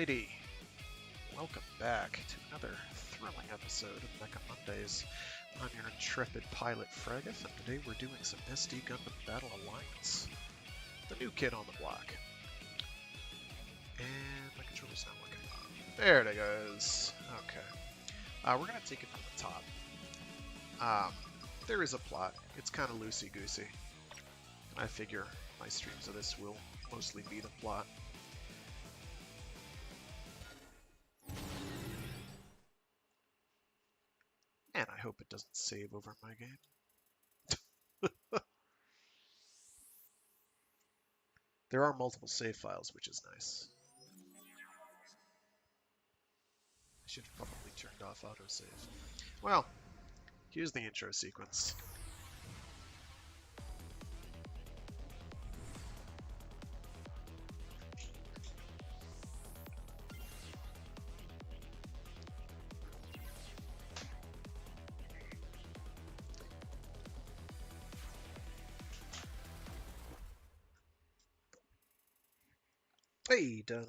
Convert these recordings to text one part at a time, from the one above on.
Alrighty, welcome back to another thrilling episode of Mecha Mondays. I'm your intrepid pilot Fragath, and today we're doing some SD Gundam Battle Alliance. The new kid on the block. And my controller's not working. There it goes. Okay. We're going to take it from the top. There is a plot. It's kind of loosey-goosey. I figure my streams of this will mostly be the plot. And I hope it doesn't save over my game. There are multiple save files, which is nice. I should have probably turned off autosave. Well, here's the intro sequence. Hey, done.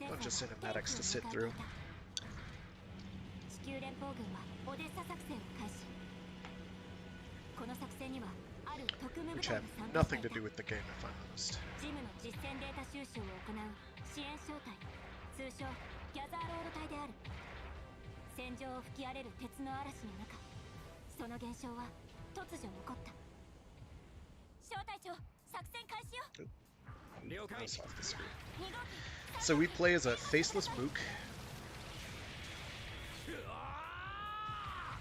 Bunch of cinematics to sit through. Which have nothing to do with the game, if I'm honest. That's off the screen. So we play as a faceless mook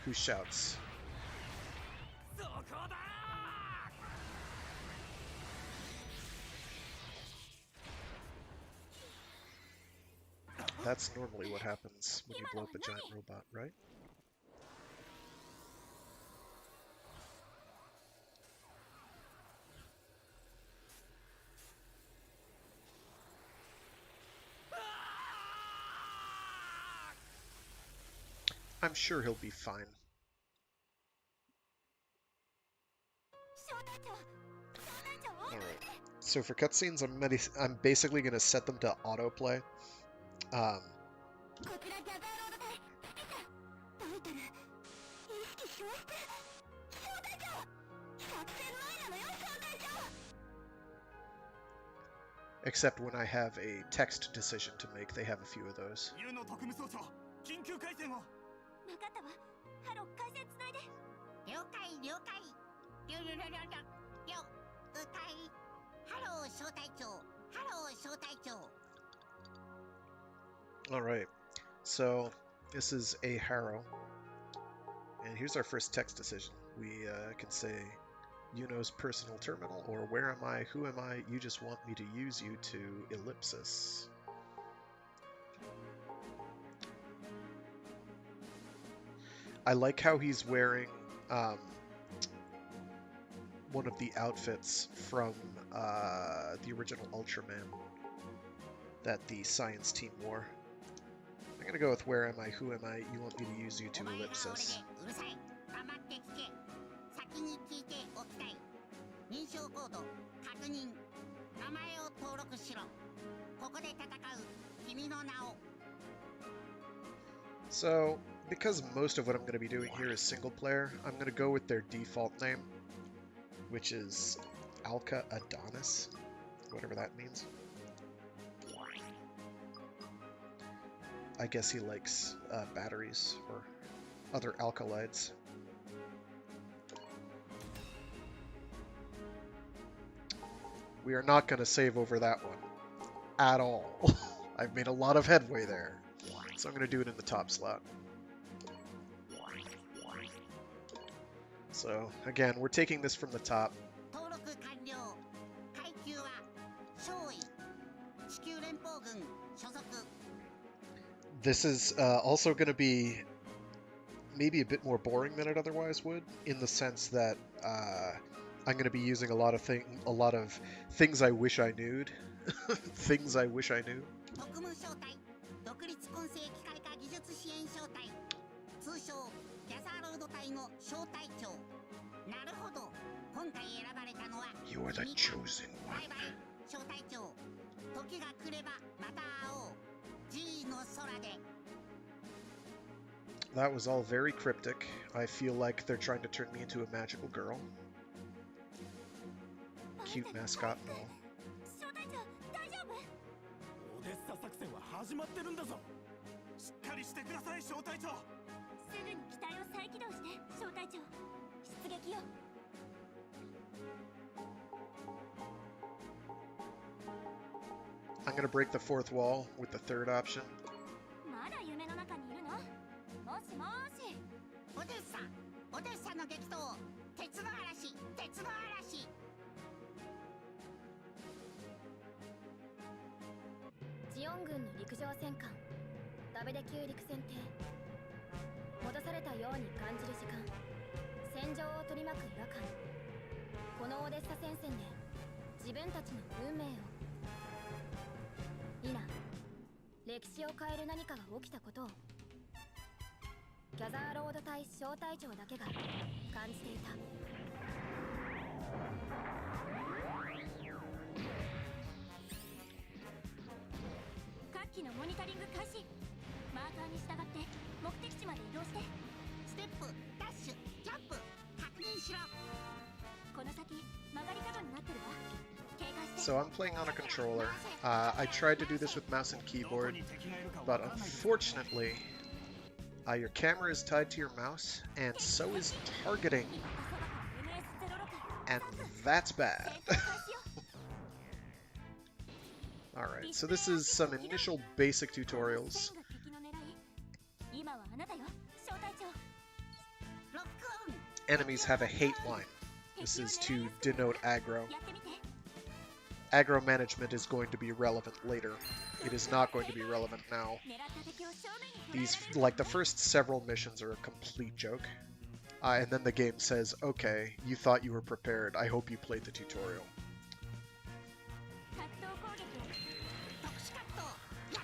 who shouts. That's normally what happens when you blow up a giant robot, right? I'm sure he'll be fine. Alright, so for cutscenes, I'm basically going to set them to autoplay. Except when I have a text decision to make, they have a few of those. Alright, so this is a Harrow, and here's our first text decision. We can say Yuno's personal terminal, or where am I, who am I, you just want me to use you to ellipsis. I like how he's wearing one of the outfits from the original Ultraman that the science team wore. I'm gonna go with where am I, who am I, you want me to use you to ellipsis. So, because most of what I'm going to be doing here is single player, I'm going to go with their default name, which is Alka Adonis, whatever that means. I guess he likes batteries or other alkalides. We are not going to save over that one at all. I've made a lot of headway there, so I'm going to do it in the top slot. So, again, we're taking this from the top. This is also going to be maybe a bit more boring than it otherwise would, in the sense that I'm going to be using a lot of things I wish I knew. Things I wish I knew. You are the chosen one. That was all very cryptic. I feel like they're trying to turn me into a magical girl. Cute mascot and all. I'm gonna break the fourth wall with the third option. So I'm playing on a controller. I tried to do this with mouse and keyboard, but unfortunately, your camera is tied to your mouse, and so is targeting. And that's bad. Alright, so this is some initial basic tutorials. Enemies have a hate line. This is to denote aggro. Aggro management is going to be relevant later. It is not going to be relevant now. These, like the first several missions, are a complete joke. And then the game says, okay, you thought you were prepared. I hope you played the tutorial.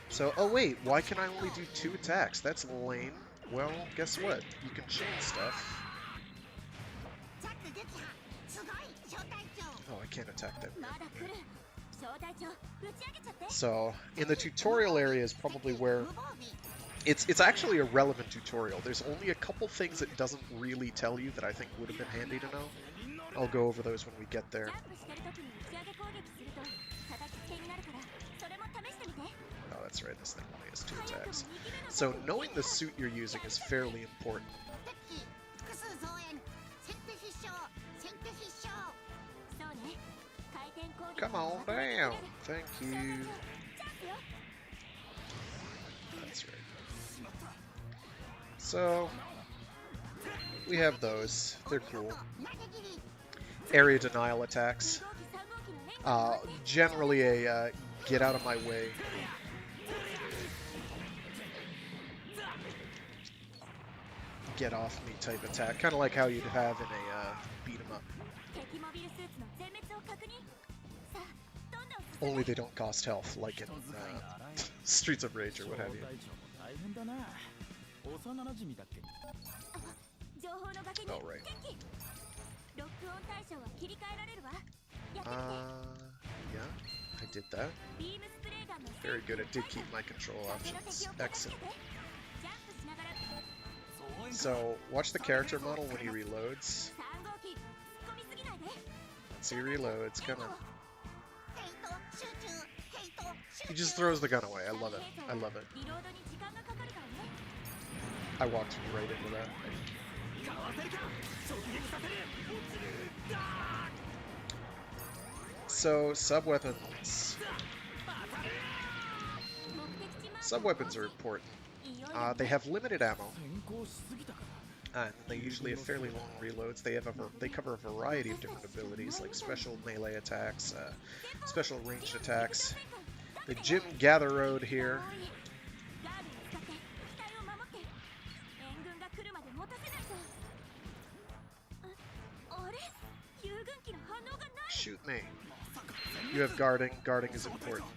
So, oh wait, why can I only do 2 attacks? That's lame. Well, guess what? You can chain stuff. Oh, I can't attack them. So, in the tutorial area is probably where... It's actually a relevant tutorial. There's only a couple things it doesn't really tell you that I think would have been handy to know. I'll go over those when we get there. Oh, that's right, this thing only has 2 attacks. So knowing the suit you're using is fairly important. Come on down. Thank you. That's right. So, we have those. They're cool. Area denial attacks. Generally a get out of my way. Get off me type attack. Kind of like how you'd have in a beat 'em up. Only they don't cost health, like in Streets of Rage or what have you. Oh, right. Yeah, I did that. Very good, it did keep my control options. Excellent. So, watch the character model when he reloads. Once he reloads, come on. He just throws the gun away. I love it. I love it. I walked right into that. So, sub-weapons. Sub-weapons are important. They have limited ammo. And they usually have fairly long reloads. They cover a variety of different abilities, like special melee attacks, special ranged attacks. The Jim Gather Road here. Shoot me. You have guarding. Guarding is important.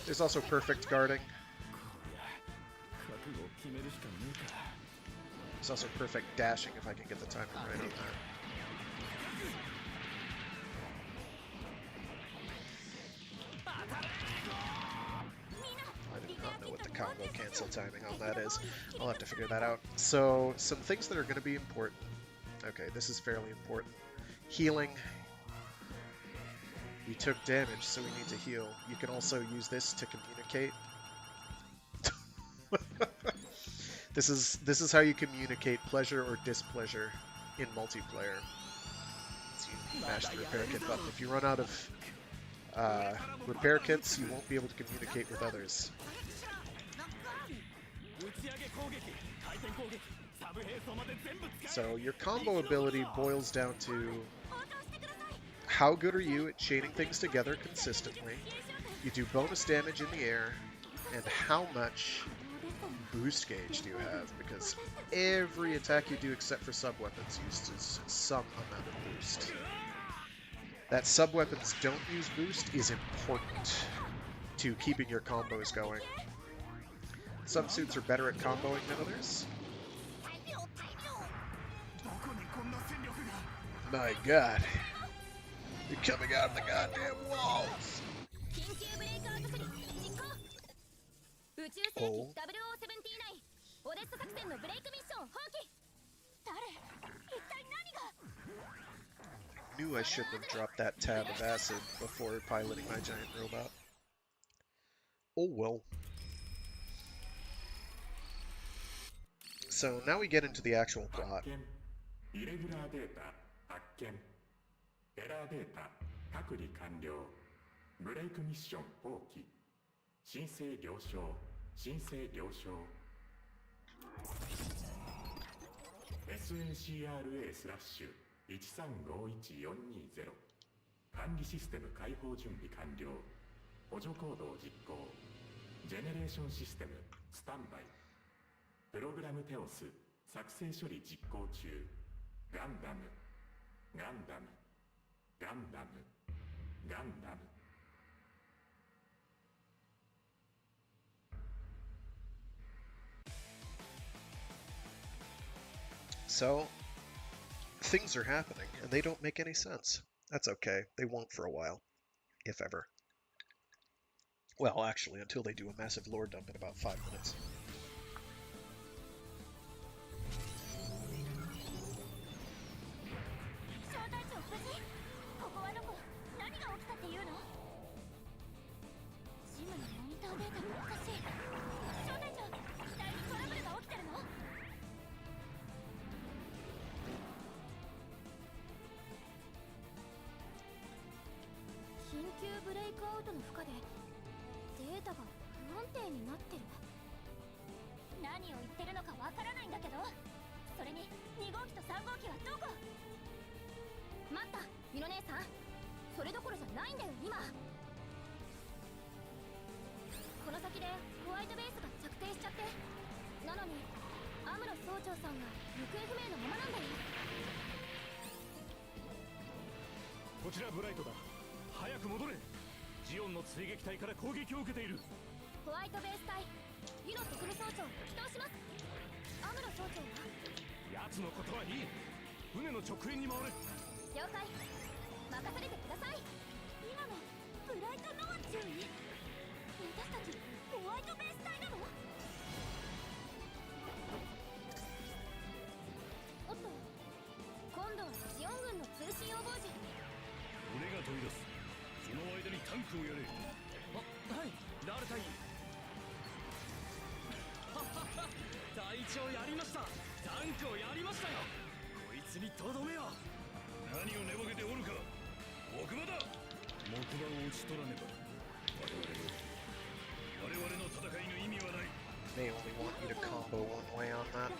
There's also perfect guarding. It's also perfect dashing if I can get the timing right on that. I do not know what the combo cancel timing on that is. I'll have to figure that out. So, some things that are going to be important. Okay, this is fairly important. Healing. We took damage, so we need to heal. You can also use this to communicate. This is how you communicate pleasure or displeasure in multiplayer. So you mash the repair kit button. If you run out of repair kits, you won't be able to communicate with others. So your combo ability boils down to how good are you at chaining things together consistently. You do bonus damage in the air, and how much boost gauge do you have? Because every attack you do except for sub-weapons uses some amount of boost. That sub-weapons don't use boost is important to keeping your combos going. Some suits are better at comboing than others. My god. You're coming out of the goddamn walls! Oh. I knew I shouldn't have dropped that tab of acid before piloting my giant robot. Oh well. So now we get into the actual plot. SNCRA/1351420 管理システム開放準備完了補助コードを実行ジェネレーションシステムスタンバイプログラムテオス作成処理実行中ガンダムガンダムガンダムガンダム So, things are happening, and they don't make any sense. That's okay. They won't for a while. If ever. Well, actually, until they do a massive lore dump in about 5 minutes. They only want you to combo one way on that.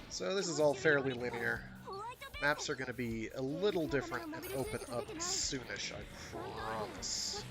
So this is all fairly linear. Maps are going to be a little different and open up soonish, I promise.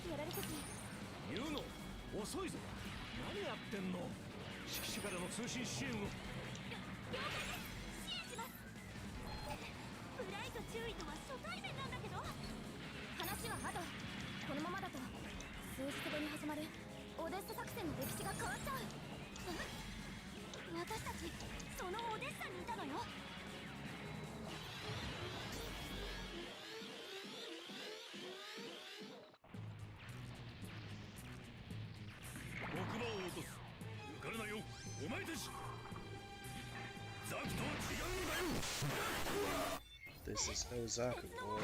This is no Zaku, boy.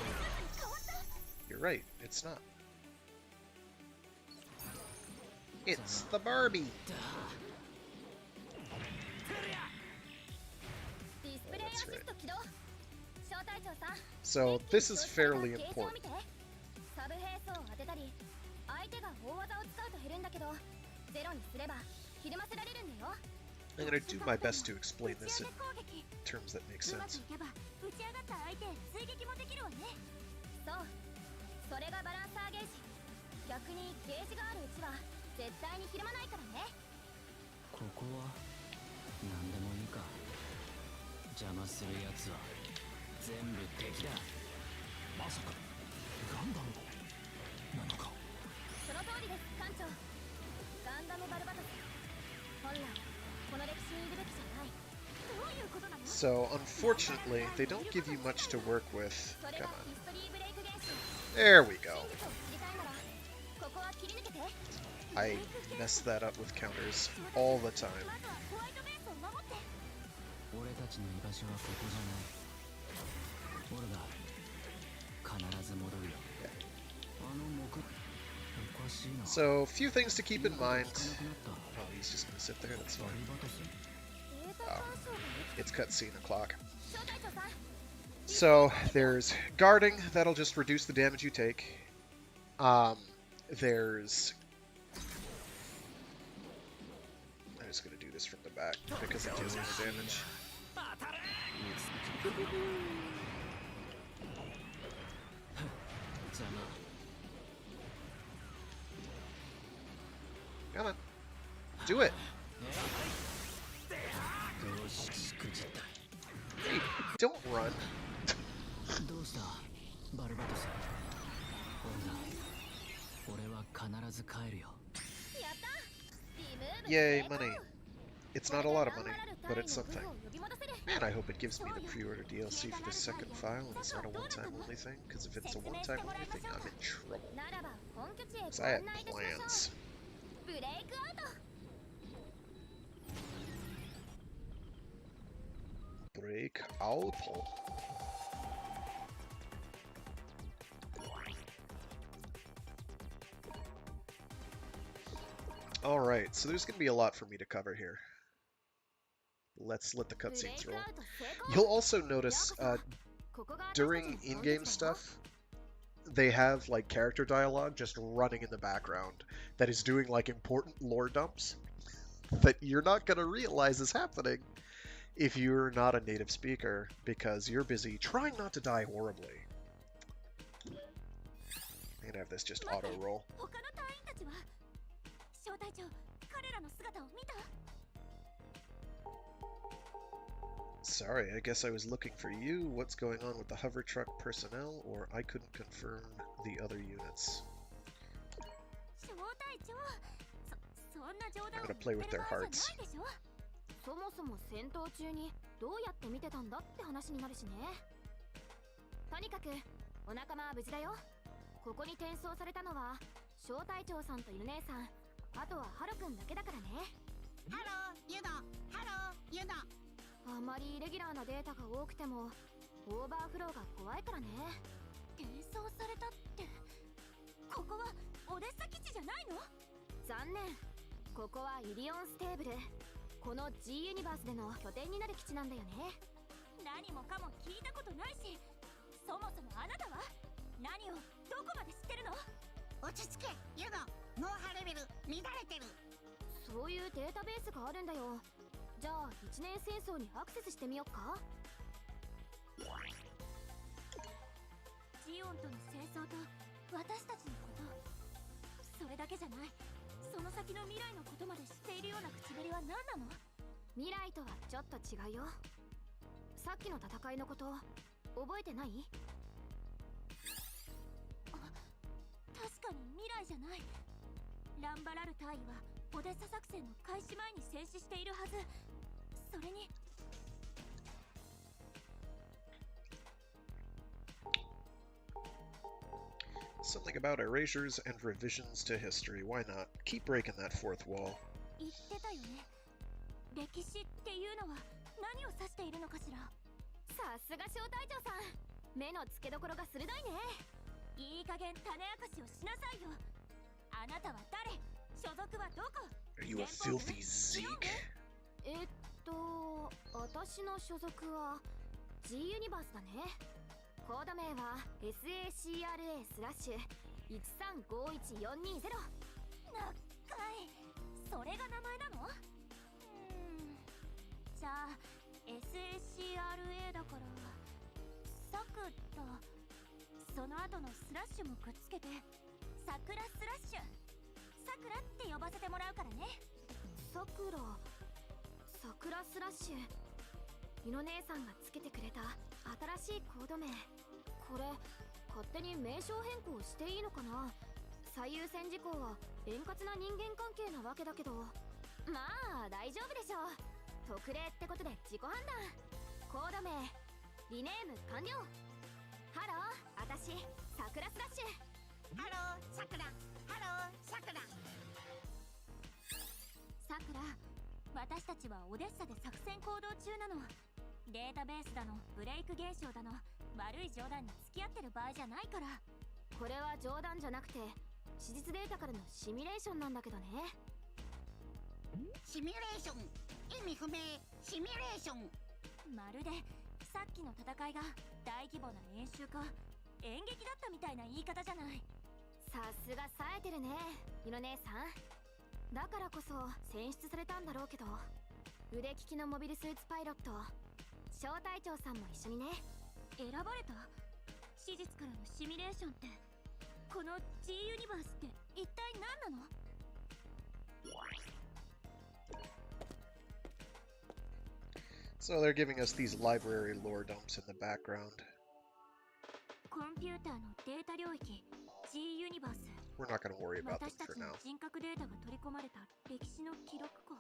You're right, it's not. It's the Barbie! Oh, that's right. So, this is fairly important. I'm going to do my best to explain this in terms that make sense. So, unfortunately, they don't give you much to work with. Come on. There we go. I mess that up with counters all the time. So, a few things to keep in mind. Oh, he's just gonna sit there, that's fine. Oh, it's cutscene o'clock. So, there's guarding, that'll just reduce the damage you take. There's... I'm just gonna do this from the back, because it deals more damage. Come on. Do it! Hey, don't run. Yay, money. It's not a lot of money, but it's something. Man, I hope it gives me the pre-order DLC for the second file and it's not a one-time only thing, because if it's a one-time only thing, I'm in trouble. Because I had plans. Break out. Alright, so there's going to be a lot for me to cover here. Let's let the cutscenes roll. You'll also notice during in-game stuff, they have like character dialogue just running in the background that is doing like important lore dumps that you're not going to realize is happening if you're not a native speaker because you're busy trying not to die horribly. I'm gonna have this just auto roll. Sorry, I guess I was looking for you. What's going on with the hover truck personnel? Or I couldn't confirm the other units. I'm gonna play with their hearts. G ユニバースでの拠点になる基地なんだよね。何もかも聞いたことないし、そもそもあなたは何をどこまで知ってるの？落ち着け、ユノ。脳波レベル乱れてる。そういうデータベースがあるんだよ。じゃあ一年戦争にアクセスしてみよっか。ジオンとの戦争と私たちのこと、それだけじゃない。その先の未来のことまで知っているような口ぶりは何なの？未来とはちょっと違うよ。さっきの戦いのこと覚えてない？あ、確かに未来じゃない。ランバラル大尉はオデッサ作戦の開始前に戦死しているはず。それにSomething about erasures and revisions to history. Why not? Keep breaking that fourth wall. 言ってたよね。歴史っていうのは何を指しているのかしら。さすが小隊長さん、目の付けどころが鋭いね。いい加減種明かしをしなさいよ。あなたは誰？所属はどこ？ Are you a filthy Zeke? 私の所属は G ユニバースだね。コード名は SACRA/1351420。長い。それが名前なの？じゃあ SACRA だからサクとその後のスラッシュもくっつけてサクラスラッシュ、サクラって呼ばせてもらうからね。サクラ、サクラスラッシュ。ゆの姉さんがつけてくれた新しいコード名。これ勝手に名称変更していいのかな？最優先事項は円滑な人間関係なわけだけど、まあ大丈夫でしょう。特例ってことで自己判断。コード名リネーム完了。ハロー、私サクラスラッシュ。ハローサクラ、ハローサクラ。さくら、私たちはオデッサで作戦行動中なの。データベースだのブレイク現象だの悪い冗談に付き合ってる場合じゃないから。これは冗談じゃなくて史実データからのシミュレーションなんだけどね。シミュレーション、意味不明。シミュレーション、まるでさっきの戦いが大規模な演習か演劇だったみたいな言い方じゃない。さすが冴えてるね、ゆの姉さん。だからこそ選出されたんだろうけど、腕利きのモビルスーツパイロット小隊長さんも一緒にね。選ばれた？史実からのシミュレーションって、この G ユニバースって一体何なの？ So they're giving us these library lore dumps in the background. コンピューターのデータ領域 G ユニバース。 We're not going to worry about them 私た for ちの now. 人格データが取り込まれた歴史の記録庫。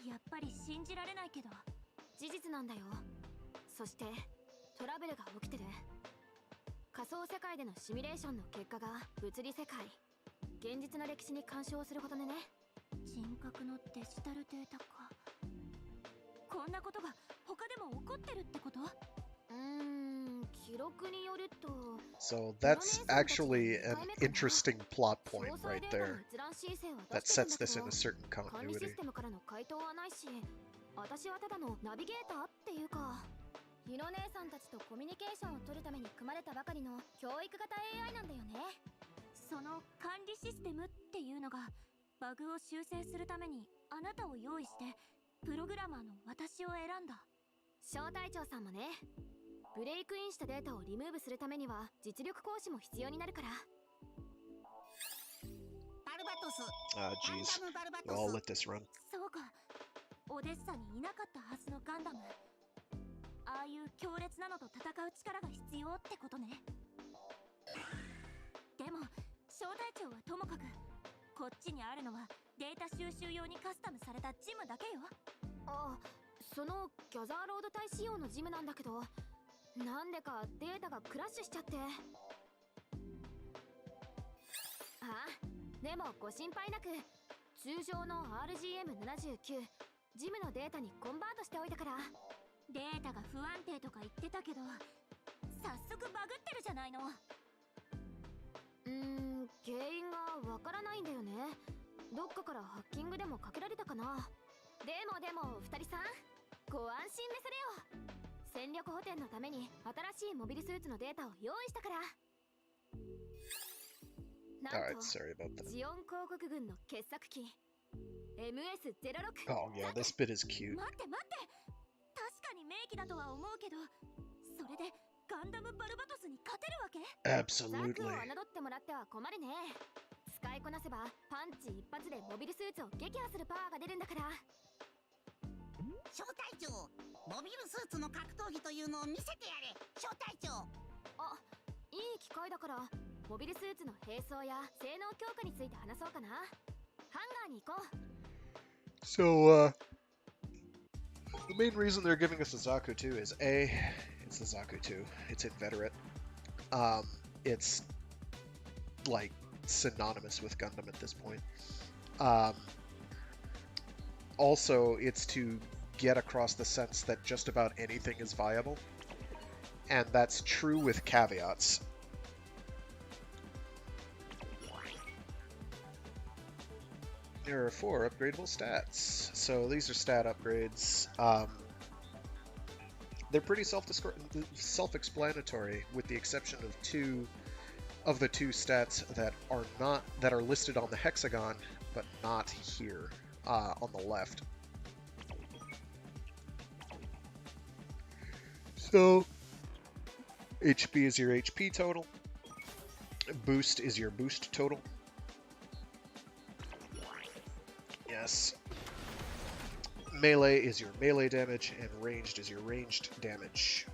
やっぱり信じられないけど事実なんだよ。そしてトラブルが起きてる。仮想世界でのシミュレーションの結果が物理世界、現実の歴史に干渉することでね。人格のデジタルデータ化。こんなことが他でも起こってるってこと？記録によると。 So that's actually an interesting plot point right there. That sets this in a certain 管理シ continuity. ステムからの回答はないし、私はただのナビゲーターっていうか、ゆの姉さんたちとコミュニケーションを取るために組まれたばかりの教育型 AI なんだよね。その管理システムっていうのがバグを修正するためにあなたを用意してプログラマーの私を選んだ。小隊長さんもね、ブレイクインしたデータをリムーブするためには実力行使も必要になるから。バルバトス、 Ah, jeez. Well, I'll let this run. そうか、オデッサにいなかったはずのガンダム。ああいう強烈なのと戦う力が必要ってことね。でも小隊長はともかく、こっちにあるのはデータ収集用にカスタムされたジムだけよ。あ、そのギャザーロード隊仕様のジムなんだけど、なんでかデータがクラッシュしちゃって。あ、でもご心配なく、通常の RGM79 ジムのデータにコンバートしておいたから。データが不安定とか言ってたけど、早速バグってるじゃないの。原因がわからないんだよね。どっかからハッキングでもかけられたかな。でも二人さん、ご安心めされよ。戦力補填のために新しいモビルスーツのデータを用意したから。なん Alright, と sorry about that. ジオン広告軍の傑作機 MS06。 Oh, yeah, this bit is cute. 待って、確かに名機だとは思うけど、それでガンダムバルバトスに勝てるわけ？ Absolutely. ザクを侮ってもらっては困るね。使いこなせばパンチ一発でモビルスーツを撃破するパワーが出るんだから。小隊長、モビルスーツの格闘技というのを見せてやれ、小隊長。あ、いい機会だからモビルスーツの並走や性能強化について話そうかな。ハンガーに行こう。 So, the main reason they're giving us a Zaku 2 is A, it's the Zaku 2. It's inveterate. It's like synonymous with Gundam at this point. Also, it's to get across the sense that just about anything is viable. And that's true with caveats. There are 4 upgradable stats. So these are stat upgrades. They're pretty self-explanatory, with the exception of 2 of the 2 stats that are listed on the hexagon, but not here on the left. So, HP is your HP total. Boost is your boost total. Yes. Melee is your melee damage, and ranged is your ranged damage.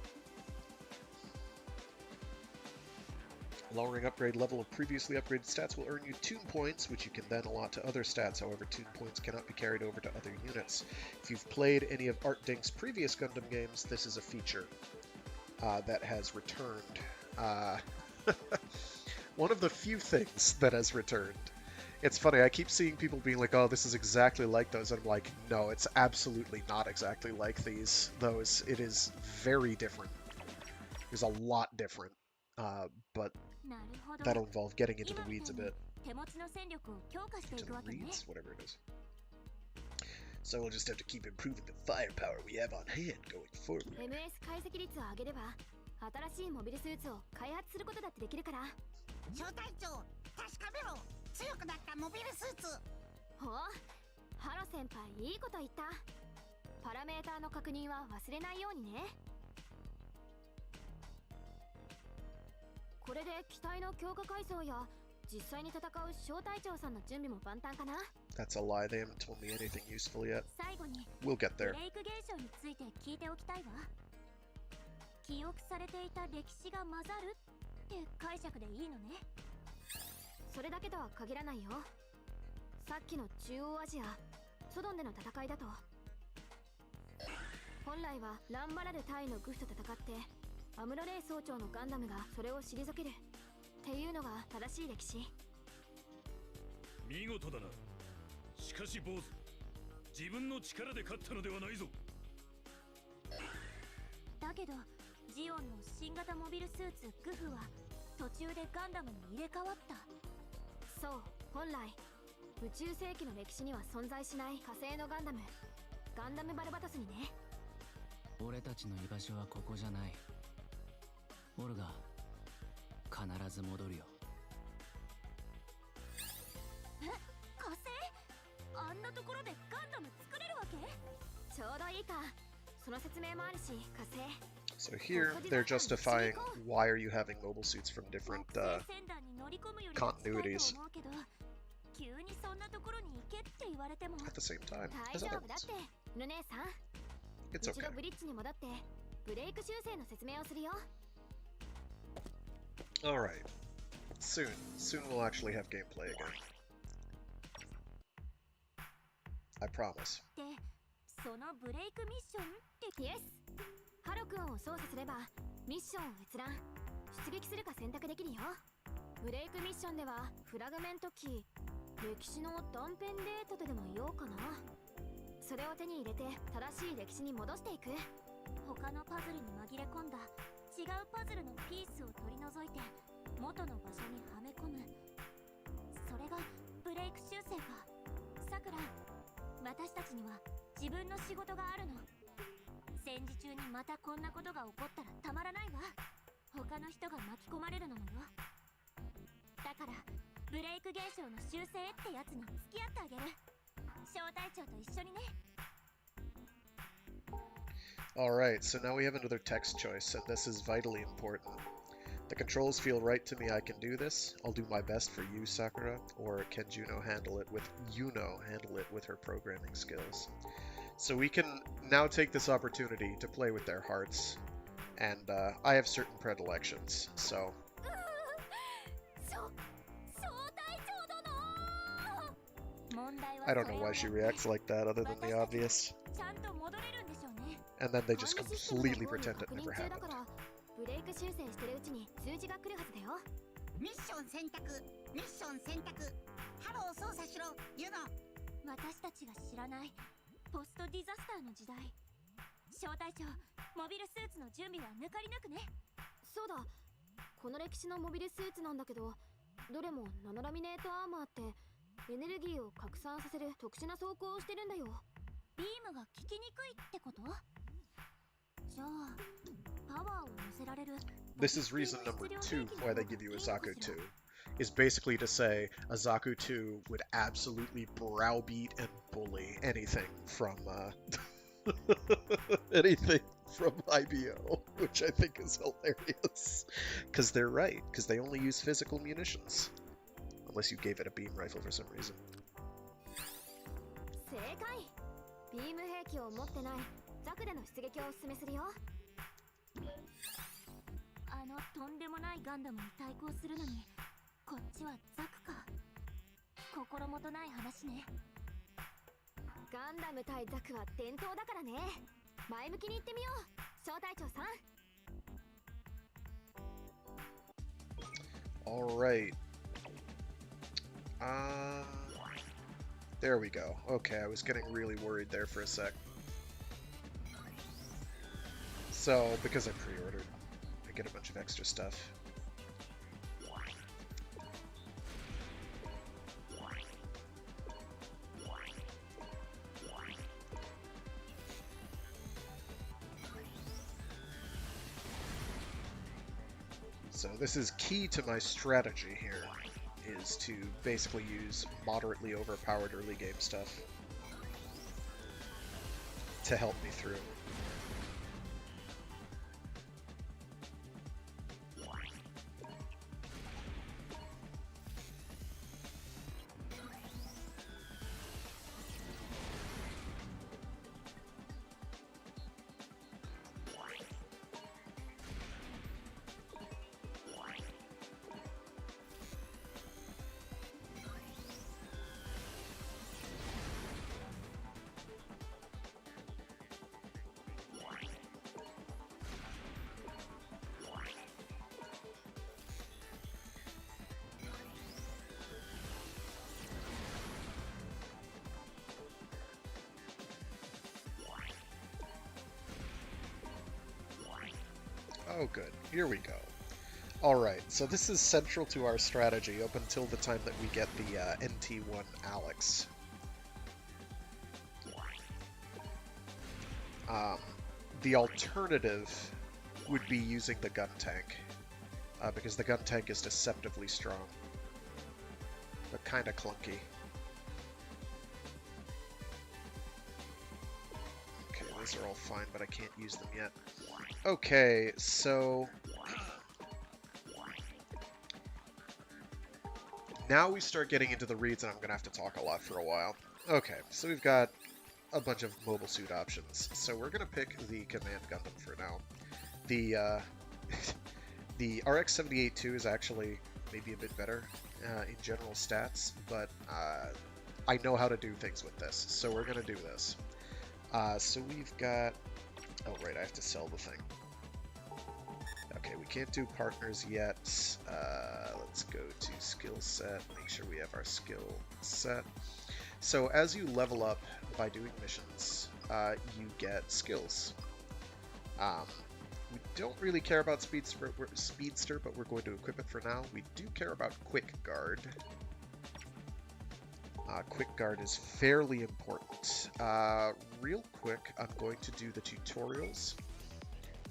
Lowering upgrade level of previously upgraded stats will earn you Toon points, which you can then allot to other stats. However, Toon points cannot be carried over to other units. If you've played any of ArtDink's previous Gundam games, this is a feature that has returned. One of the few things that has returned. It's funny, I keep seeing people being like, oh, this is exactly like those, and I'm like, no, it's absolutely not exactly like those. It is very different. It's a lot different, but that'll involve getting into the weeds a bit. Into the reeds? Whatever it is. So we'll just have to keep improving the firepower we have on hand going forward. MS 解析率を上げれば新しいモビルスーツを開発することだってできるから。小隊長、確かめろ。強くなったモビルスーツ。ほう、ハロ先輩いいこと言った。パラメーターの確認は忘れないようにね。これで機体の強化改装や実際に戦う小隊長さんの準備も万端かな。 That's a lie. They haven't told me anything useful yet. 最後に We'll get there. ブレイク現象について聞いておきたいわ。記憶されていた歴史が混ざるって解釈でいいのね。それだけとは限らないよ。さっきの中央アジアソドンでの戦いだと、本来はランバラル対のグフと戦ってアムロレイ総長のガンダムがそれを退けるっていうのが正しい歴史。見事だな。しかし坊主、自分の力で勝ったのではないぞ。だけどジオンの新型モビルスーツグフは途中でガンダムに入れ替わった。そう、本来宇宙世紀の歴史には存在しない火星のガンダムバルバトスにね。俺たちの居場所はここじゃない。オルガ、必ず戻るよ。え、火星？あんなところでガンダム作れるわけ？ちょうどいいか。その説明もあるし、火星。So here, they're justifying why are you having mobile suits from different continuities at the same time as other ones. It's okay. Alright. Soon we'll actually have gameplay again. I promise. そのブレイクミッションってイエス。ハロ君を操作すればミッションを閲覧出撃するか選択できるよ。ブレイクミッションではフラグメントキー、歴史の断片データとでも言おうかな。それを手に入れて正しい歴史に戻していく。他のパズルに紛れ込んだ違うパズルのピースを取り除いて元の場所にはめ込む。それがブレイク修正か。さくら、私たちには自分の仕事があるの。戦時中にまたこんなことが起こったらたまらないわ。他の人が巻き込まれるのもよ。だからブレイク現象の修正ってやつに付き合ってあげる。小隊長と一緒にね。Alright, so now we have another text choice, and this is vitally important. The controls feel right to me, I can do this. I'll do my best for you, Sakura. Or can Juno handle it with her programming skills? So we can now take this opportunity to play with their hearts. And I have certain predilections, so... I don't know why she reacts like that other than the obvious. And then they just completely pretend it never happened. ミッション選択ミッション選択ハロー操作しろユノ私たちが知らないポストディザスターの時代小隊長モビルスーツの準備は抜かりなくねそうだこの歴史のモビルスーツなんだけどどれもナノラミネートアーマーってエネルギーを拡散させる特殊な装甲をしてるんだよビームが効きにくいってことじゃあ This is reason number 2 why they give you a Zaku 2, is basically to say a Zaku 2 would absolutely browbeat and bully anything from anything from IBO, which I think is hilarious. Because they're right, because they only use physical munitions. Unless you gave it a beam rifle for some reason. あのとんでもないガンダムに対抗するのにこっちはザクか心もとない話ねガンダム対ザクは伝統だからね前向きに言ってみよう小隊長さん Alright. There we go. Okay, I was getting really worried there for a sec. So, because I pre-ordered, I get a bunch of extra stuff. So this is key to my strategy here, is to basically use moderately overpowered early game stuff to help me through. Oh good, here we go. Alright, so this is central to our strategy up until the time that we get the NT1 Alex. The alternative would be using the gun tank, because the gun tank is deceptively strong, but kinda clunky. Okay, those are all fine, but I can't use them yet. Okay, so now we start getting into the reads, and I'm gonna have to talk a lot for a while. Okay, so we've got a bunch of mobile suit options. So we're gonna pick the Command Gundam for now. The the RX-78-2 is actually maybe a bit better in general stats, but I know how to do things with this, so we're gonna do this. So we've got... Oh, right, I have to sell the thing. Okay, we can't do partners yet. Let's go to skill set, make sure we have our skill set. So as you level up by doing missions, you get skills. We don't really care about Speedster, but we're going to equip it for now. We do care about Quick Guard. Quick Guard is fairly important. Real quick, I'm going to do the tutorials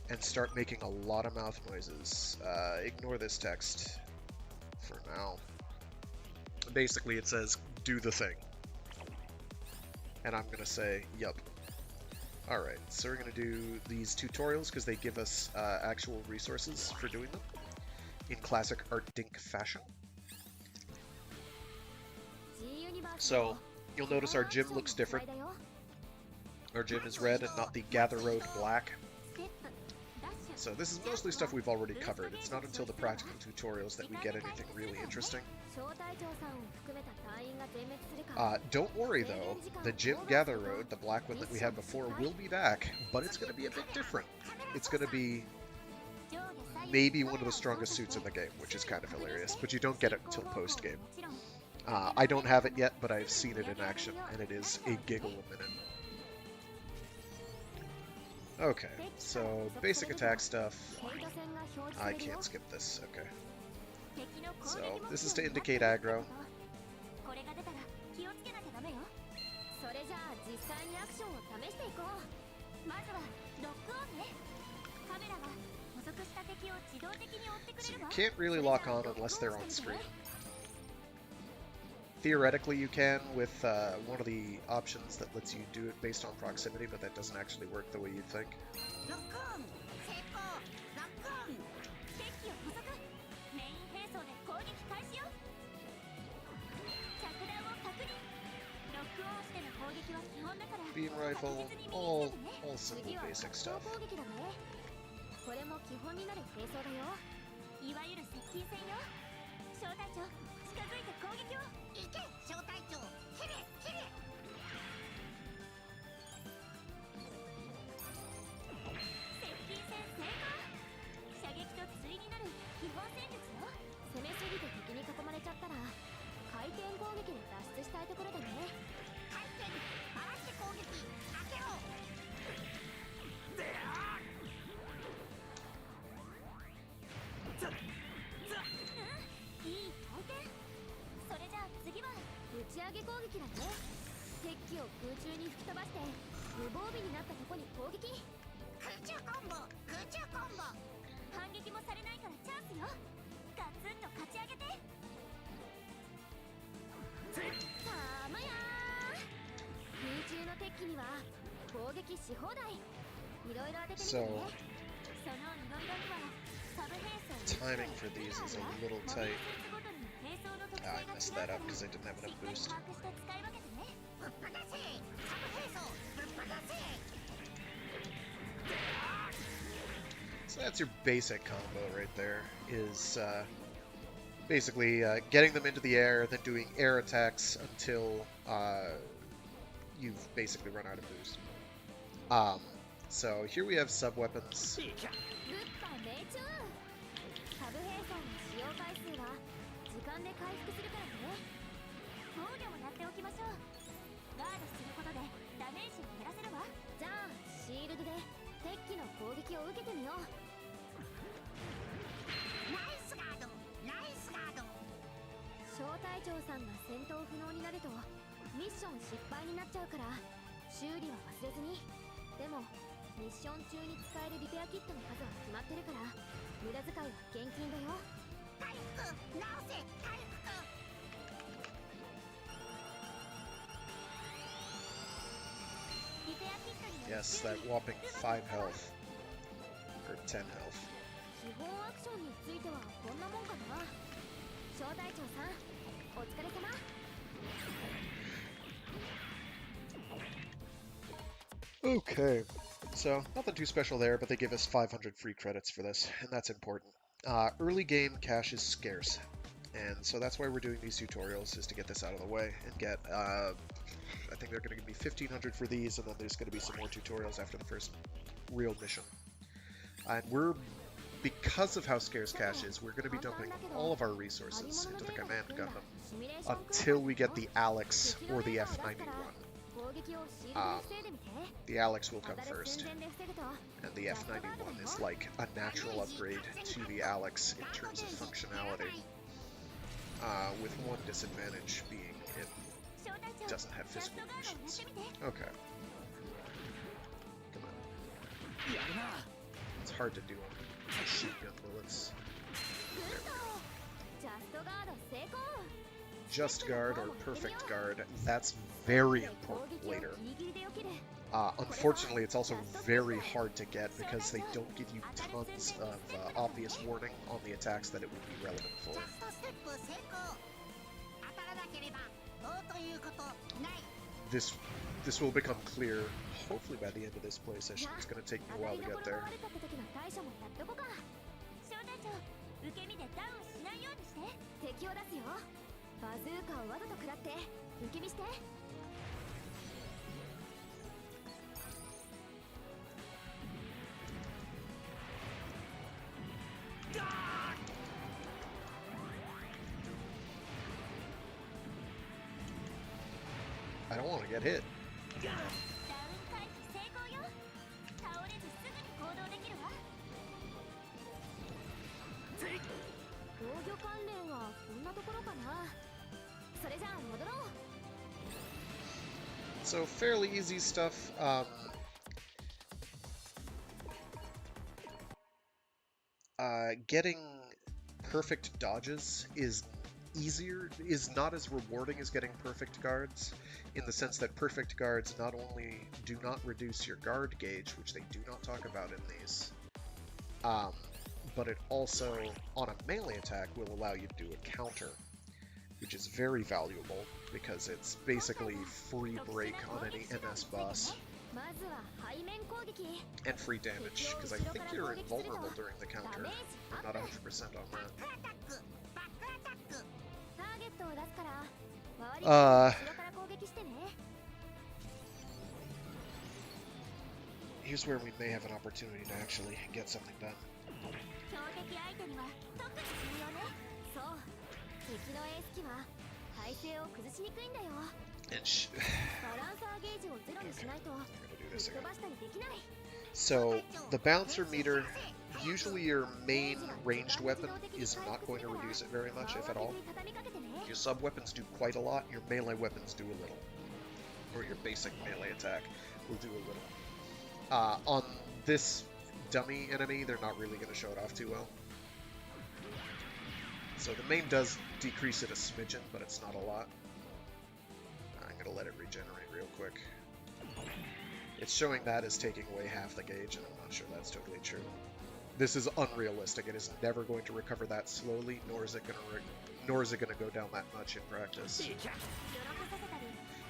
and start making a lot of mouth noises. Ignore this text for now. Basically, it says, do the thing. And I'm gonna say, yup. Alright, so we're going to do these tutorials because they give us actual resources for doing them in classic ArtDink fashion. So, you'll notice our gym looks different. Our gym is red and not the Gather Road black. So this is mostly stuff we've already covered. It's not until the practical tutorials that we get anything really interesting. Don't worry though, the gym Gather Road, the black one that we had before, will be back, but it's going to be a bit different. It's going to be maybe one of the strongest suits in the game, which is kind of hilarious, but you don't get it until post-game. I don't have it yet, but I've seen it in action, and it is a giggle a minute. Okay, so basic attack stuff. I can't skip this, okay. So, this is to indicate aggro. So you can't really lock on unless they're on screen. Theoretically you can with one of the options that lets you do it based on proximity, but that doesn't actually work the way you'd think. Beam rifle, all simple basic stuff. So, timing for these is a little tight. I messed that up because I didn't have enough boost. So that's your basic combo right there, is basically getting them into the air, then doing air attacks until you've basically run out of boost. So here we have sub-weapons. Yes, that whopping 5 health. Or 10 health. Okay, so nothing too special there, but they give us 500 free credits for this, and that's important. Early game cash is scarce, and so that's why we're doing these tutorials, is to get this out of the way and get, I think they're going to give me 1,500 for these, and then there's going to be some more tutorials after the first real mission. And because of how scarce cash is, we're going to be dumping all of our resources into the Command Gundam until we get the Alex or the F91. The Alex will come first, and the F91 is like a natural upgrade to the Alex in terms of functionality, with one disadvantage being it doesn't have physical missions. Okay. Come on. It's hard to do on machine gun bullets. There we go. Just guard or perfect guard, that's very important later. Unfortunately, it's also very hard to get because they don't give you tons of obvious warning on the attacks that it would be relevant ジ for. ャストステップ成功当たらなければどうということない This will become clear, hopefully by the end of this play session. It's going to take me a while to get there. 小隊長受け身でダウンしないようにして敵を出すよバズーカをわざと食らって受け身して I don't want to get hit. ダウン回避成功よ倒れずすぐに行動できるわ防御関連はこんなところかなそれじゃあ戻ろう So fairly easy stuff. Getting perfect dodges is not as rewarding as getting perfect guards, in the sense that perfect guards not only do not reduce your guard gauge, which they do not talk about in these, but it also, on a melee attack, will allow you to do a counter, which is very valuable because it's basically free break on any MS boss まずは背面攻撃 and free damage, because I think you're invulnerable during the counter. I'm not 100% on that. バックアタックバックアタックターゲットを出すから周りの後ろから攻撃してね Here's where we may have an opportunity to actually get something done. 強敵相手には特に重要ねそう敵のエース機は体勢を崩しにくいんだよ And バランサーゲージをゼロにしないと I'm gonna do 吹 this っ飛 again. ばしたりできない So the bouncer meter, usually your main ranged weapon is not going to reduce it very much, if at all. 周りに畳みかけてね Your sub weapons do quite a lot. Your melee weapons do a little, or your basic melee attack will do a little. On this dummy enemy, they're not really going to show it off too well. So the main does decrease it a smidgen, but it's not a lot. I'm going to let it regenerate real quick. It's showing that as taking away half the gauge, and I'm not sure that's totally true. This is unrealistic. It is never going to recover that slowly, nor is it going to go down that much in practice. ドロップさせたり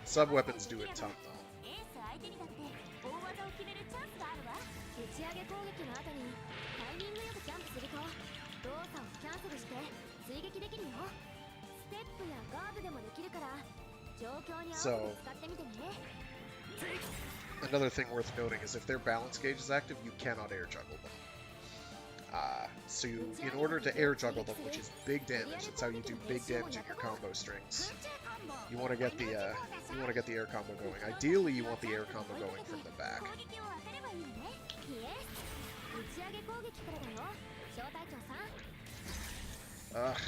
Sub weapons do a ton though. エース相手にだって大技を決めるチャンスがあるわ打ち上げ攻撃の後にタイミングよくジャンプすると動作をキャンセルして追撃できるよステップやガードでもできるから状況に合わせて使ってみてね Another thing worth noting is if their balance gauge is active, you cannot air juggle them. So in order to air juggle them, which is big damage, that's how you do big damage in your combo strings. 空中コンボ You want to get the air combo going. Ideally, you want the air combo going from the back. 攻撃を当てればいいのねイエス打ち上げ攻撃からだよ小隊長さん Ugh.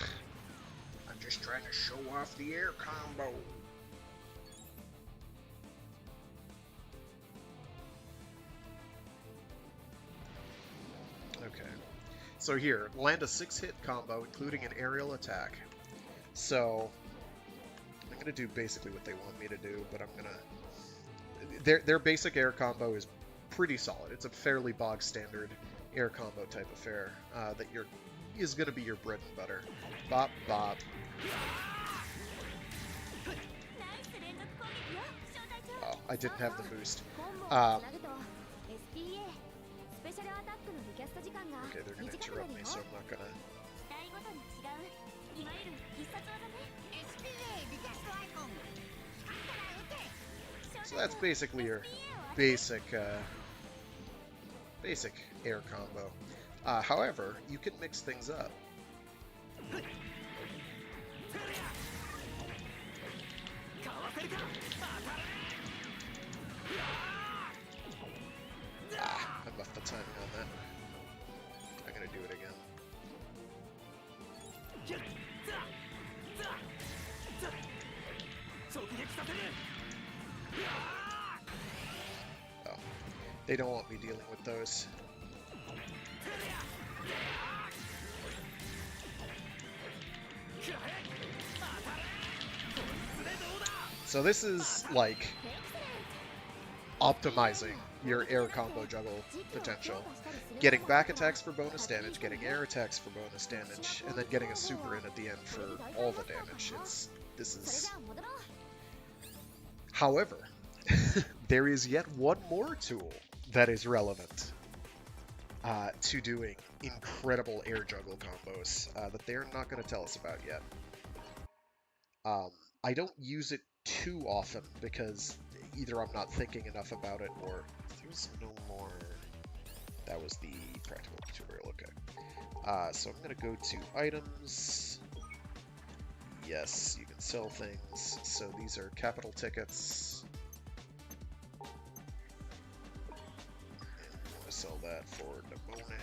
I'm just trying to show off the air combo. Okay. So here, land a 6-hit combo, including an aerial attack. So, I'm gonna do basically what they want me to do, but I'm gonna... Their basic air combo is pretty solid. It's a fairly bog standard air combo type affair that is gonna be your bread and butter. Bop, bop. ナイス連続攻撃よ小隊長 Oh, I didn't have the boost. コンボをつなぐと SPA スペシャルアタックのリキャスト時間が Okay, they're gonna 短くな interrupt る me, よ so I'm not gonna... 機体ごとに違ういわゆる必殺技ね SPA リキャストアイコン光ったら撃て So that's basically your basic air combo. However, you can mix things up. I buffed the timing on that. I'm gonna do it again. Oh, they don't want me dealing with those. So this is like optimizing your air combo juggle potential. Getting back attacks for bonus damage, getting air attacks for bonus damage, and then getting a super in at the end for all the damage. This is... However, there is yet one more tool that is relevant to doing incredible air juggle combos that they're not going to tell us about yet. I don't use it too often because either I'm not thinking enough about it or there's no more... That was the practical tutorial, okay. So I'm going to go to items. Yes, you can sell things. So these are capital tickets. And I want to sell that for Demone.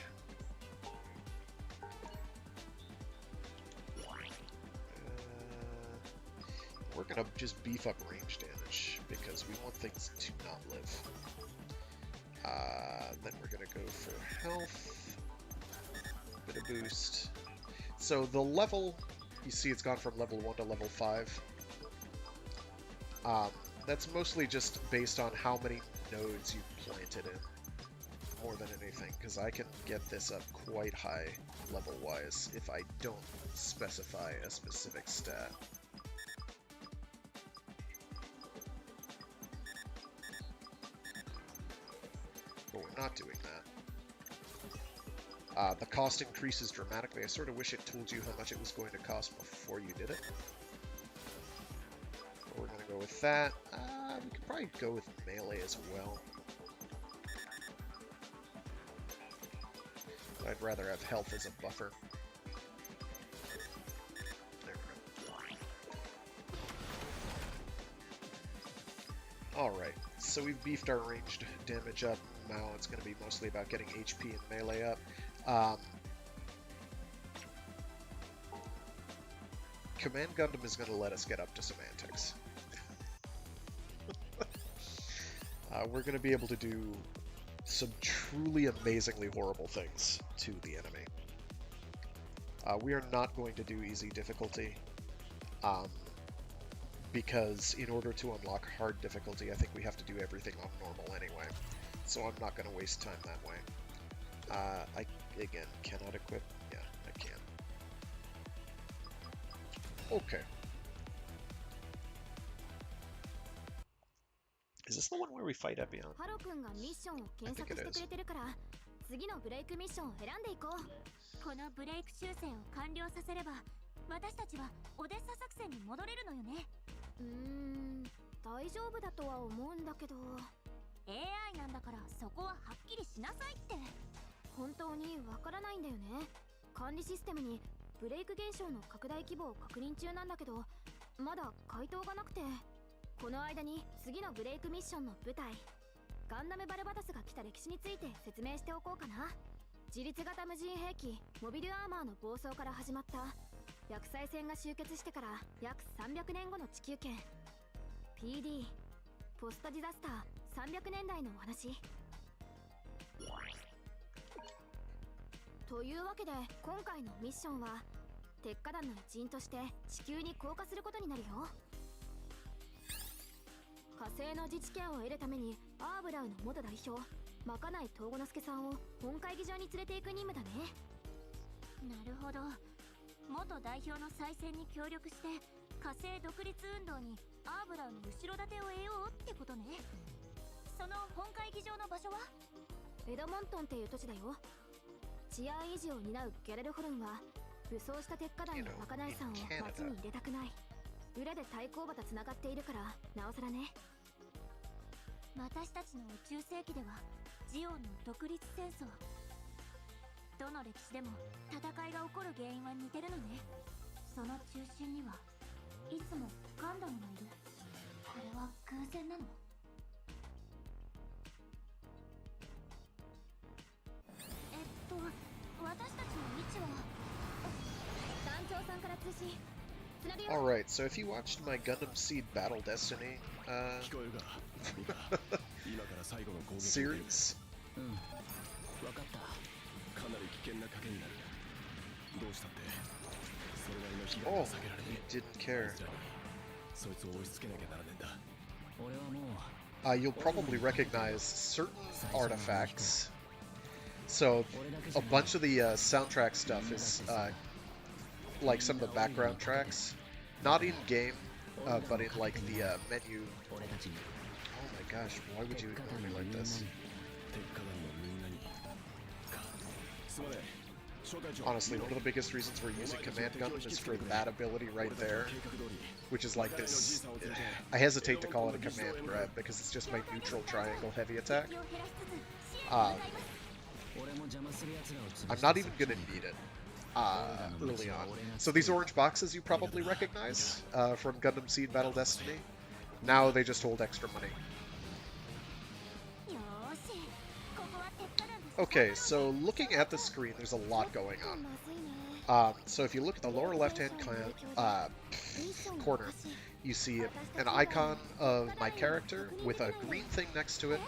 We're going to just beef up range damage because we want things to not live. Then we're going to go for health. Bit of boost. So the level, you see it's gone from level 1 to level 5. That's mostly just based on how many nodes you've planted in, more than anything, because I can get this up quite high level-wise if I don't specify a specific stat. But we're not doing that. The cost increases dramatically. I sort of wish it told you how much it was going to cost before you did it. But we're going to go with that. We could probably go with melee as well. But I'd rather have health as a buffer. There we go. Alright, so we've beefed our ranged damage up. Now it's going to be mostly about getting HP and melee up. Command Gundam is going to let us get up to semantics. We're going to be able to do some truly amazingly horrible things to the enemy. We are not going to do easy difficulty, because in order to unlock hard difficulty, I think we have to do everything on normal anyway. So I'm not going to waste time that way. I, again, cannot equip. Yeah, I can. Okay. Is this the one where we fight Epion? I think it is. 次のブレイクミッションを選んでいこう。このブレイク修正を完了させれば、私たちはオデッサ作戦に戻れるのよね。大丈夫だとは思うんだけど。AI なんだからそこははっきりしなさいって。本当にわからないんだよね。管理システムにブレイク現象の拡大規模を確認中なんだけど、まだ回答がなくて。この間に次のブレイクミッションの舞台、ガンダムバルバタスが来た歴史について説明しておこうかな。自立型無人兵器モビルアーマーの暴走から始まった薬剤戦が終結してから約300年後の地球圏 PD ポストディザスター300年代のお話というわけで、今回のミッションは鉄火団の一員として地球に降下することになるよ。火星の自治権を得るためにアーブラウの元代表まかない東郷之助さんを本会議場に連れて行く任務だね。なるほど。元代表の再選に協力して火星独立運動にアーブラウの後ろ盾を得ようってことね。その本会議場の場所はエドモントンっていう土地だよ。治安維持を担うギャレルホルンは武装した鉄火団のまかないさんを町に入れたくない。裏で対抗馬とつながっているからなおさらね。私たちの宇宙世紀ではジオンの独立戦争、どの歴史でも戦いが起こる原因は似てるのね。その中心にはいつもガンダムがいる。これは偶然なの？私たちの位置は団長さんから通信。Alright, so if you watched my Gundam Seed Battle Destiny series, oh, you didn't care. you'll probably recognize certain artifacts. So a bunch of the soundtrack stuff is like some of the background tracks, not in game, but in like the menu. Oh my gosh, why would you ignore me like this? Honestly, one of the biggest reasons we're using Command Gundam is for that ability right there, which is like this. I hesitate to call it a command grab because it's just my neutral triangle heavy attack. I'm not even going to need it early on. So these orange boxes you probably recognize from Gundam Seed Battle Destiny. Now they just hold extra money. Okay, so looking at the screen, there's a lot going on. So if you look at the lower left-hand corner, you see an icon of my character with a green thing next to it,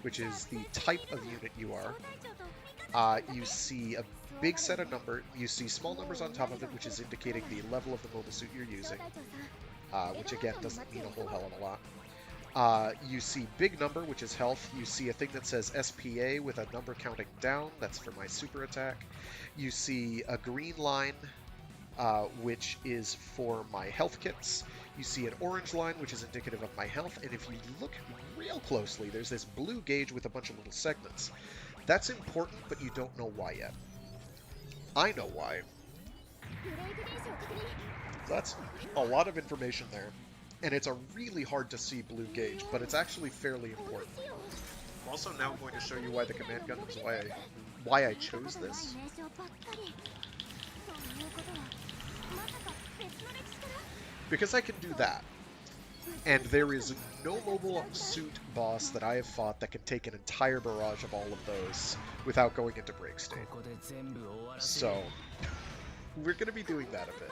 which is the type of unit you are. You see a big set of numbers. You see small numbers on top of it, which is indicating the level of the mobile suit you're using, which again doesn't mean a whole hell of a lot. You see big number, which is health. You see a thing that says SPA with a number counting down. That's for my super attack. You see a green line, which is for my health kits. You see an orange line, which is indicative of my health. And if you look real closely, there's this blue gauge with a bunch of little segments. That's important, but you don't know why yet. I know why. That's a lot of information there. And it's a really hard to see blue gauge, but it's actually fairly important. I'm also now going to show you why the Command Gundam is why I chose this. Because I can do that. And there is no mobile suit boss that I have fought that can take an entire barrage of all of those without going into break state. So, we're going to be doing that a bit.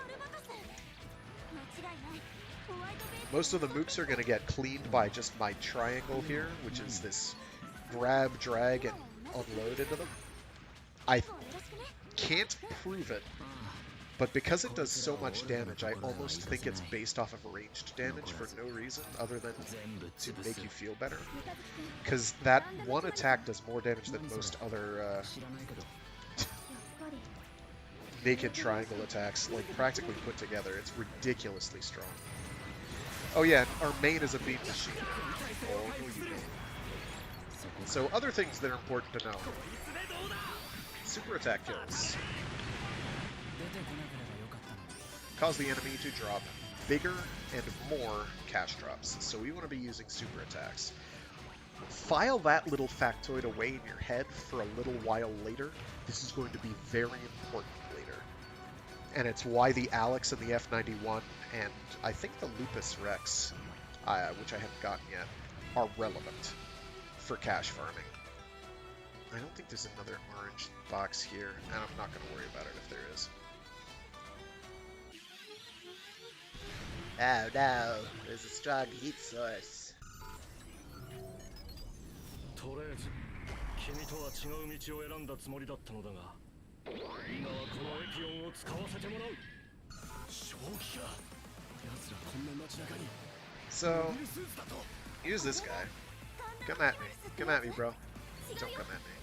Most of the mooks are going to get cleaned by just my triangle here, which is this grab, drag, and unload into them. I can't prove it, but because it does so much damage, I almost think it's based off of ranged damage for no reason other than to make you feel better. Because that one attack does more damage than most other naked triangle attacks, like practically put together. It's ridiculously strong. Oh yeah, our main is a beam machine. Oh, you mean. So other things that are important to know. Super attack kills cause the enemy to drop bigger and more cash drops. So we want to be using super attacks. File that little factoid away in your head for a little while later. This is going to be very important later. And it's why the Alex and the F91 and I think the Lupus Rex, which I haven't gotten yet, are relevant for cash farming. I don't think there's another orange box here, and I'm not going to worry about it if there is. Oh no, there's a strong heat source. とりあえず君とは違う道を選んだつもりだったのだが今はこのエピオンを使わせてもらう正気か奴らこんな街中に So, use this guy. Come at me. Come at me, bro. Don't come at me.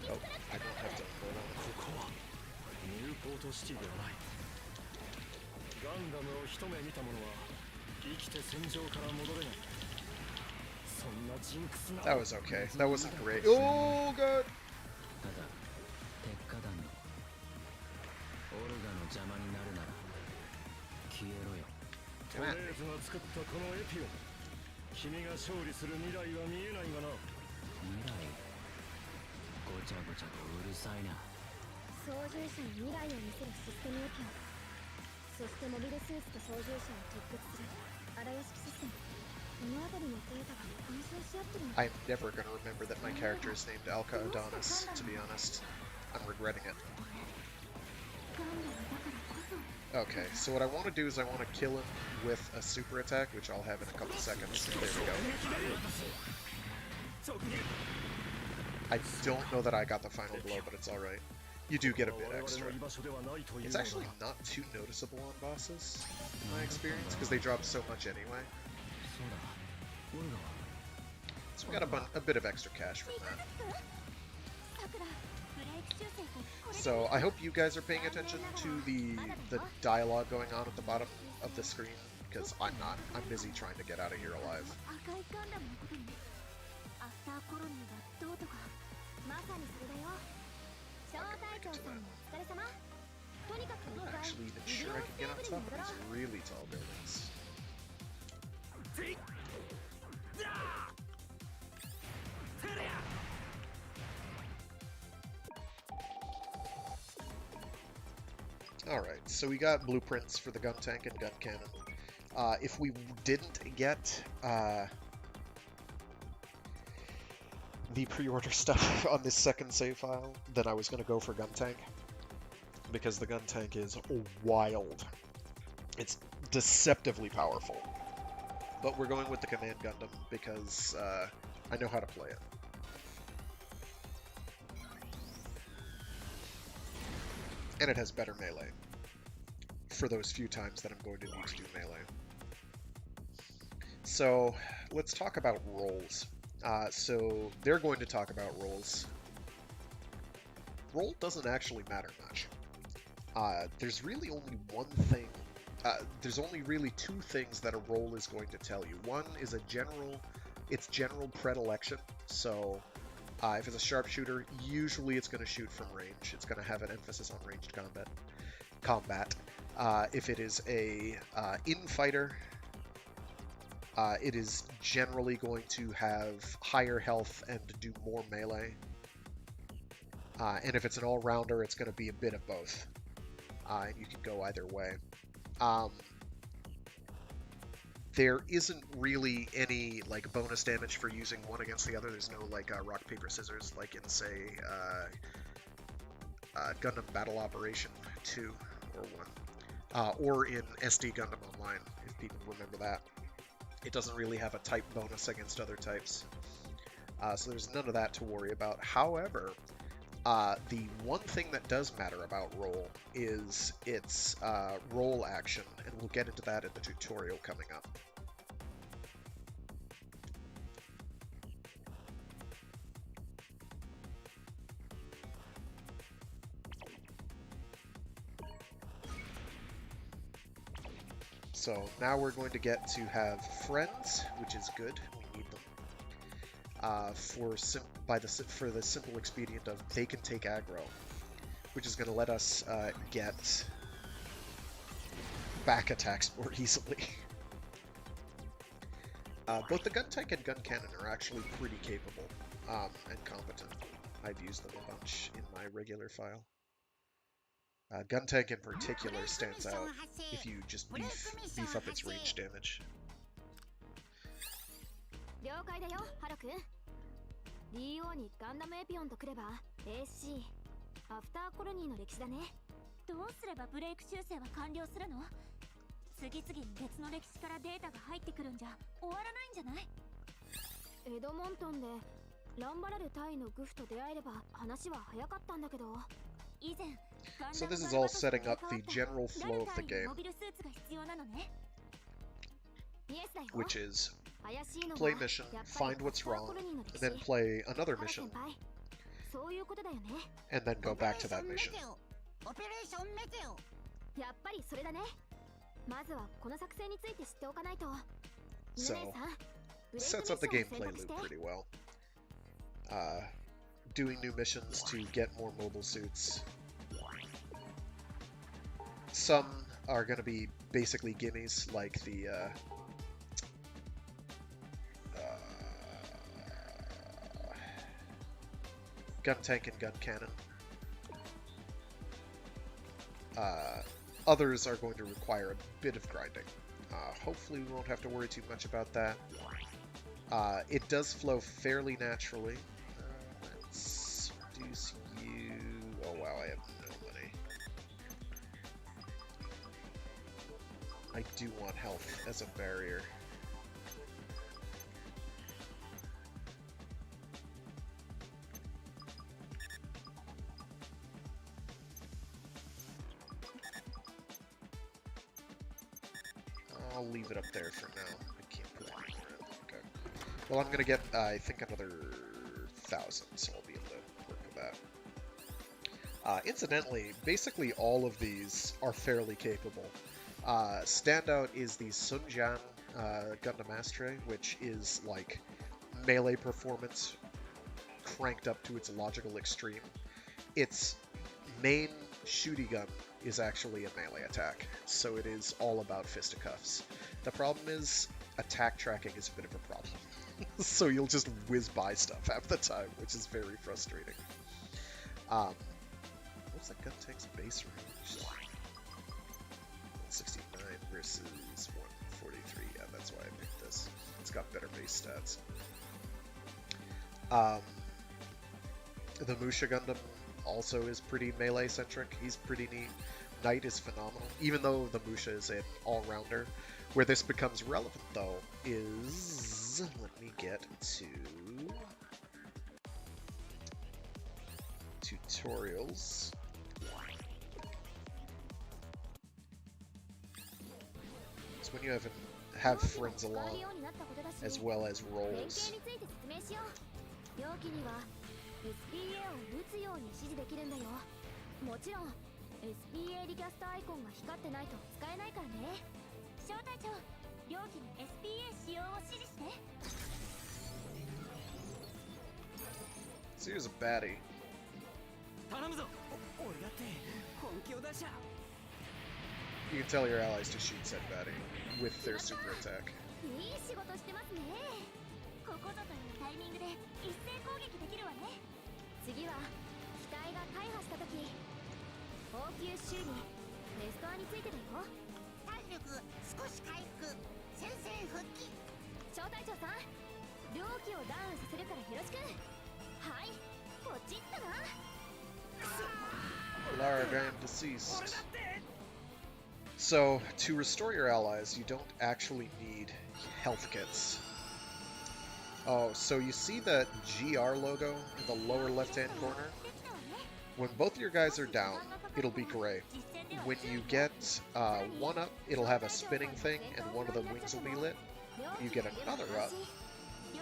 Oh, I don't have to hold on. ここはニューポートシティではないガンダムを一目見た者は生きて戦場から戻れないそんなジンクスな That was okay. That wasn't great. Oh, God! ただ鉄火団のオルガの邪魔になるなら消えろよトレーズが作ったこのエピオン君が勝利する未来は見えないがな未来ごちゃごちゃとうるさいな操縦者に未来を見せるシステムエピオンそしてモビルスーツと操縦者を突決する荒屋敷システムこの辺りのデータが干渉し合ってるの I'm never going to remember that my character is named Alka Adonis, to be honest. I'm regretting it. Okay, so what I want to do is I want to kill him with a super attack, which I'll have in a couple seconds. There we go. I don't know that I got the final blow, but it's alright. you do get a bit extra. It's actually not too noticeable on bosses, in my experience, because they drop so much anyway. So we got a bit of extra cash from that. So I hope you guys are paying attention to the dialogue going on at the bottom of the screen, because I'm not. I'm busy trying to get out of here alive. I'm not actually even sure I can get on top of these really tall buildings. Alright, so we got blueprints for the gun tank and gun cannon. If we didn't get the pre-order stuff on this second save file, then I was going to go for gun tank, because the gun tank is wild. It's deceptively powerful. But we're going with the Command Gundam because I know how to play it. And it has better melee for those few times that I'm going to need to do melee. So let's talk about roles. So they're going to talk about roles. Role doesn't actually matter much. There's really only one thing. There's only really two things that a role is going to tell you. One is its general predilection. So if it's a sharpshooter, usually it's going to shoot from range. It's going to have an emphasis on ranged combat. If it is a infighter, it is generally going to have higher health and do more melee. And if it's an all-rounder, it's going to be a bit of both. And you can go either way. There isn't really any like bonus damage for using one against the other. There's no like rock, paper, scissors like in, say, Gundam Battle Operation 2 or 1. Or in SD Gundam Online, if people remember that. It doesn't really have a type bonus against other types. So there's none of that to worry about. However, the one thing that does matter about roll is its roll action, and we'll get into that in the tutorial coming up. So now we're going to get to have friends, which is good. We need them. For the simple expedient of they can take aggro, which is going to let us get back attacks more easily. Both the gun tank and gun cannon are actually pretty capable and competent. I've used them a bunch in my regular file. Gun tank in particular stands out if you just beef up its range damage. 了解だよ、ハルくん。DO にガンダムエピオンとくれば ASC アフターコロニーの歴史だね。どうすればブレイク修正は完了するの？次々に別の歴史からデータが入ってくるんじゃ終わらないんじゃない？エドモントンでランバラル隊のグフと出会えれば話は早かったんだけど。以前 So this is all setting up the general flow of the game, which is play mission, find what's wrong, and then play another mission, and then go back to that mission. So, sets up the gameplay loop pretty well. Doing new missions to get more mobile suits. Some are going to be basically gimmies, like the gun tank and gun cannon. Others are going to require a bit of grinding. Hopefully we won't have to worry too much about that. It does flow fairly naturally. Let's reduce you... Oh wow, I have no money. I do want health as a barrier. I'll leave it up there for now. I can't put it anywhere. Okay. Well, I'm going to get, I think, another 1,000, so I'll be able to work with that. Incidentally, basically all of these are fairly capable. Standout is the Sunjan Gundam Astre, which is like melee performance cranked up to its logical extreme. Its main shooty gun is actually a melee attack, so it is all about fisticuffs. The problem is attack tracking is a bit of a problem. So you'll just whiz by stuff half the time, which is very frustrating. What's that gun tank's base range? 169 versus 143. Yeah, that's why I picked this. It's got better base stats. The Musha Gundam also is pretty melee-centric. He's pretty neat. Knight is phenomenal, even though the Musha is an all-rounder. Where this becomes relevant, though, is... Let me get to... tutorials. It's when you have friends along, as well as roles. SPA を打つように指示できるんだよ。もちろん SPA リキャストアイコンが光ってないと使えないからね。小隊長、両機の SPA 使用を指示して。So here's a baddie. 頼むぞ。俺だって本気を出しゃ。 You can tell your allies to shoot said baddie with their super attack. いい仕事してますね。ここぞというタイミングで一斉攻撃できるわね。次は機体が大破した時応急修理レストアについてだよ。体力少し回復、戦線復帰。小隊長さん、両機をダウンさせるからよろしく。はい、ポチッとな。Largan deceased. So, to restore your allies, you don't actually need health kits. Oh, so you see that GR logo in the lower left-hand corner? When both your guys are down, it'll be gray. When you get one up, it'll have a spinning thing, and one of the wings will be lit. You get another up,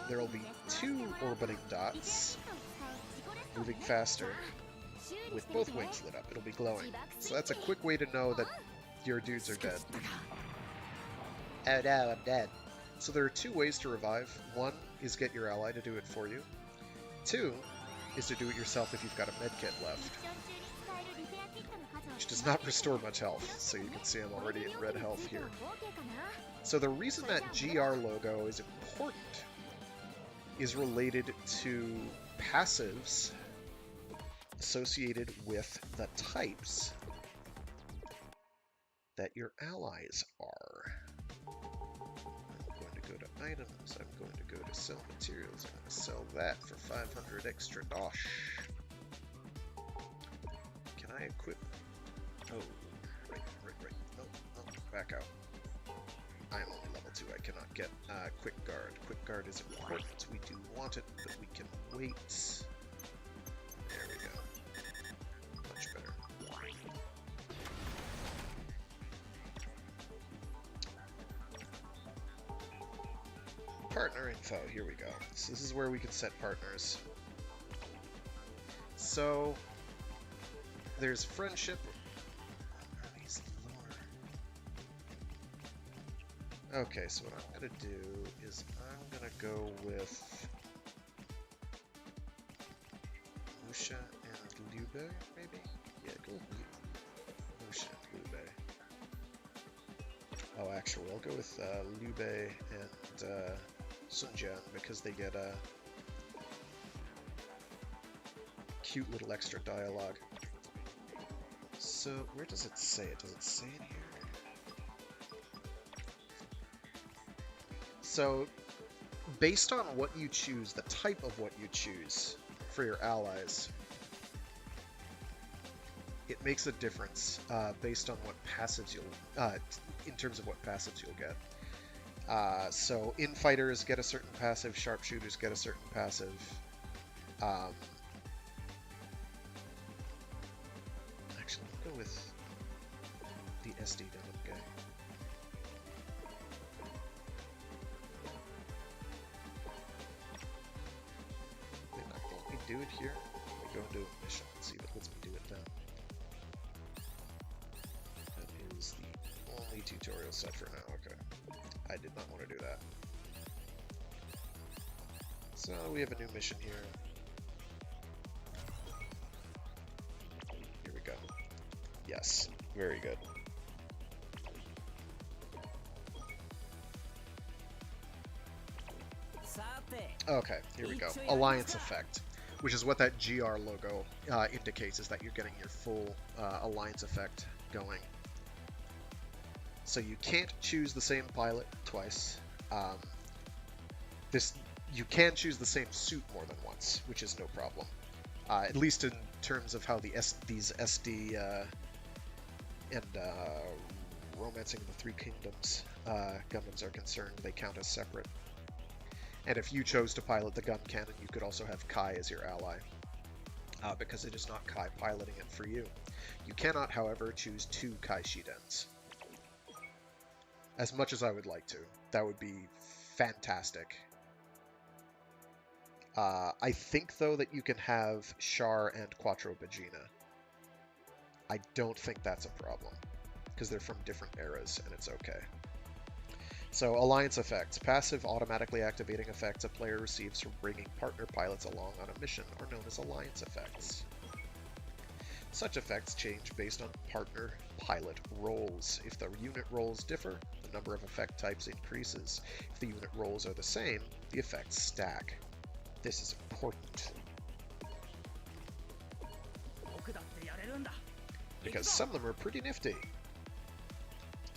there will be two orbiting dots, moving faster, with both wings lit up. It'll be glowing. So that's a quick way to know that your dudes are dead. Oh no, I'm dead. So there are two ways to revive. One is get your ally to do it for you. Two is to do it yourself if you've got a medkit left. Which does not restore much health, so you can see I'm already in red health here. So the reason that GR logo is important is related to passives associated with the types that your allies are. Go to items, I'm going to go to sell materials, I'm going to sell that for 500 extra dosh. Can I equip? Oh, right. No, back out. I'm only level 2, I cannot get quick guard. Quick guard is important, we do want it, but we can wait. There we go. Much better. Partner info, here we go. So this is where we can set partners. So there's friendship. Okay, so what I'm gonna do is I'm gonna go with Musha and Liube, maybe? Yeah, go with Musha and Liube. Oh, actually, I'll go with Liube and Sunjan because they get a cute little extra dialogue. So, where does it say it? Does it say it here? So, based on what you choose, the type of what you choose for your allies, it makes a difference based on what passives you'll, in terms of what passives you'll get. So infighters get a certain passive, sharpshooters get a certain passive. Actually, I'll go with the SD Gundam guy. do it here? Let me go into a mission and see if it lets me do it then. That is the only tutorial set for now. Okay. I did not want to do that. So we have a new mission here. Here we go. Yes, very good. Okay, here we go. Alliance effect, which is what that GR logo indicates, is that you're getting your full alliance effect going. So you can't choose the same pilot twice. You can choose the same suit more than once, which is no problem. At least in terms of how these SD and Romancing of the Three Kingdoms Gundams are concerned, they count as separate. And if you chose to pilot the gun cannon, you could also have Kai as your ally, because it is not Kai piloting it for you. You cannot, however, choose 2 Kai Shidens. As much as I would like to. That would be fantastic. I think, though, that you can have Char and Quattro Bagina. I don't think that's a problem, because they're from different eras, and it's okay. So, Alliance Effects. Passive, automatically activating effects a player receives from bringing partner pilots along on a mission are known as Alliance Effects. Such effects change based on partner pilot roles. If the unit roles differ, the number of effect types increases. If the unit roles are the same, the effects stack. This is important, because some of them are pretty nifty.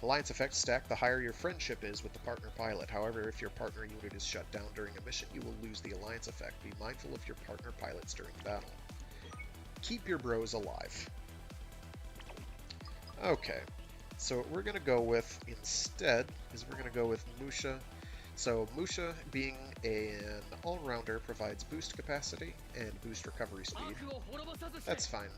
Alliance effects stack the higher your friendship is with the partner pilot. However, if your partner unit is shut down during a mission, you will lose the alliance effect. Be mindful of your partner pilots during battle. Keep your bros alive. Okay, so what we're going to go with instead is we're going to go with Musha. So Musha, being an all-rounder, provides boost capacity and boost recovery speed. That's fine.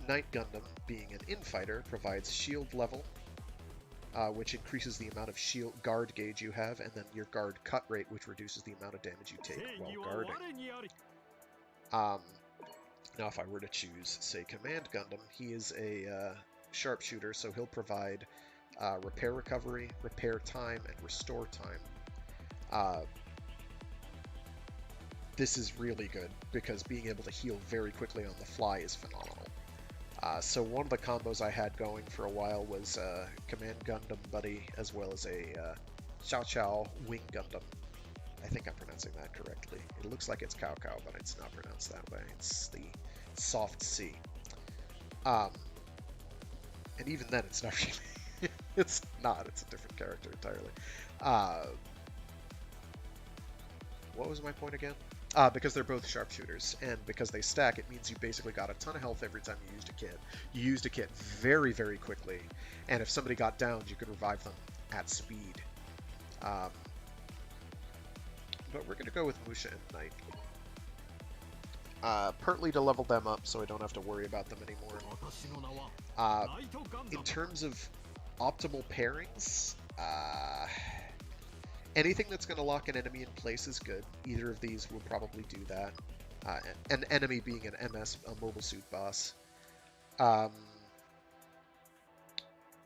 Knight Gundam, being an infighter, provides shield level, which increases the amount of shield guard gauge you have, and then your guard cut rate, which reduces the amount of damage you take while guarding. Now, if I were to choose, say, Command Gundam, he is a sharpshooter, so he'll provide repair recovery, repair time, and restore time. This is really good, because being able to heal very quickly on the fly is phenomenal. So one of the combos I had going for a while was Command Gundam Buddy, as well as a Chow Chow Wing Gundam. I think I'm pronouncing that correctly. It looks like it's Cow Cow, but it's not pronounced that way. It's the soft C. And even then, it's not really... it's not. It's a different character entirely. What was my point again? Because they're both sharpshooters, and because they stack, it means you basically got a ton of health every time you used a kit. You used a kit very, very quickly, and if somebody got downed, you could revive them at speed. But we're going to go with Musha and Knight. Partly to level them up, so I don't have to worry about them anymore. In terms of optimal pairings, anything that's going to lock an enemy in place is good. Either of these will probably do that. An enemy being an MS, a mobile suit boss.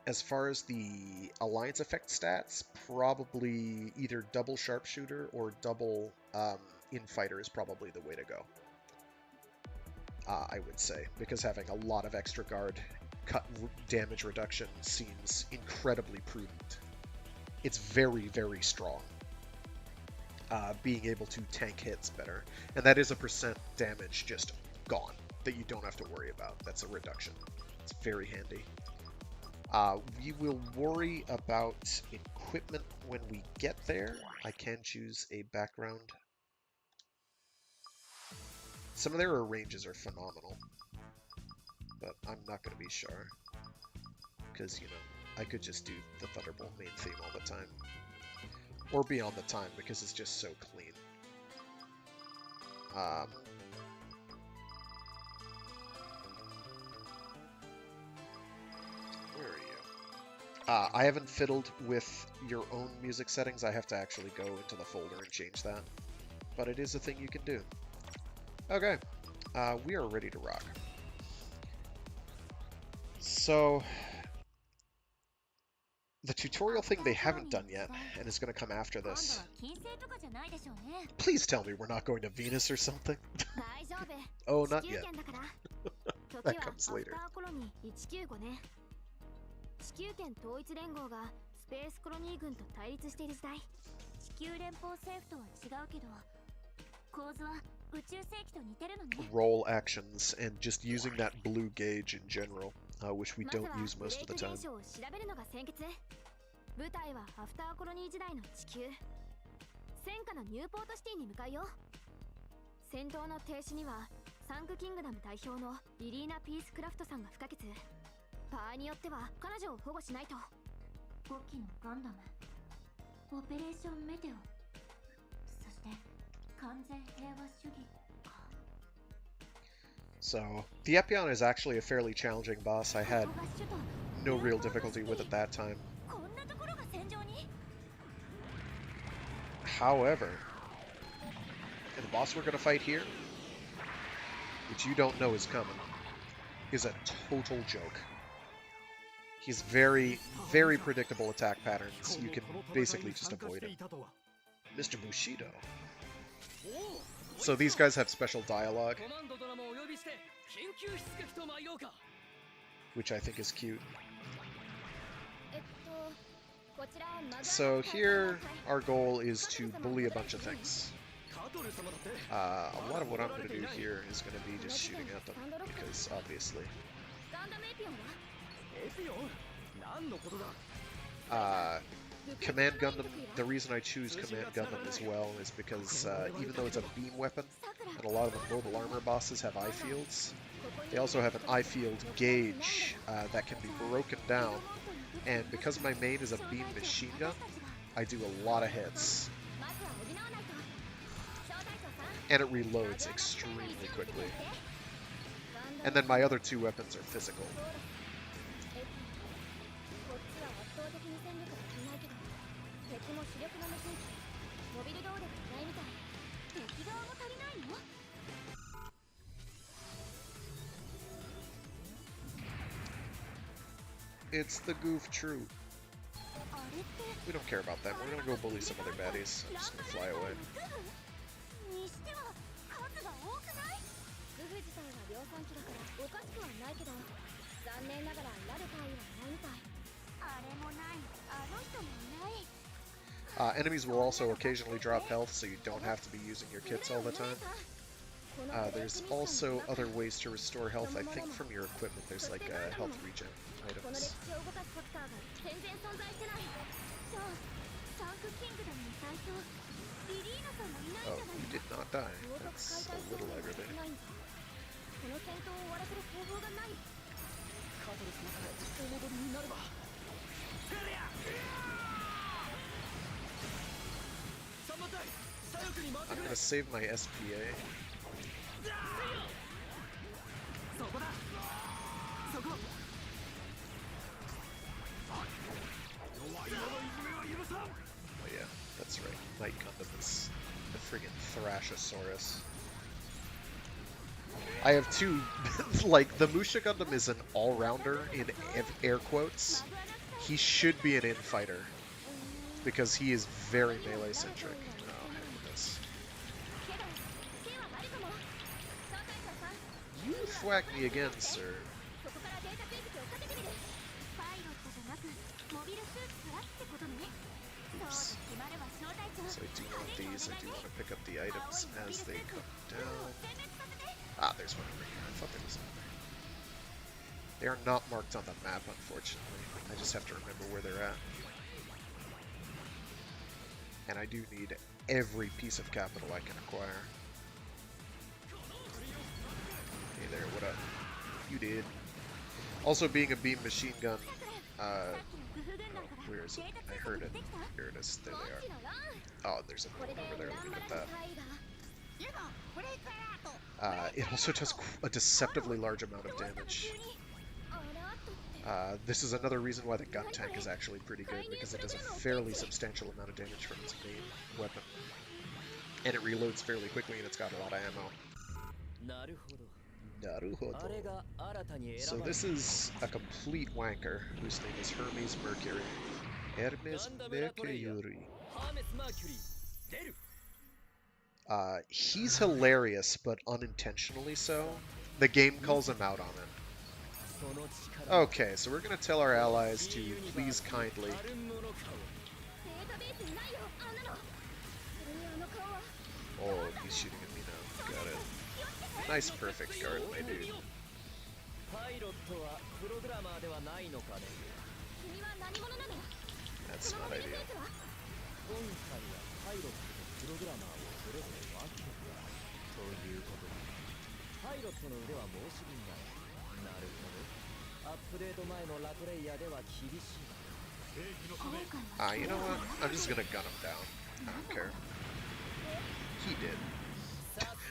As far as the alliance effect stats, probably either double sharpshooter or double infighter is probably the way to go. I would say, because having a lot of extra guard cut damage reduction seems incredibly prudent. It's very, very strong. Being able to tank hits better. And that is a % damage just gone that you don't have to worry about. That's a reduction. It's very handy. We will worry about equipment when we get there. I can choose a background. Some of their ranges are phenomenal, but I'm not going to be sure. Because, you know, I could just do the Thunderbolt main theme all the time. Or Beyond the Time, because it's just so clean. Where are you? I haven't fiddled with your own music settings. I have to actually go into the folder and change that. But it is a thing you can do. Okay, we are ready to rock. So, the tutorial thing they haven't done yet, and is going to come after this. Please tell me we're not going to Venus or something. Oh, not yet. That comes later. 地球圏統一連合がスペースコロニー軍と対立している時代、地球連邦政府とは違うけど、構図は宇宙世紀と似てるのね。Roll actions and just using that blue gauge in general, which we don't use most of the time. 調べるのが先決。舞台はアフターコロニー時代の地球。戦火のニューポートシティに向かうよ。戦闘の停止にはサンクキングダム代表のイリーナ・ピースクラフトさんが不可欠。場合によっては彼女を保護しないと。5機のガンダム、オペレーションメテオ、そして完全平和主義か。So, the Epion is actually a fairly challenging boss. I had no real difficulty with it that time. However, the boss we're going to fight here, which you don't know is coming, is a total joke. He's very, very predictable attack patterns. You can basically just avoid him. Mr. Bushido. So these guys have special dialogue, which I think is cute. So here, our goal is to bully a bunch of things. A lot of what I'm going to do here is going to be just shooting at them, because obviously. Command Gundam, the reason I choose Command Gundam as well is because even though it's a beam weapon, and a lot of the mobile armor bosses have eye fields, they also have an eye field gauge that can be broken down, and because my main is a beam machine gun, I do a lot of hits. And it reloads extremely quickly. And then my other two weapons are physical. It's the goof troop. We don't care about them. We're gonna go bully some other baddies. I'm just gonna fly away. Enemies will also occasionally drop health, so you don't have to be using your kits all the time. There's also other ways to restore health, I think from your equipment. There's like health regen items. Oh, you did not die. That's a little aggravating. I'm gonna save my SPA. Oh yeah, that's right. Night Gundam is the friggin' Thrashosaurus. I have two, like, the Musha Gundam is an all-rounder in air quotes. He should be an in-fighter, because he is very melee-centric. Oh, heck, you thwack me again, sir. Oops. So I do want these. I do want to pick up the items as they come down. Ah, there's one over here. I thought there was one there. They are not marked on the map, unfortunately. I just have to remember where they're at. And I do need every piece of capital I can acquire. Hey there, what up? You did. Also, being a beam machine gun, where is it? I heard it. Here it is. There they are. Oh, there's a one over there. Let me get that. It also does a deceptively large amount of damage. This is another reason why the gun tank is actually pretty good, because it does a fairly substantial amount of damage from its main weapon. And it reloads fairly quickly, and it's got a lot of ammo. Naruhodo. So this is a complete wanker, whose name is Hermes Mercury. Hermes Mercury. He's hilarious, but unintentionally so. The game calls him out on it. Okay, so we're gonna tell our allies to please kindly. Oh, he's shooting at me now. Got it. Nice perfect guard, my dude. That's not ideal. You know what? I'm just gonna gun him down. I don't care. He did.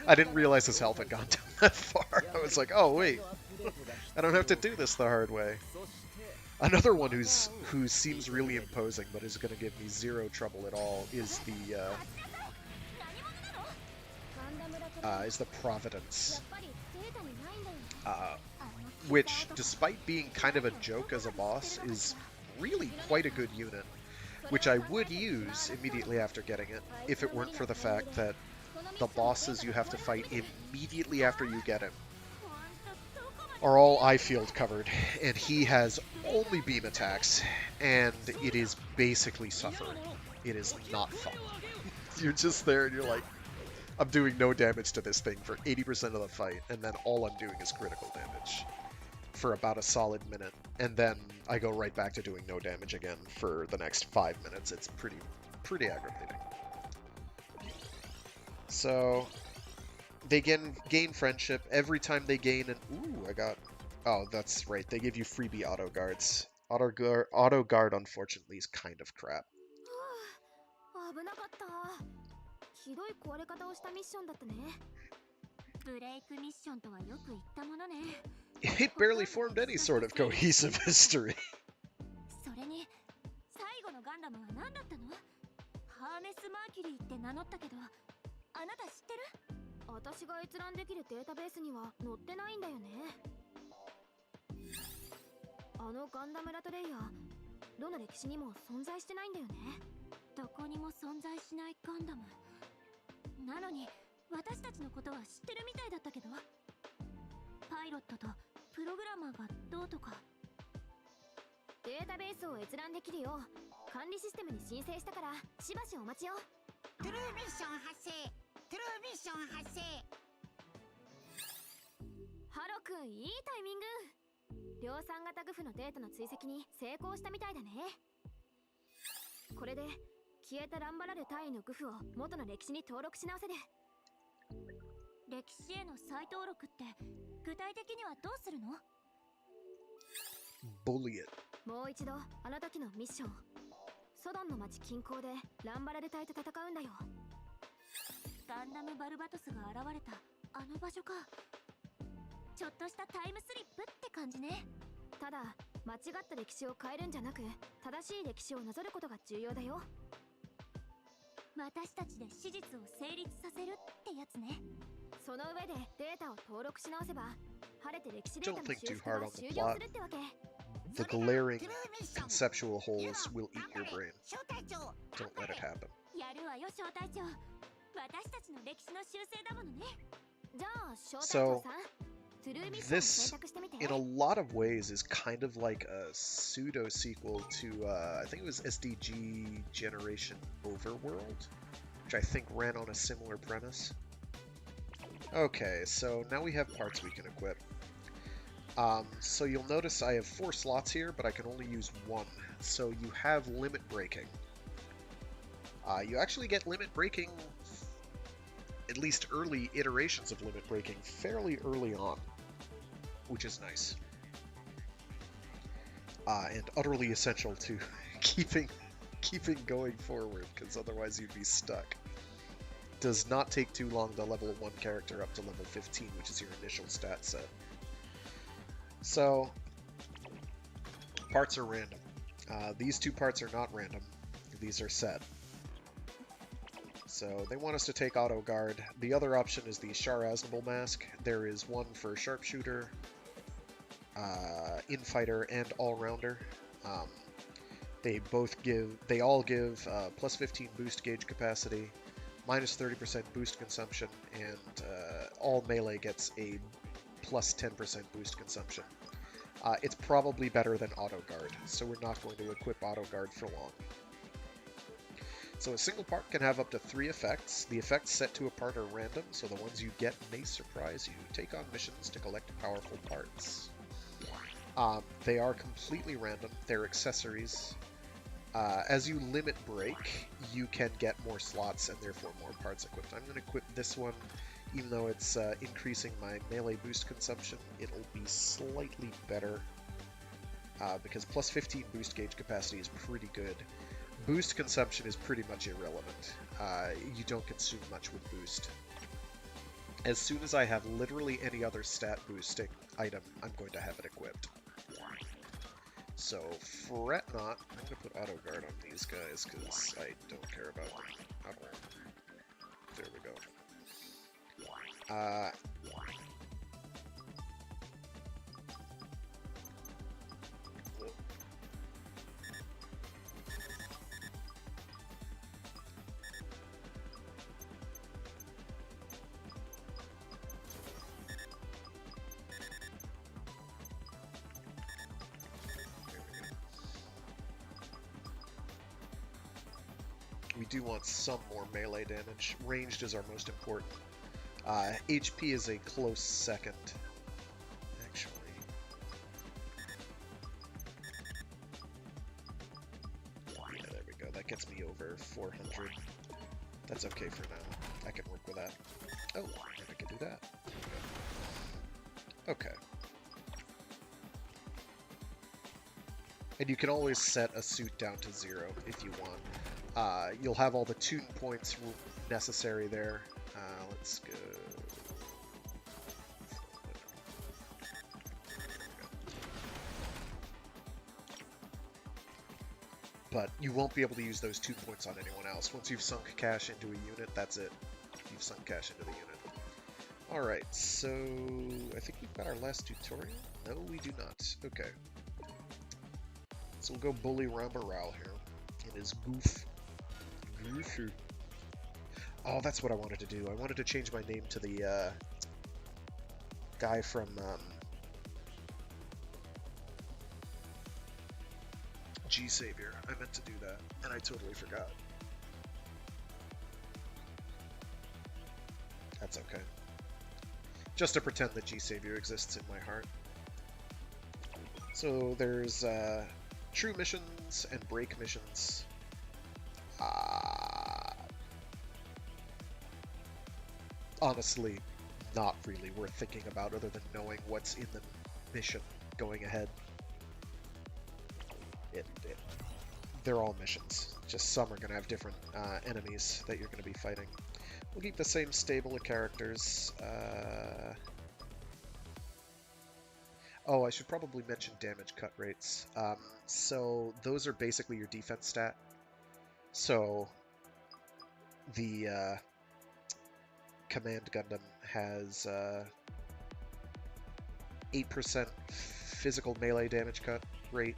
I didn't realize his health had gone down that far. I was like, oh wait, I don't have to do this the hard way. Another one who seems really imposing but is going to give me zero trouble at all is the Providence, which, despite being kind of a joke as a boss, is really quite a good unit, which I would use immediately after getting it, if it weren't for the fact that the bosses you have to fight immediately after you get him are all eye field covered, and he has only beam attacks, and it is basically suffering. It is not fun. You're just there and you're like, I'm doing no damage to this thing for 80% of the fight, and then all I'm doing is critical damage for about a solid minute, and then I go right back to doing no damage again for the next 5 minutes. It's pretty aggravating. So they gain friendship every time they gain an... Ooh, oh, that's right. They give you freebie auto guards. Auto guard, unfortunately, is kind of crap. It barely formed any sort of cohesive history. Bully it. Don't think too hard on the plot. The glaring conceptual holes will eat your brain. Don't let it happen. So, this, in a lot of ways, is kind of like a pseudo-sequel to, I think it was SDG Generation Overworld, which I think ran on a similar premise. Okay, so now we have parts we can equip. So you'll notice I have 4 slots here, but I can only use 1. So you have limit breaking. You actually get limit breaking, at least early iterations of limit breaking, fairly early on, which is nice. And utterly essential to keeping going forward, because otherwise you'd be stuck. Does not take too long to level 1 character up to level 15, which is your initial stat set. So, Parts are random. These two parts are not random. These are set. So they want us to take auto guard. The other option is the Shar-Aznable mask. There is one for sharpshooter, infighter, and all-rounder. They all give plus 15 boost gauge capacity, minus 30% boost consumption, and all melee gets a plus 10% boost consumption. It's probably better than auto guard, so we're not going to equip auto guard for long. So a single part can have up to 3 effects. The effects set to a part are random, so the ones you get may surprise you. Take on missions to collect powerful parts. They are completely random. They're accessories. As you limit break, you can get more slots and therefore more parts equipped. I'm going to equip this one, even though it's increasing my melee boost consumption. It'll be slightly better because plus 15 boost gauge capacity is pretty good. Boost consumption is pretty much irrelevant. You don't consume much with boost. As soon as I have literally any other stat boosting item, I'm going to have it equipped. So, fret not. I'm going to put auto guard on these guys because I don't care about them at all. There we go. We do want some more melee damage. Ranged is our most important. HP is a close second, actually. Yeah, there we go. That gets me over 400. That's okay for now. I can work with that. Oh, I can do that. Okay. And you can always set a suit down to 0 if you want. You'll have all the tune points necessary there. Let's go. But you won't be able to use those 2 points on anyone else. Once you've sunk cash into a unit, that's it. You've sunk cash into the unit. Alright, so I think we've got our last tutorial. No, we do not. Okay. So we'll go bully Rambaral here. It is Goof. Goofy. Oh, that's what I wanted to do. I wanted to change my name to the guy from G-Savior. I meant to do that, and I totally forgot. That's okay. Just to pretend that G-Savior exists in my heart. So there's true missions and break missions. Honestly, not really worth thinking about other than knowing what's in the mission going ahead. They're all missions. Just some are going to have different enemies that you're going to be fighting. We'll keep the same stable of characters. Oh, I should probably mention damage cut rates. So those are basically your defense stat. So the Command Gundam has 8% physical melee damage cut rate.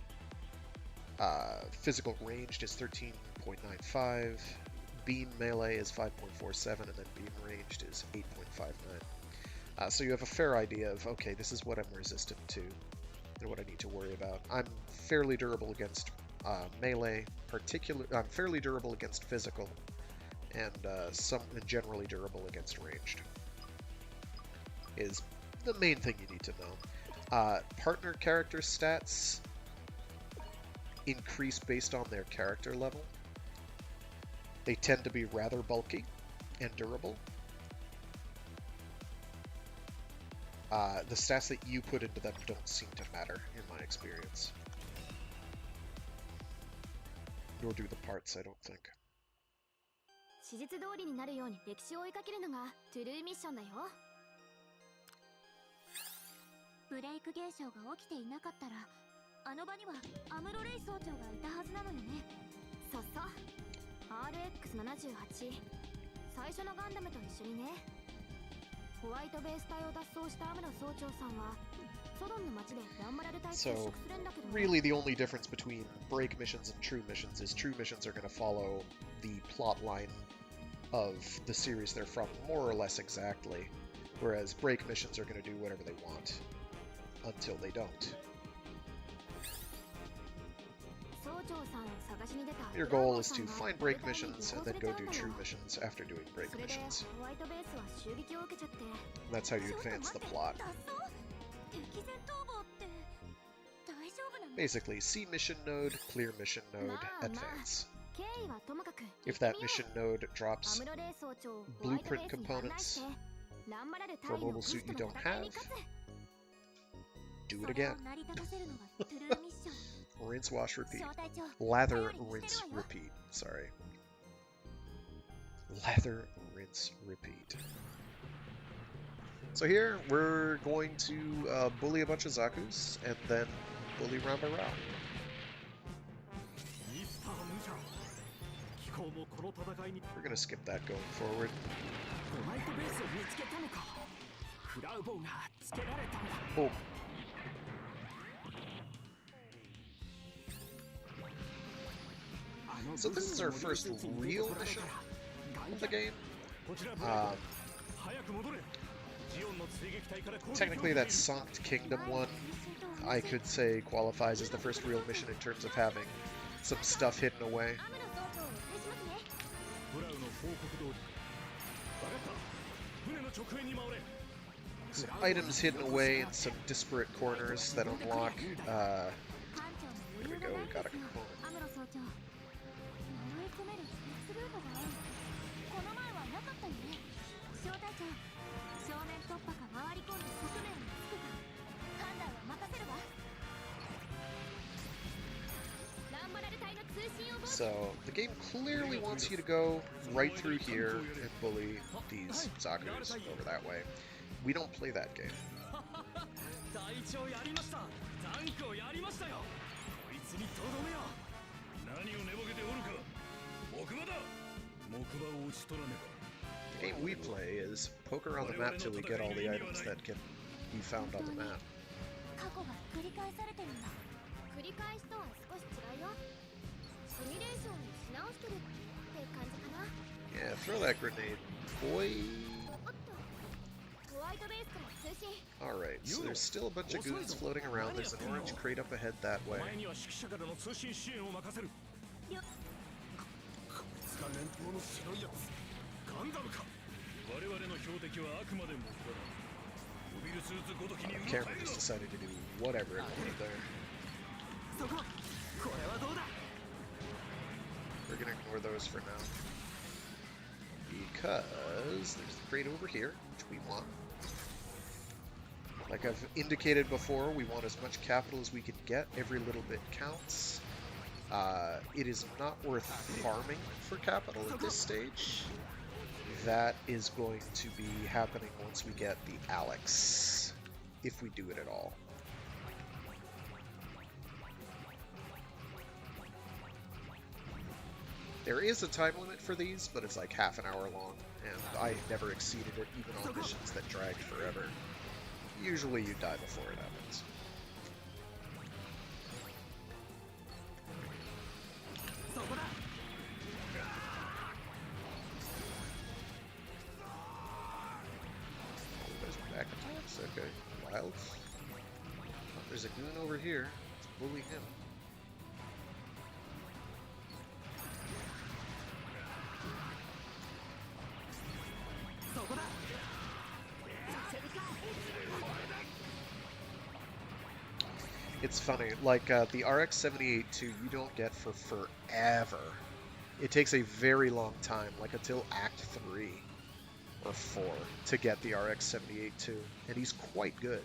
Physical ranged is 13.95. Beam melee is 5.47, and then beam ranged is 8.59. So you have a fair idea of, okay, this is what I'm resistant to and what I need to worry about. I'm fairly durable against melee, I'm fairly durable against physical, and generally durable against ranged. Is the main thing you need to know. Partner character stats increase based on their character level. They tend to be rather bulky and durable. The stats that you put into them don't seem to matter, in my experience. Nor do the parts, I don't think. 史実通りになるように歴史を追いかけるのがトゥルーミッションだよ。ブレイク現象が起きていなかったらあの場にはアムロレイ総長がいたはずなのよね。そうそう、 RX78 最初のガンダムと一緒にね。ホワイトベース隊を脱走したアムロ総長さんはソドンの町でランマラル隊と接 So, 触するんだけどね。 really the only difference between break missions and true missions is true missions are going to follow the plot line of the series they're from more or less exactly, whereas break missions are going to do whatever they want until they don't. Your goal is to find break missions and then go do true missions after doing break missions. That's how you advance the plot. Basically, see mission node, clear mission node, advance. If that mission node drops blueprint components for a mobile suit you don't have, do it again. Rinse, wash, repeat. Lather, rinse, repeat. Sorry. Lather, rinse, repeat. So here, we're going to bully a bunch of Zakus, and then bully Ramba Rao. We're gonna skip that going forward. Oh. So this is our first real mission of the game. Technically that Sankt Kingdom one, I could say qualifies as the first real mission in terms of having some stuff hidden away. Some items hidden away in some disparate corners that unlock, here we go, we got a component. So, the game clearly wants you to go right through here and bully these Zakus over that way. We don't play that game. The game we play is poke around the map till we get all the items that can be found on the map. Yeah, throw that grenade, boy. Alright, so there's still a bunch of goons floating around. There's an orange crate up ahead that way. The camera just decided to do whatever it wanted there. We're gonna ignore those for now. Because there's the crate over here, which we want. Like I've indicated before, we want as much capital as we can get. Every little bit counts. It is not worth farming for capital at this stage. That is going to be happening once we get the Alex, if we do it at all. There is a time limit for these, but it's like half an hour long, and I never exceeded it even on missions that dragged forever. Usually you die before it happens. There's back attacks? Okay. Wild. Oh, there's a goon over here. Let's bully him. It's funny, like the RX-78 2 you don't get for forever. It takes a very long time, like until Act 3 or 4 to get the RX-78 2, and he's quite good.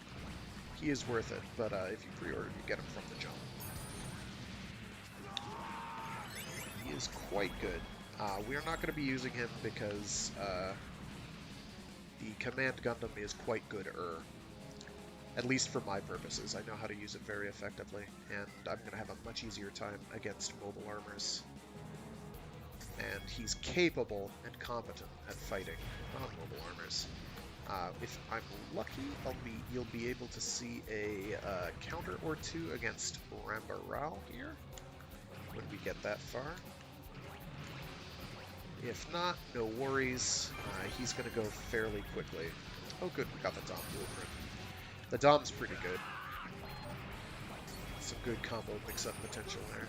He is worth it, but if you pre-order, you get him from the jump. He is quite good. We are not going to be using him because the Command Gundam is quite good-er. At least for my purposes. I know how to use it very effectively, and I'm going to have a much easier time against mobile armors. And he's capable and competent at fighting non-mobile armors. If I'm lucky, you'll be able to see a counter or two against Rambaral here when we get that far. If not, no worries. He's going to go fairly quickly. Oh good, we got the Dom blueprint. The Dom's pretty good. Some good combo mix-up potential there.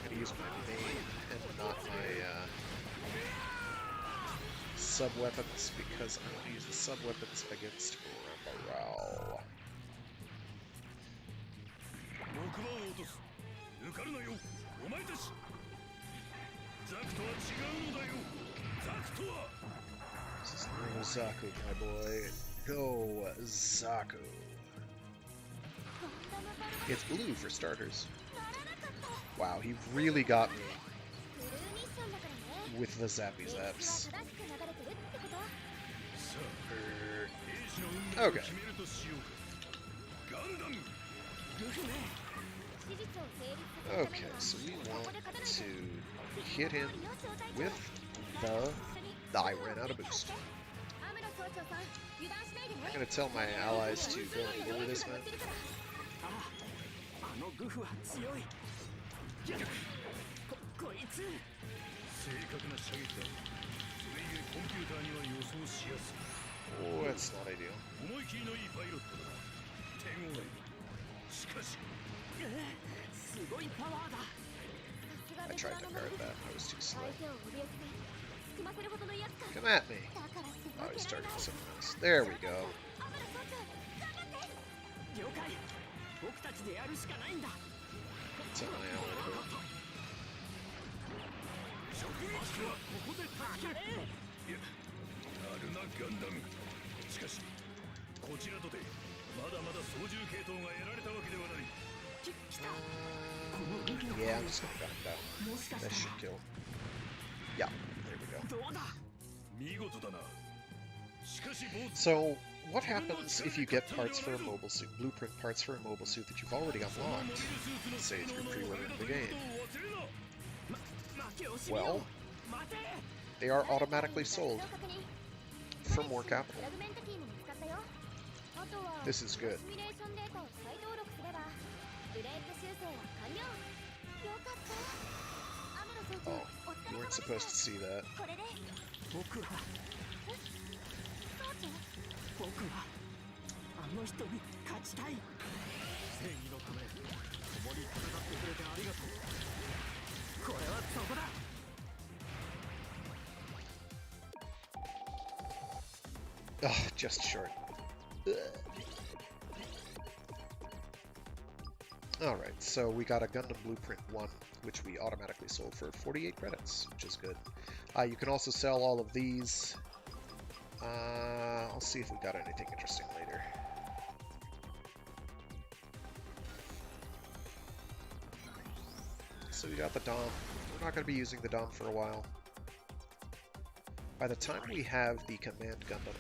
I'm gonna use my main and not my sub-weapons because I want to use the sub-weapons against Rambaral. This is no Zaku, my boy. No Zaku. It's blue for starters. Wow, he really got me with the Zappy Zaps. Okay. Okay, so we want to hit him with the... I ran out of boost. I'm gonna tell my allies to go and lure this man. Oh, that's not ideal. I tried to guard that, I was too slow. Come at me! Oh, he's targeting something else. There we go. That's an eye. Yeah, I'm just gonna gun him down. That should kill. Yeah, there we go. So, what happens if you get parts for a mobile suit, blueprint parts for a mobile suit that you've already unlocked, say through pre-ordering the game? Well, they are automatically sold for more capital. This is good. Oh, you weren't supposed to see that. Oh, just short. Alright, so we got a Gundam Blueprint 1, which we automatically sold for 48 credits, which is good. You can also sell all of these. I'll see if we got anything interesting later. So we got the Dom. We're not going to be using the Dom for a while. By the time we have the Command Gundam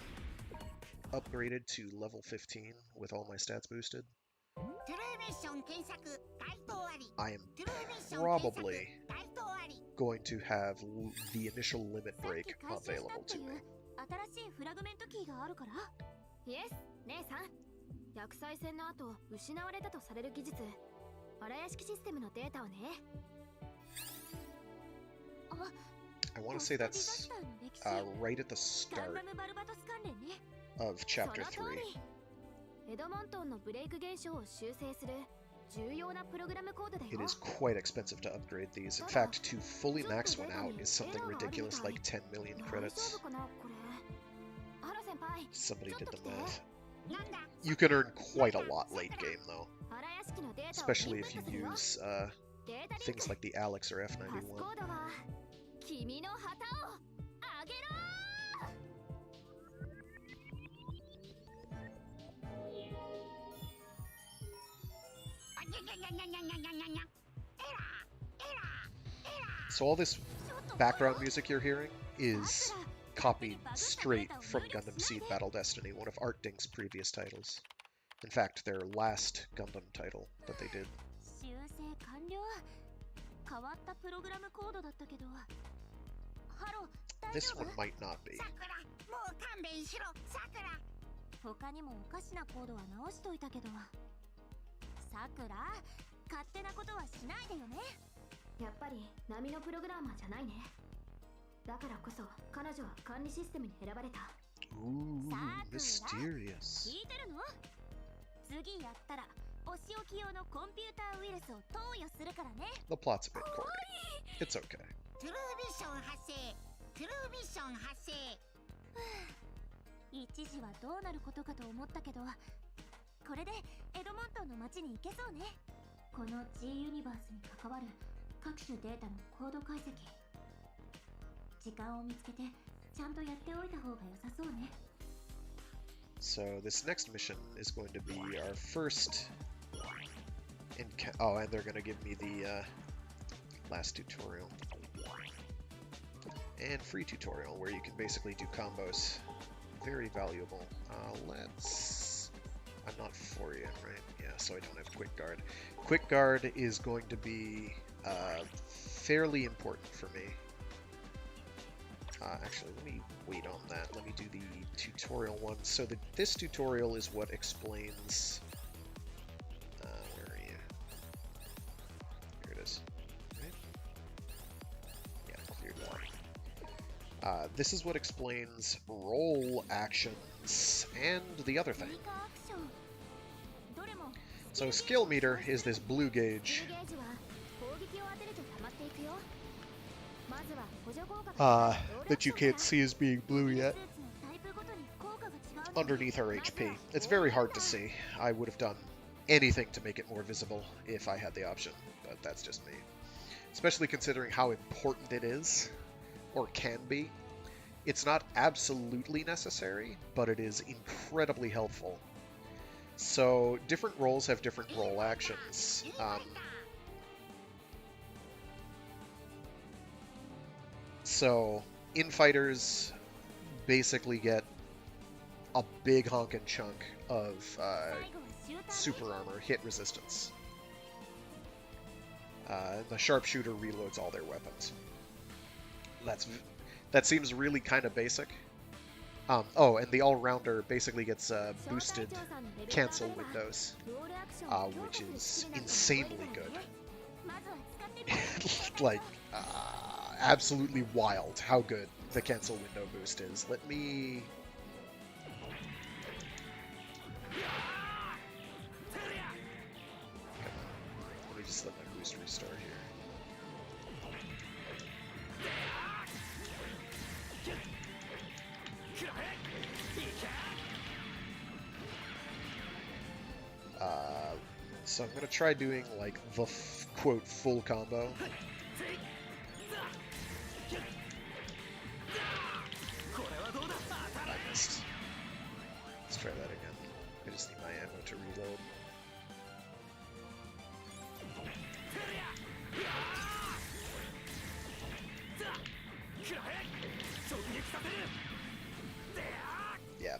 upgraded to level 15 with all my stats boosted, I am probably going to have the initial limit break available to me. I want to say that's right at the start of Chapter 3. It is quite expensive to upgrade these. In fact, to fully max one out is something ridiculous like 10 million credits. Somebody did the math. You can earn quite a lot late game though. Especially if you use things like the Alex or F91. So all this background music you're hearing is copied straight from Gundam Seed Battle Destiny, one of ArtDink's previous titles. In fact, their last Gundam title that they did. 修正完了。変わったプログラムコードだったけど。ハロ、大 This 丈 one 夫？ might not be. さくら、もう勘弁しろ、さくら。他にもおかしなコードは直しといたけど。さくら、勝手なことはしないでよね。やっぱり波のプログラマーじゃないね。だからこそ彼女は管理システムに選ばれた。 Ooh, さくら、 mysterious. 聞いてるの？次やったらお仕置き用のコンピューターウイルスを投与するからね。 The plot's a bit corny. It's okay. トゥルーミッション発生。トゥルーミッション発生。一時はどうなることかと思ったけど、これでエドモントンの街に行けそうね。この G ユニバースに関わる各種データのコード解析、時間を見つけてちゃんとやっておいた方が良さそうね。 So this next mission is going to be our first oh, and they're going to give me the last tutorial and free tutorial where you can basically do combos. Very valuable. Let's... I'm not for you, right? Yeah, so I don't have quick guard. Quick guard is going to be fairly important for me. Actually, let me wait on that. Let me do the tutorial one. So this tutorial is what explains... where are you? Here it is. Right? Yeah, cleared one. This is what explains roll actions and the other thing. 追加アクション。どれも So skill meter is this blue スキ gauge ルゲージは攻撃を当てると溜まっていくよ。まずは補助効果が that you can't see as being blue yet スーツのタイプごとに効果が違うので underneath her HP. It's very hard to see. I would have done anything to make it more visible if I had the option, but that's just me. Especially considering how important it is, or can be. It's not absolutely necessary, but it is incredibly helpful. So different roles have different role actions. So infighters basically get a big honkin' chunk of 最後はシューター super armor hit resistance. The sharpshooter reloads all their weapons. That seems really kind of basic. Oh, and the all-rounder basically gets boosted cancel windows, ロールアクションを強化 which する is スキルなど insanely を覚えるの good. ね。まずは使ってみて。 Like, absolutely wild how good the cancel window boost is. Let me... Come on. Let me just let my boost restart here. So I'm gonna try doing like the quote full combo. I missed. Let's try that again. I just need my ammo to reload. Yeah.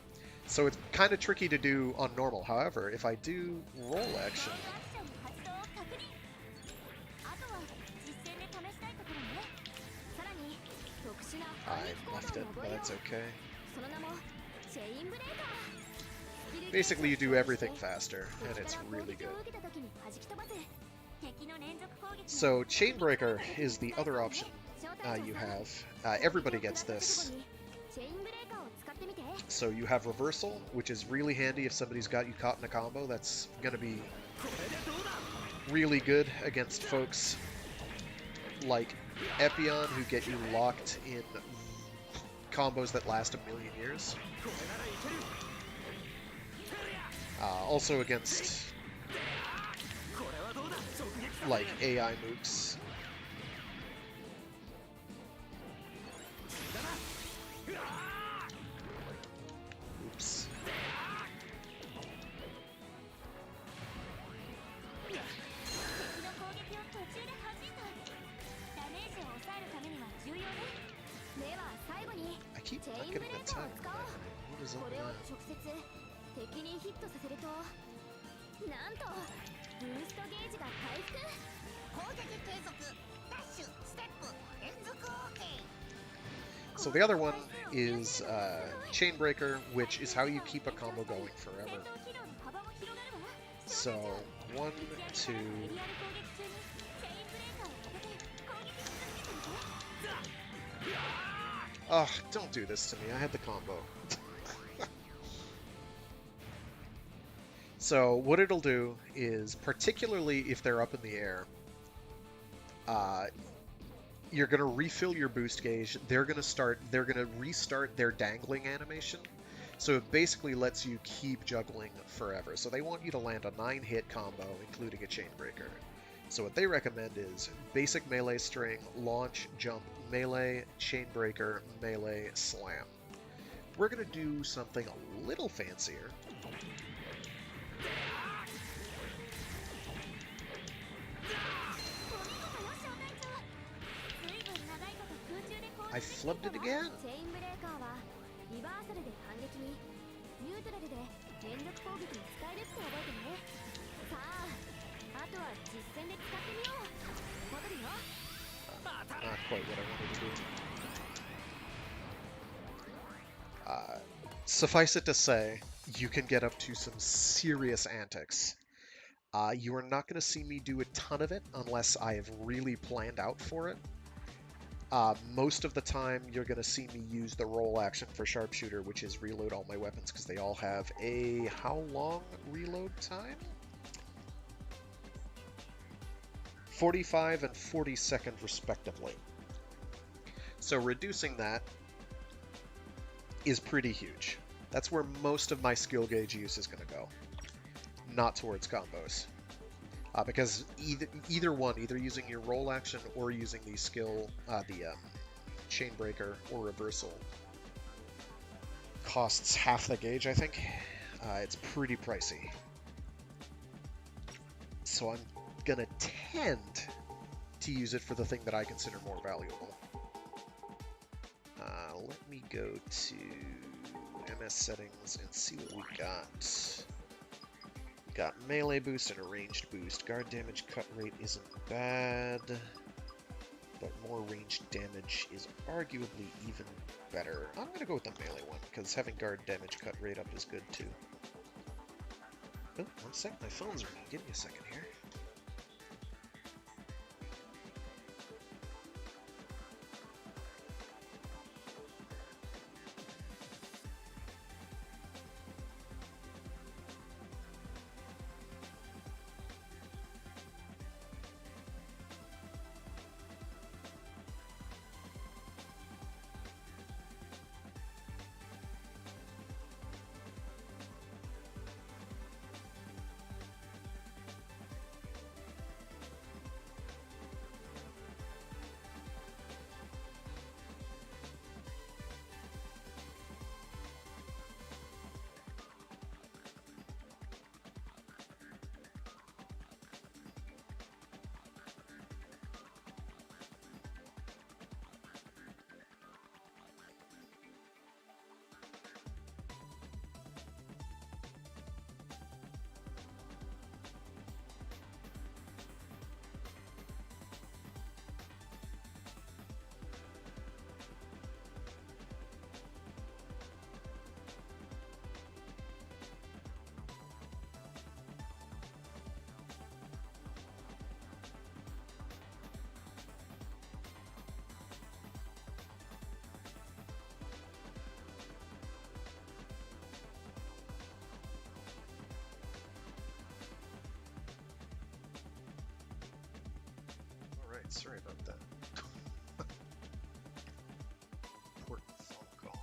So it's kind of tricky to do on normal. However, if I do roll action, アクションの発動を確認。あとは実戦で試したいところね。さらに特殊な I 反撃 left 行 it, 動も but 覚えよ that's う。 okay. その名もチェインブレーカー。 Basically, you do everything faster, and it's really good. So, Chainbreaker is the other option you have. Everybody gets this. So you have Reversal, which is really handy if somebody's got you caught in a combo. That's going to be really good against folks like Epion, who get you locked in combos that last a million years. Also against like AI mooks. Oops. Not getting attack back. What is up こ with れを that? 直接敵にヒットさせるとなんとブーストゲージが回復。攻撃継続ダッシュステップ連続 OK So the other one is Chainbreaker, which is how you keep a combo going forever. So 1, 2. Oh, don't do this to me. I had the combo. So what it'll do is, particularly if they're up in the air, you're going to refill your boost gauge. They're going to restart their dangling animation. So it basically lets you keep juggling forever. So they want you to land a 9-hit combo, including a Chainbreaker. So what they recommend is basic melee string, launch, jump, melee, Chainbreaker, melee, slam. We're going to do something a little fancier. I flubbed it again. チェインブレーカーはリバーサルで反撃に、ニュートラルで連続攻撃に使えるって覚えてね。さあ、あとは実戦で使ってみよう。戻るよ。 Not quite what I wanted to do. Suffice it to say, you can get up to some serious antics. You are not going to see me do a ton of it unless I have really planned out for it. Most of the time, you're going to see me use the roll action for Sharpshooter, which is reload all my weapons, because they all have a how long reload time? 45 and 40 seconds, respectively. So reducing that is pretty huge. That's where most of my skill gauge use is going to go, not towards combos. Because either one, either using your roll action or using the skill, Chainbreaker or Reversal, costs half the gauge, I think. It's pretty pricey. So I'm gonna tend to use it for the thing that I consider more valuable. Let me go to MS settings and see what we got. Got melee boost and a ranged boost. Guard damage cut rate isn't bad, but more ranged damage is arguably even better. I'm gonna go with the melee one, because having guard damage cut rate up is good too. Oh, 1 sec, my phone's ringing. Give me a second here. Alright, sorry about that. Important phone call.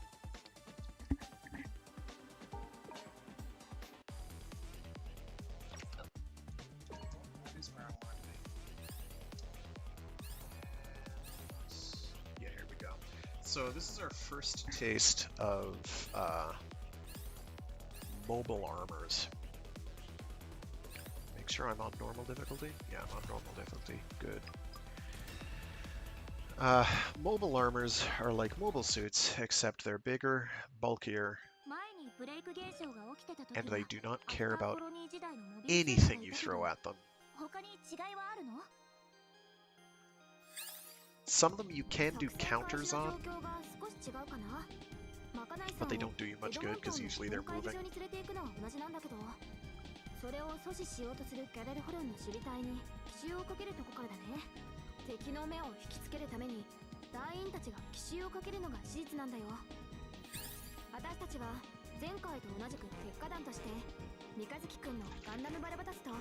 Here's where I want to be. Yeah, here we go. So this is our first taste of mobile armors. Make sure I'm on normal difficulty. Yeah, I'm on normal difficulty. Good. Mobile armors are like mobile suits, except they're bigger, bulkier, 前にブレイク現象が起きてた時 and は they do not アフ care ター about コロニー時代のモビルスーツ anything がい you たけ throw ど at them. 他に違いはあるの Some of them you can do 作戦開 counters 始の on, 状況が少し違うかなまかないさ but ん they を don't do you エ much ドモ good ントン because の usually 本 they're 会議 moving. 場に連れて行くのは同じなんだけどそれを阻止しようとするギャレルホルンの守備隊に奇襲をかけるとこからだね敵の目を引きつけるために隊員たちが奇襲をかけるのが史実なんだよ私たちは前回と同じく鉄火団として三日月くんのガンダムバルバタスと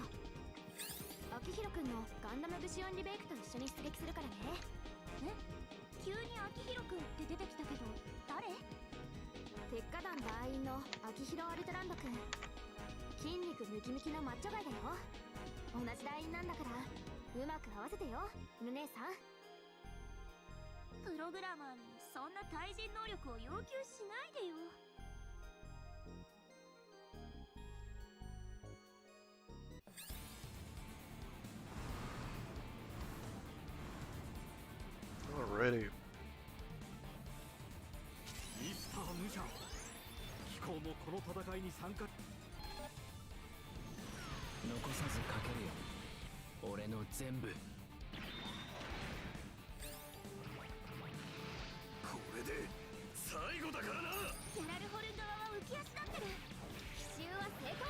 秋広くんのガンダムブシオンリベイクと一緒に出撃するからねえ急に秋広くんって出てきたけど誰鉄火団団員の秋広アルトランドくん筋肉ムキムキのマッチョガイだよ同じ団員なんだからうまく合わせてよ犬姉さんプログラマーにそんな対人能力を要求しないでよ Alrighty. ミスタームシャ機構もこの戦いに参加残さずかけるよ俺の全部これで最後だからなギャラルホルン側は浮き足立ってる奇襲は成功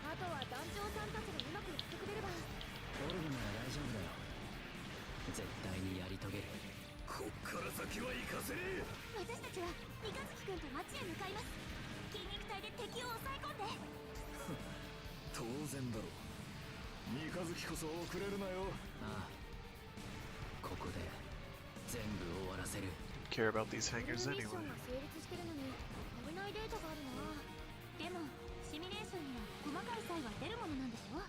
あとは団長さんたちがうまくやってくれればオルグなら大丈夫だよ絶対にやり遂げるこっから先は行かせねえ私たちは三日月くんと町へ向かいます筋肉体で敵を抑え込んで当然だろ三日月こそ遅れるなよああここで全部終わらせる Care about these hangers ミッショ anyway. ンが成立してるのに危ないデータがあるなでもシミュレーションには細かい差異は出るものなんでしょ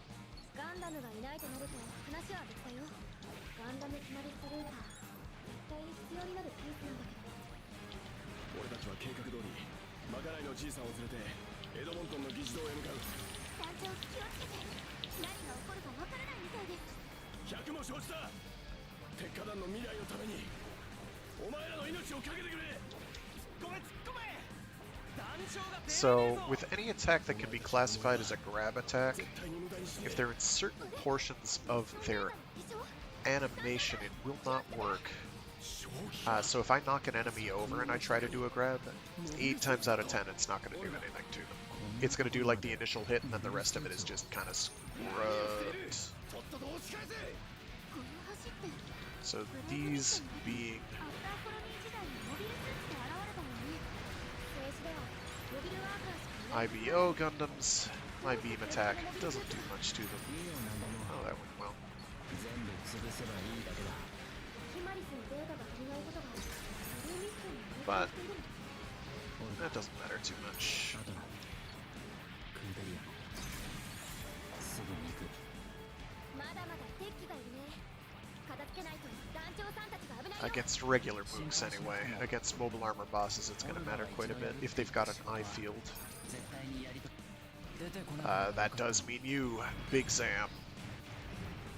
ガンダムがいないとなると話は別だよガンダムキマリストルーター絶対に必要になるピースなんだけど俺たちは計画通りまかないのじいさんを連れてエドモントンの議事堂へ向かう団長気をつけて何が起こるかわからないみたいです100も承知だ鉄火団の未来のためにお前らの命をかけてくれごめん突っ込め団長が So, with any attack that can be classified as a grab attack, 絶対に無駄にしね if they're in certain portions of their でしょ animation, it will not work. So if I knock an enemy over and I try to do a grab, 8 times out of 10 it's not going to do anything to them. It's going to do like the initial hit and then the rest of it is just kind of scrubbed. とっとと押し返せ この橋って So these being アフターコロニー時代にモビルスーツで現れたよね政治ではモビルワーカーしかいない IBO Gundams. My beam attack doesn't do much to them. いいようなもの Oh, that went well. 全部潰せばいいだけだヒマリスのデータが足りないことがブルーミストに影 But 響しているの that doesn't matter too much. あとなクンベリアすぐに行くまだまだ敵機がいるね片付けないと団長さんたちが危ないよ Against regular mooks anyway. Against mobile armor bosses it's going to matter quite a bit if they've got an eye field. 絶対にやりと出てこない That does mean you, Big Zam.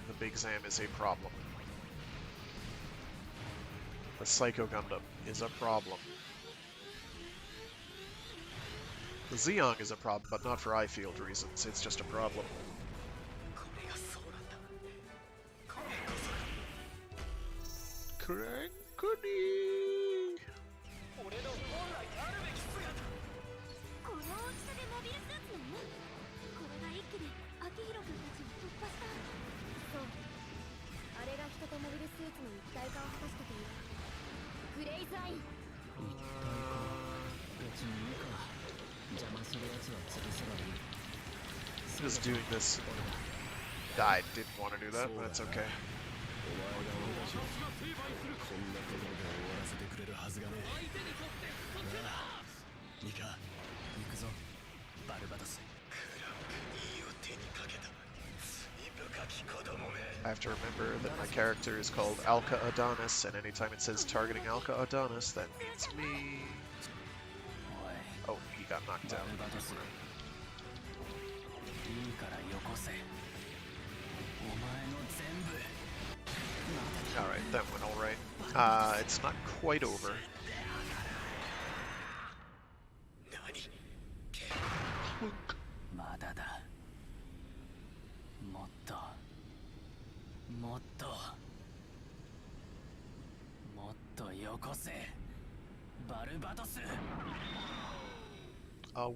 The Big Zam is a problem. The Psycho Gundam is a problem. The Zeong is a problem, but not for eye field reasons. It's just a problem. これがそうなんだこれこそ Crankly! 俺の本来あるべき姿この大きさでモビルスーツなのこれが一気に秋広くんたちを突破したそうあれが人とモビルスーツの一体化を果たしたというグレイズアイン一体か別にいいか邪魔するやつは潰せばいい Just doing this. I didn't want to do that, but that's okay. お前が俺たちをこんなところで終わらせてくれるはずがねえなあミカ行くぞバルバトスクラム君を手にかけた罪深き子供め I have to remember that my character is called Alka Adonis, and anytime it says targeting Alka Adonis, that means me. おい Oh, he got knocked バ out. ルバトスいいからよこせお前の全部 Alright, that went alright. It's not quite over. Clunk. まだだ。もっともっともっとよこせ。バルバトス。あうー。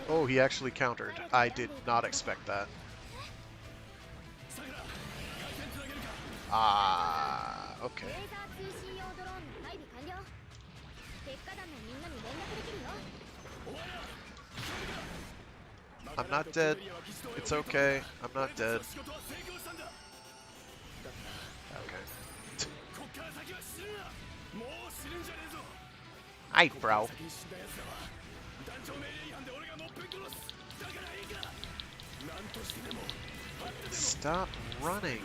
Oh, he actually countered. I did not expect that. Ah, okay. I'm not dead. It's okay. I'm not dead. Okay. Aye, bro. Stop running.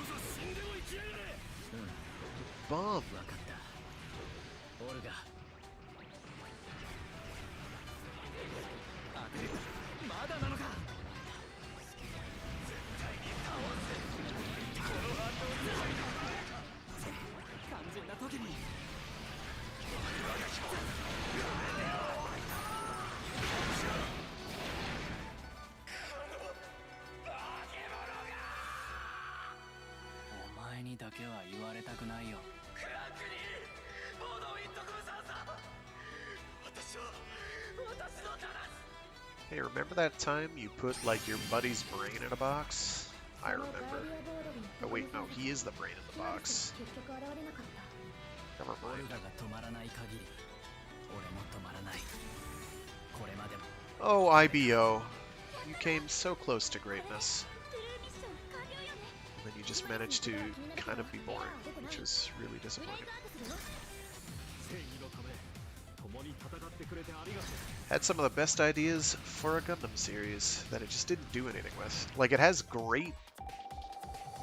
Bum. わかった。オルガ。当てる。まだなのか。絶対に倒せ。この反応じゃないか。完全な時に。お前にだけは言われたくないよ。 Hey, remember that time you put, like, your buddy's brain in a box? I remember. Oh, wait, no, he is the brain in the box. Never mind. Oh, IBO. You came so close to greatness. And then you just managed to kind of be boring, which was really disappointing. Had some of the best ideas for a Gundam series that it just didn't do anything with. Like, it has great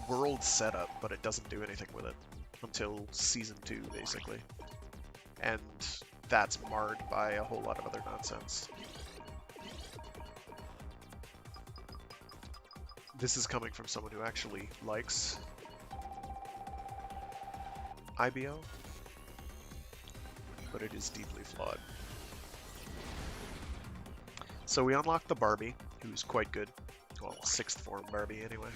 world setup, but it doesn't do anything with it until Season 2, basically. And that's marred by a whole lot of other nonsense. This is coming from someone who actually likes IBO, but it is deeply flawed. So we unlocked the Barbie, who's quite good. Well, 6th form Barbie anyway.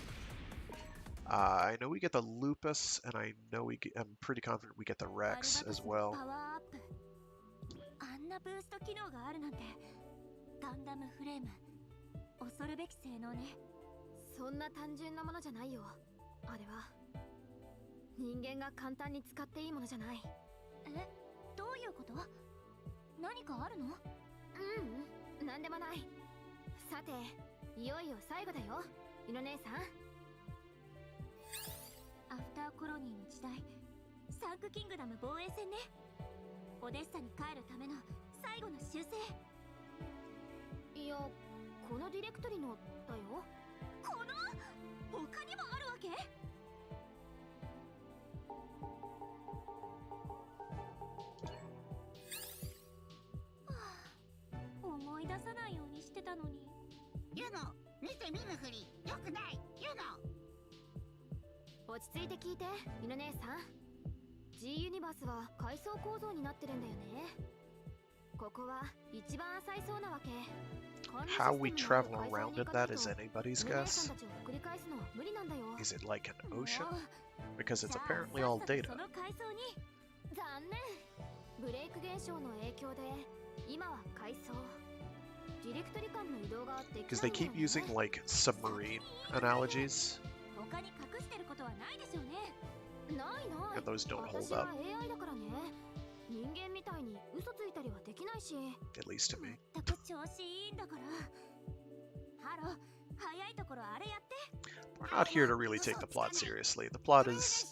I know we get the Lupus, and I know I'm pretty confident we get the Rex as well. How we travel around in that is anybody's guess. Is it like an ocean? Because it's apparently all data. Because they keep using, like, submarine analogies. And those don't hold up. At least to me. We're not here to really take the plot seriously. The plot is...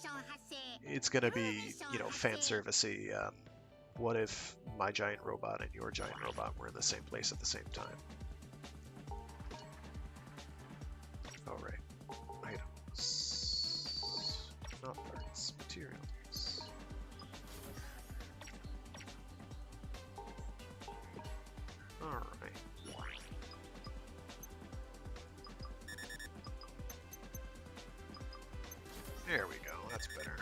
it's gonna be, you know, fan servicey. What if my giant robot and your giant robot were in the same place at the same time? Alright. Items. Not parts. Materials. Alright. There we go, that's better.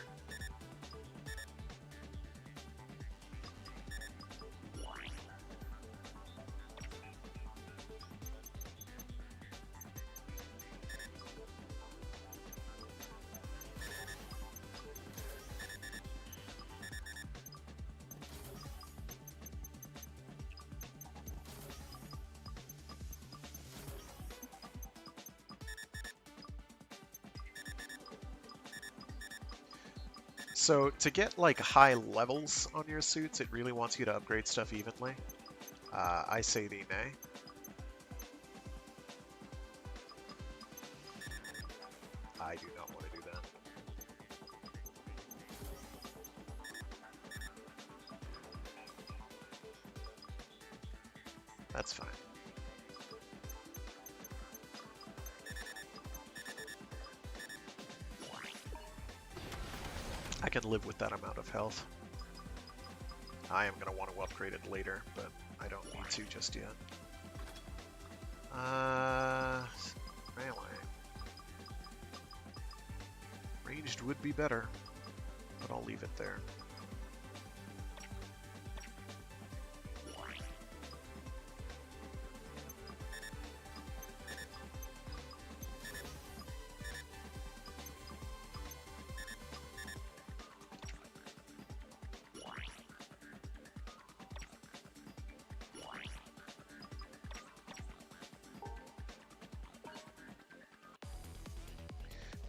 So to get like high levels on your suits, it really wants you to upgrade stuff evenly. I say thee nay. I do not want to do that. That's fine. I can live with that amount of health. I am going to want to upgrade it later, but I don't need to just yet. Melee. Ranged would be better, but I'll leave it there.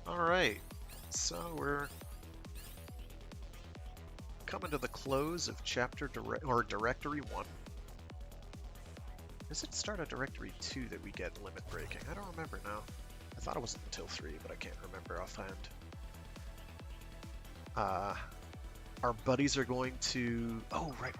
Alright, so we're coming to the close of chapter directory 1. Does it start at directory 2 that we get limit breaking? I don't remember now. I thought it was until 3, but I can't remember offhand. Our buddies are going to... Oh, right.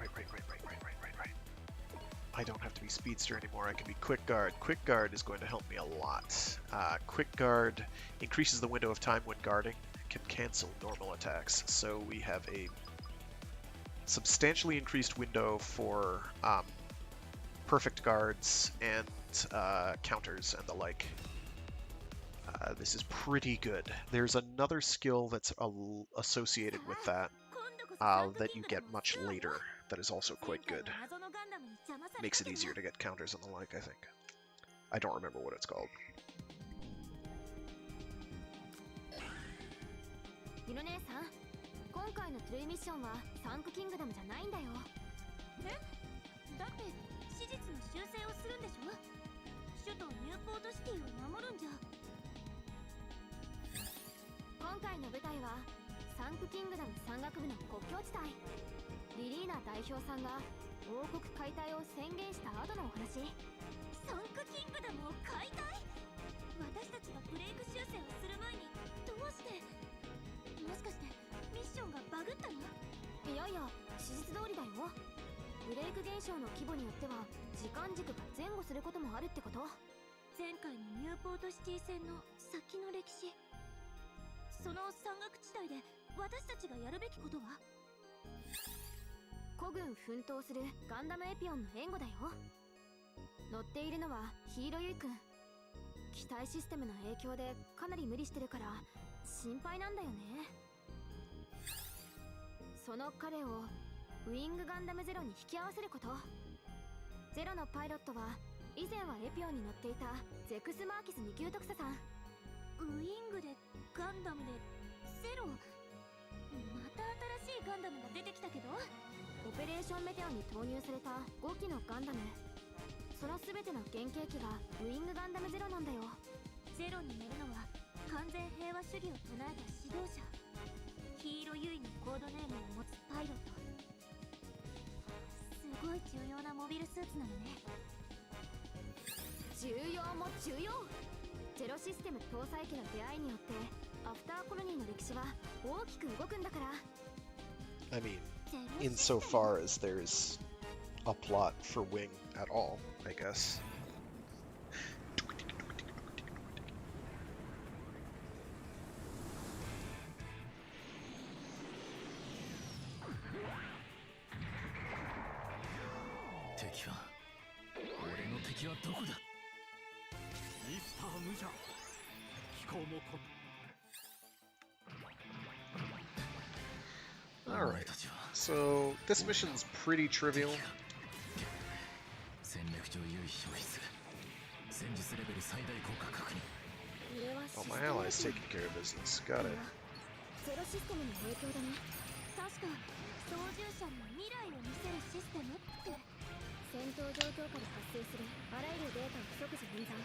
I don't have to be Speedster anymore, I can be Quick Guard. Quick Guard is going to help me a lot. Quick Guard increases the window of time when guarding, can cancel normal attacks. So we have a substantially increased window for perfect guards and counters and the like. This is pretty good. There's another skill that's associated with that that you get much later that is also quite good. Makes it easier to get counters and the like, I think. I don't remember what it's called. ゆの姉さん、今回のトゥルーミッションはサンクキングダムじゃないんだよ。え？だって史実の修正をするんでしょ？首都ニューポートシティを守るんじゃ。今回の舞台はサンクキングダム山岳部の国境地帯。リリーナ代表さんが王国解体を宣言した後のお話。サンクキングダムを解体？私たちがブレイク修正をする前にどうして？もしかしてミッションがバグったの？いやいや、史実通りだよ。ブレイク現象の規模によっては時間軸が前後することもあるってこと。前回のニューポートシティ戦の先の歴史。その山岳地帯で私たちがやるべきことは？孤軍奮闘するガンダムエピオンの援護だよ。乗っているのはヒーローユイ君。機体システムの影響でかなり無理してるから心配なんだよね。その彼をウィングガンダムゼロに引き合わせること。ゼロのパイロットは以前はエピオンに乗っていたゼクスマーキス2級特佐さん。ウィングでガンダムでゼロ。また新しいガンダムが出てきたけど。オペレーションメテオに投入された5機のガンダム。その全ての原型機がウィングガンダムゼロなんだよ。ゼロに乗るのは完全平和主義を唱えた指導者。ヒーローユイのコードネームを持つパイロット。すごい重要なモビルスーツなのね。重要も重要。ゼロシステム搭載機の出会いによってアフターコロニーの歴史は大きく動くんだから。I mean, insofar as there's a plot for Wing at all, I guess. Alright, so this mission's pretty trivial. Oh, my ally's taking care of business. Got it. ゼロシステムの影響だね。確か操縦者に未来を見せるシステムって。戦闘状況下で発生するあらゆるデータを即時演算、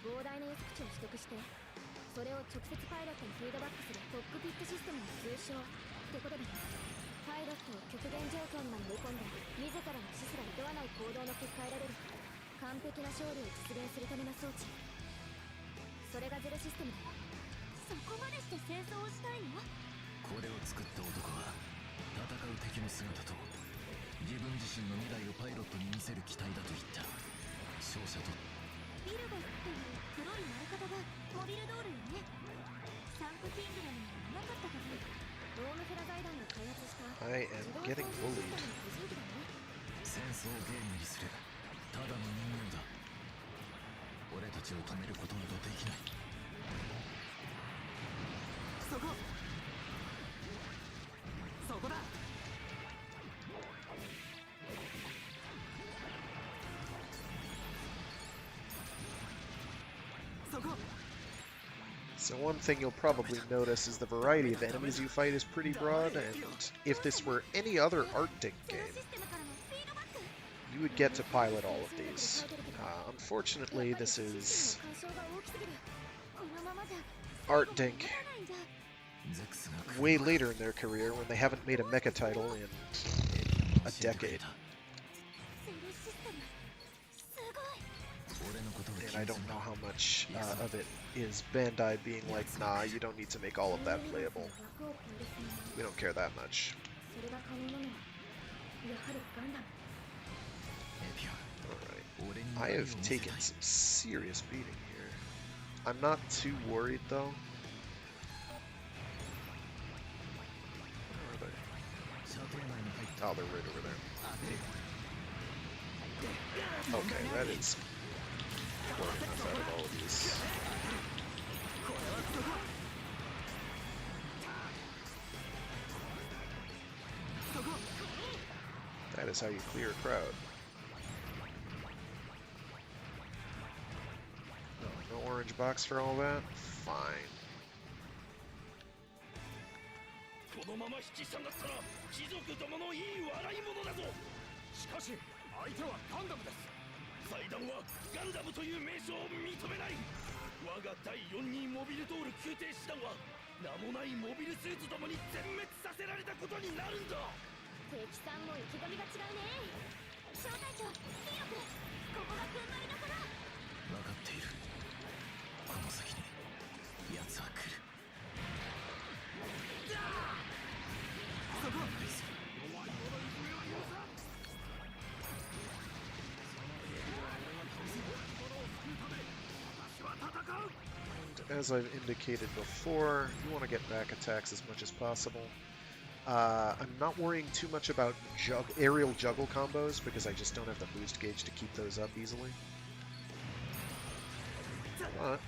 膨大な予測値を取得して、それを直接パイロットにフィードバックするコックピットシステムの通称ってことでね。パイロットを極限状況にまで追い込んで、自らの死すら厭わない行動の結果得られる完璧な勝利を実現するための装置。それがゼロシステムだよ。そこまでして戦争をしたいの？これを作った男は戦う敵の姿と自分自身の未来をパイロットに見せる機体だと言った。勝者とビルゴっていう黒い丸型がモビルドールよね。サンクキングダムにはなかったはず。ロームフラ財団が開発した I am getting bullied. 戦争をゲームにするただの人形だ。俺たちを止めることなどできない。そこだ。そこ。 So one thing you'll probably notice is the variety of enemies you fight is pretty broad, and if this were any other ArtDink game, you would get to pilot all of these. Unfortunately, this is ArtDink way later in their career when they haven't made a Mecha title in a decade. And I don't know how much of it is Bandai being like, nah, you don't need to make all of that playable. We don't care that much. Alright. I have taken some serious beating here. I'm not too worried though. Where are they? Oh, they're right over there. Okay, that is poor enough out of all of these. That is how you clear a crowd. No orange box for all that? Fine. このまま引き下がったら貴族どものいい笑い物だぞ。しかし相手はガンダムです。財団はガンダムという名称を認めない。我が第4任モビルドール宮廷師団は名もないモビルスーツどもに全滅させられたことになるんだ。敵さんも意気込みが違うね。小隊長、ヒーロー君、ここが踏ん張りどころ。分かっている。この先に奴は来る。そこ。As I've indicated before, you want to get back attacks as much as possible. I'm not worrying too much about aerial juggle combos because I just don't have the boost gauge to keep those up easily. But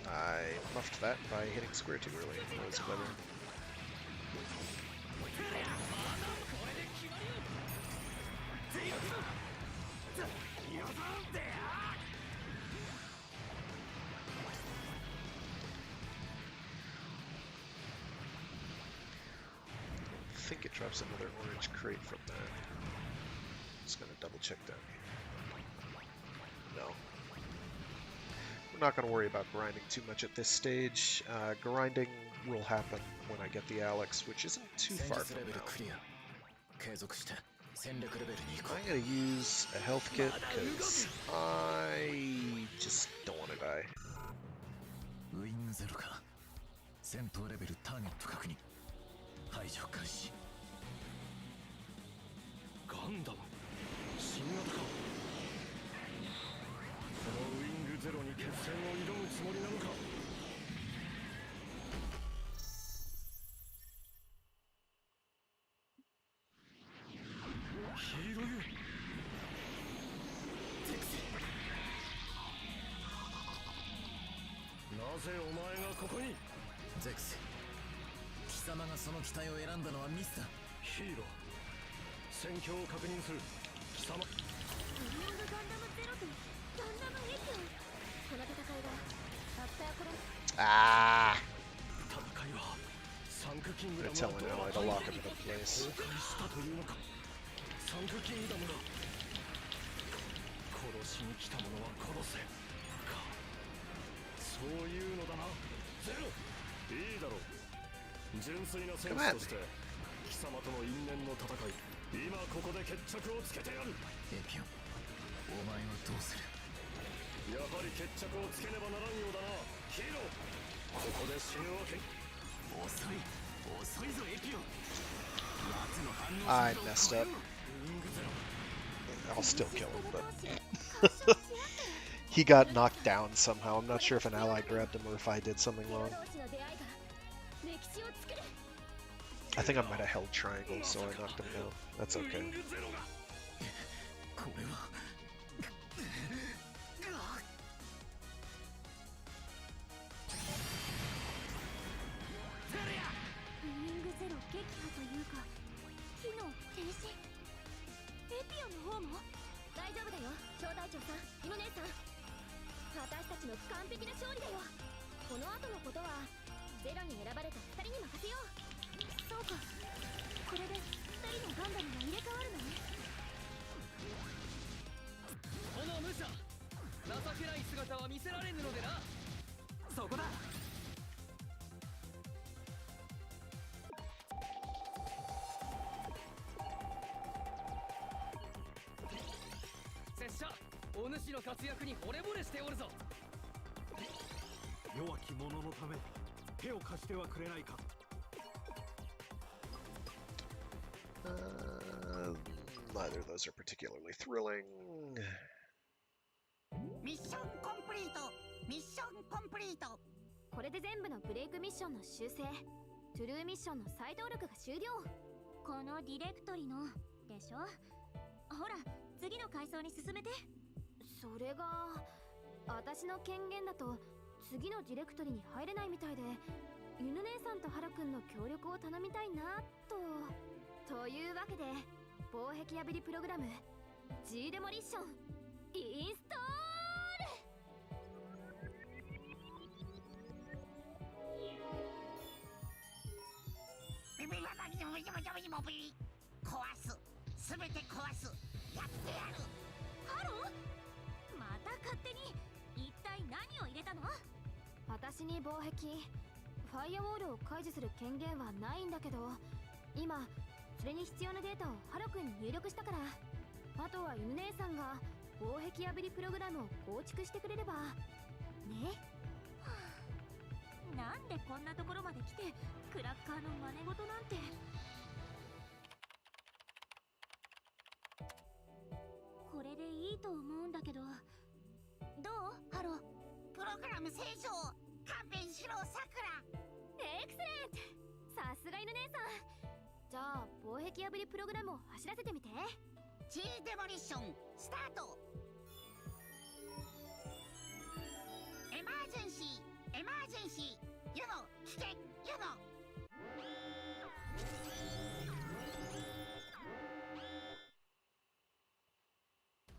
I muffed that by hitting square too early. That was clever. I think it drops another orange crate from that. Just gonna double check down here. No. We're not gonna worry about grinding too much at this stage. Grinding will happen when I get the Alex, which isn't too far from now. I'm gonna use a health kit because I just don't want to die. ウイングゼロか。戦闘レベルターゲット確認。排除開始。ガンダム新型か。このウイングゼロに決戦を挑むつもりなのか。ヒーローユなぜお前がここに。ゼクス貴様がその機体を選んだのはミスだ。ヒーロー、戦況を確認する。貴様、ウィングガンダムゼロとガンダムエキオン。この戦いがたったこれ。Ah! 戦いはサンクキングダ I'm ム telling ally to lock him in place. 崩壊したというのか。サンクキングダムが殺しに来た者は殺せか。そういうのだな。ゼロ、いいだろう。純粋な戦士として貴様との因縁の戦い、今ここで決着をつけてやる。エピオン、お前はどうする？やはり決着をつけねばならんようだな、ヒーロー。ここで死ぬわけ。遅いぞエピオン。奴の反応 I messed up. I'll still kill him, but he got knocked down somehow. I'm not sure if an ally grabbed him or if I did something wrong. I think I might have held triangle, so I knocked him down. That's okay. これはウィングゼロ撃破というか機能停止。エピオンの方も大丈夫だよ。小隊長さん、イノ姉さん、私たちの完璧な勝利だよ。この後のことはゼロに選ばれた2人に任せよう。そうか、これで2人のガンダムが入れ替わるのね。この武者、情けない姿は見せられぬのでな。そこだ。拙者、お主の活躍に惚れ惚れしておるぞ。弱き者のため手を貸してはくれないか。Neither of those are particularly thrilling. ミッションコンプリート。ミッションコンプリート。これで全部のブレイクミッションの修正、トゥルーミッションの再登録が終了。このディレクトリのでしょ。ほら、次の階層に進めて。それが私の権限だと次のディレクトリに入れないみたいで、犬姉さんとハラくんの協力を頼みたいなと。というわけで防壁破りプログラム G デモリッションインストービビラバビビビビビビビ壊す。すべて壊す。やってやる。ハロー、また勝手に一体何を入れたの？私に防壁、ファイアウォールを解除する権限はないんだけど、今それに必要なデータをハロ君に入力したから、あとは犬姉さんが防壁破りプログラムを構築してくれればね。はあ、なんでこんなところまで来てクラッカーの真似事なんて。これでいいと思うんだけど、どうハロ。プログラム正常。勘弁しろさくら。エクセレント、さすが犬姉さん。じゃあ防壁破りプログラムを走らせてみて。 G デモリッションスタート。エマージェンシー、エマージェンシー、ユノ危険、ユノ。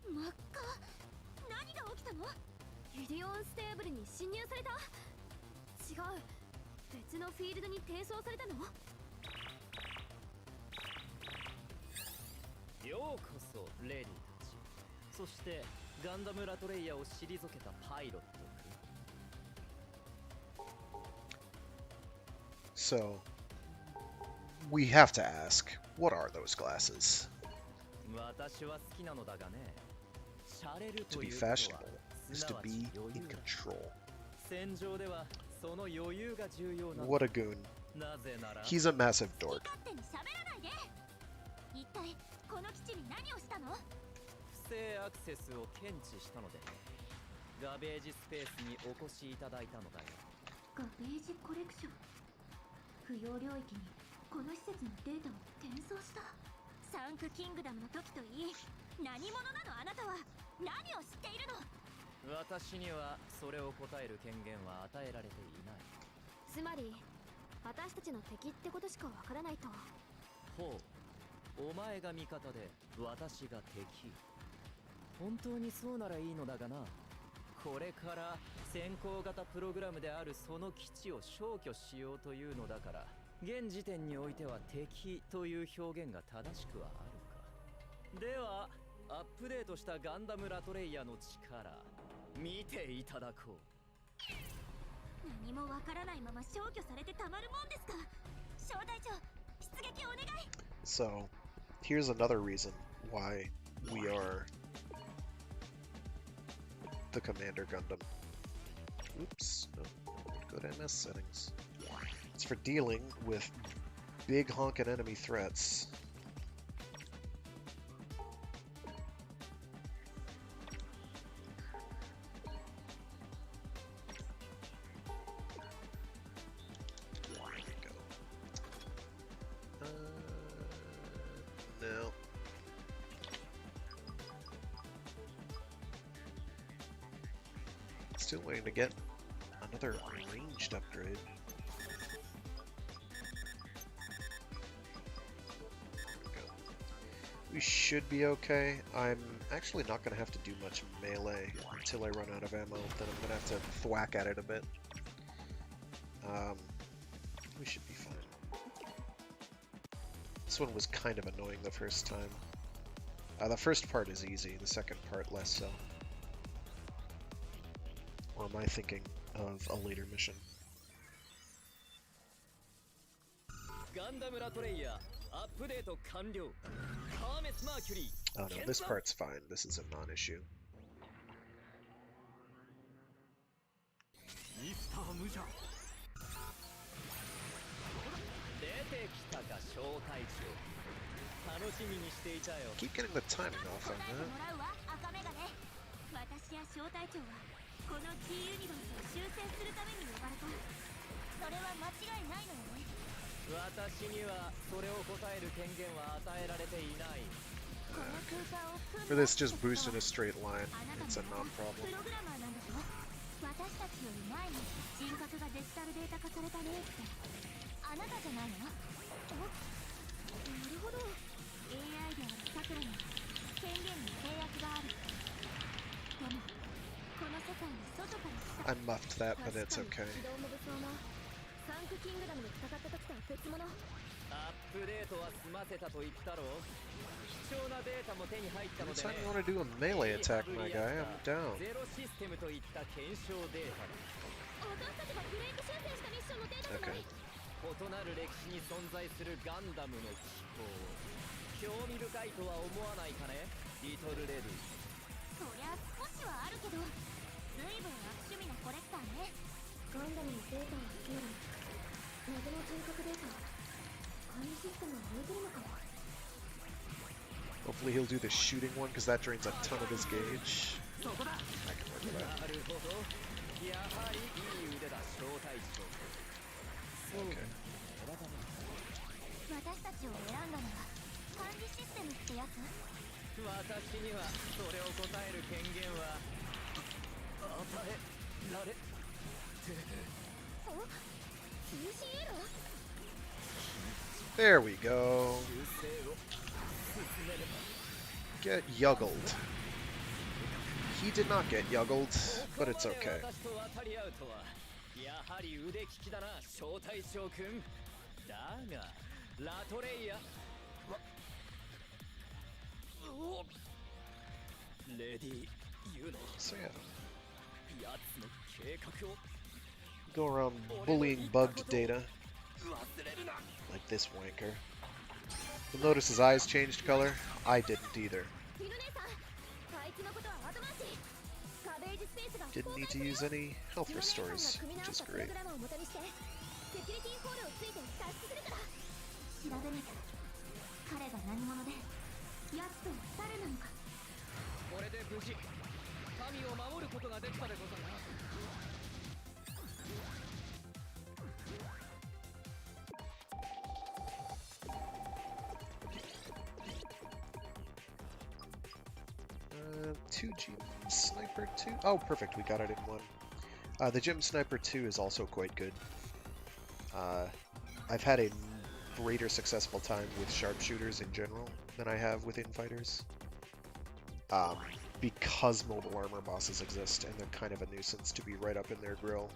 真っ赤。何が起きたの？ユリオンステーブルに侵入された？違う、別のフィールドに転送されたの？ようこそレディたち。そしてガンダムラトレイヤを退けたパイロットくん。 So, we have to ask, what are those glasses? 私は好きなのだがね。シャレる To と be いうことは fashionable す is な to わ be ち余 in 裕だ。 control. 戦場ではその余裕が重要なの。 What a goon. なぜなら He's a massive dork. 勝手に喋らないで。一体この基地に何をしたの？不正アクセスを検知したのでガベージスペースにお越しいただいたのだよ。ガベージコレクション。不要領域にこの施設のデータを転送した。サンクキングダムの時といい、何者なのあなたは。何を知っているの？私にはそれを答える権限は与えられていない。つまり私たちの敵ってことしかわからないと。ほう、お前が味方で私が敵。本当にそうならいいのだがな。これから先行型プログラムであるその基地を消去しようというのだから、現時点においては敵という表現が正しくはあるか。ではアップデートしたガンダムラトレイヤの力見ていただこう。何もわからないまま消去されてたまるもんですか。小隊長、出撃お願い。 So, here's another reason why we are the Commander Gundam. Oops, no, go to MS settings. It's for dealing with big honkin' enemy threats. There we go. No. Still waiting to get another ranged upgrade. There we go. We should be okay. I'm actually not going to have to do much melee until I run out of ammo. Then I'm going to have to thwack at it a bit. We should be fine. This one was kind of annoying the first time. The first part is easy, the second part less so. Or am I thinking of a later mission? Oh no, this part's fine. This is a non-issue. ミスター無邪。出てきたか小隊長。楽しみにしていたよ。 Keep getting the timing off on 答えて that. もらうわ、赤目がね。私や小隊長はこの T ユニバースを修正するために呼ばれた。それは間違いないのよね。私にはそれを答える権限は与えられていない。この空間を組 For this, just boost in a straight line. It's a プ non-problem. ログラマーなんでしょ。私たちより前に人格がデジタルデータ化された例ってあなたじゃないの？なるほど。 AI であるサクラに権限に制約がある。でもこの世界に外から来た I muffed that, but it's okay. 起動も武装なサンクキングダムで戦った時とは別物。アップデートは済ませたと言ったろう。貴重なデータも手に入ったので Anytime ね。 you want to do a melee attack, my guy, I'm down. ゼロシステムといった検証データだ。私たちがブレイク修正したミッションのデータじゃない。 Okay. 異なる歴史に存在するガンダムの機構。興味深いとは思わないかね、リトルレディ。そりゃ少しはあるけど、随分悪趣味なコレクターね。ガンダムのデータを集める謎の人格データ、管理システムは向いてるのかも。 Hopefully he'll do the shooting one, because that drains a ton of his gauge. そこだ。 I can work with that. なるほど。やはりいい腕だ、小隊長。そうだね。私たちを選んだのは管理システムってやつ？私にはそれを答える権限は与えられて。お？ TCL？ There we go. 修正を進めれば。 Get yuggled. He did not get yuggled, but it's okay. 私と渡り合うとはやはり腕利きだな、小隊長くん。だがラトレイヤレディーユーの So yeah, やつの計画を go around bullying bugged data 忘れるな。 like this wanker. You'll notice his eyes changed color. I didn't either. 犬姉さん、あいつのことは後回し。ガベージスペースが Didn't need to use any health restores, which is プロ great. グラムを元にしてセキュリティホールをついて脱出するから。調べなきゃ。彼が何者で奴とは誰なのか。これで無事民を守ることができたでござるな。 2G Sniper 2? Oh, perfect, we got it in one. The Gym Sniper 2 is also quite good. I've had a greater successful time with sharpshooters in general than I have with infighters. Because mobile armor bosses exist, and they're kind of a nuisance to be right up in their grill,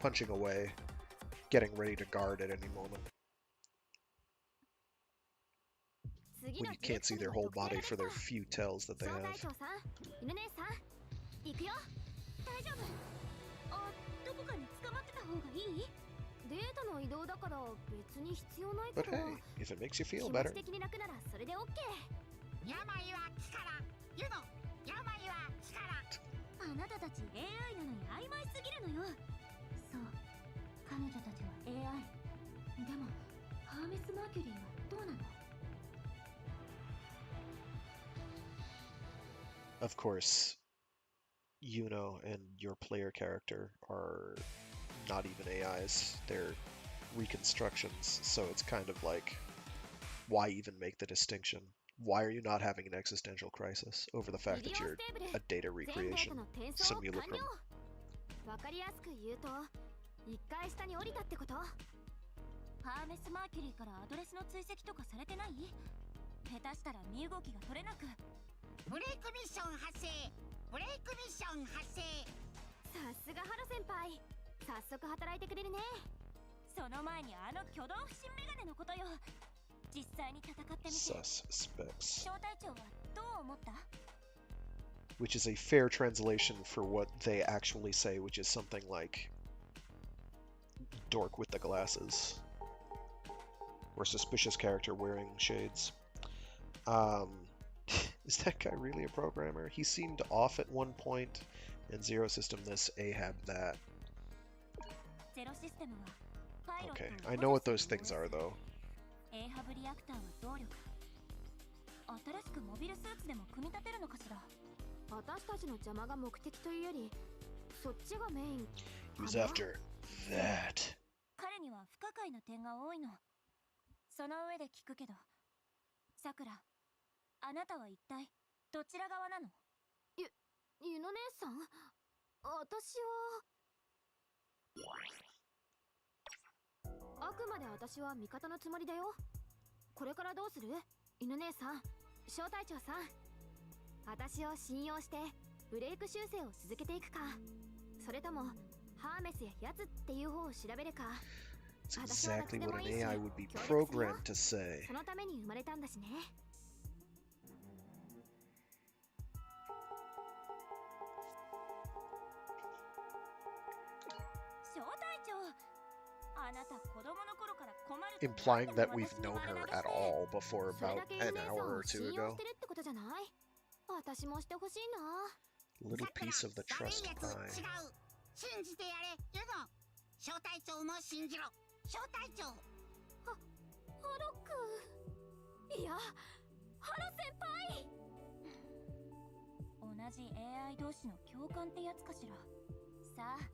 punching away, getting ready to guard at any moment. When you can't see their whole body for their few tells that they have. データの移動だから別に必要ないけ But ど hey, if it makes you 気 feel 持 better. ち的に楽ならそれで OK 病は気からユノ病は気からあなたたち AI なのに曖昧すぎるのよそう彼女たちは AI でもハーメス・マーキュリーはどうなの Of course, Yuno and your player character are not even AIs, they're reconstructions, so it's kind of like, why even make the distinction? Why are you not having an existential crisis over the fact that you're a data recreation simulacrum? わかりやすく言うと一回下に降りたってことハーメス・マーキュリーからアドレスの追跡とかされてない下手したら身動きが取れなくブレイクミッション発生ブレイクミッション発生さすがハロ先輩早速働いてくれるねその前にあの挙動不審メガネのことよ実際に戦ってみて Suspects. 小隊長はどう思った Which is a fair translation for what they actually say, which is something like dork with the glasses. Or suspicious character wearing shades. Is that guy really a programmer? He seemed off at one point, and Zero System this, Ahab that. Okay, I know what those things are though. エーハブリアクターは動力新しくモビルスーツでも組み立てるのかしら私たちの邪魔が目的というよりそっちがメイン He was after that. 彼には不可解な点が多いのその上で聞くけどさくらあなたは一体どちら側なのゆの姉さん私はあくまで私は味方のつもりだよこれからどうする犬姉さん小隊長さん私を信用してブレイク修正を続けていくかそれともハーメスややつっていう方を調べるか That's exactly what an AI would be programmed to say. そのために生まれたんだしね小隊長 Implying that we've known her at all before about an hour or two ago. Little piece of the trust pie. 信じてやれユノ小隊長も信じろ小隊長ハロ君いやハロ先輩同じ AI 同士の共感ってやつかしらさあ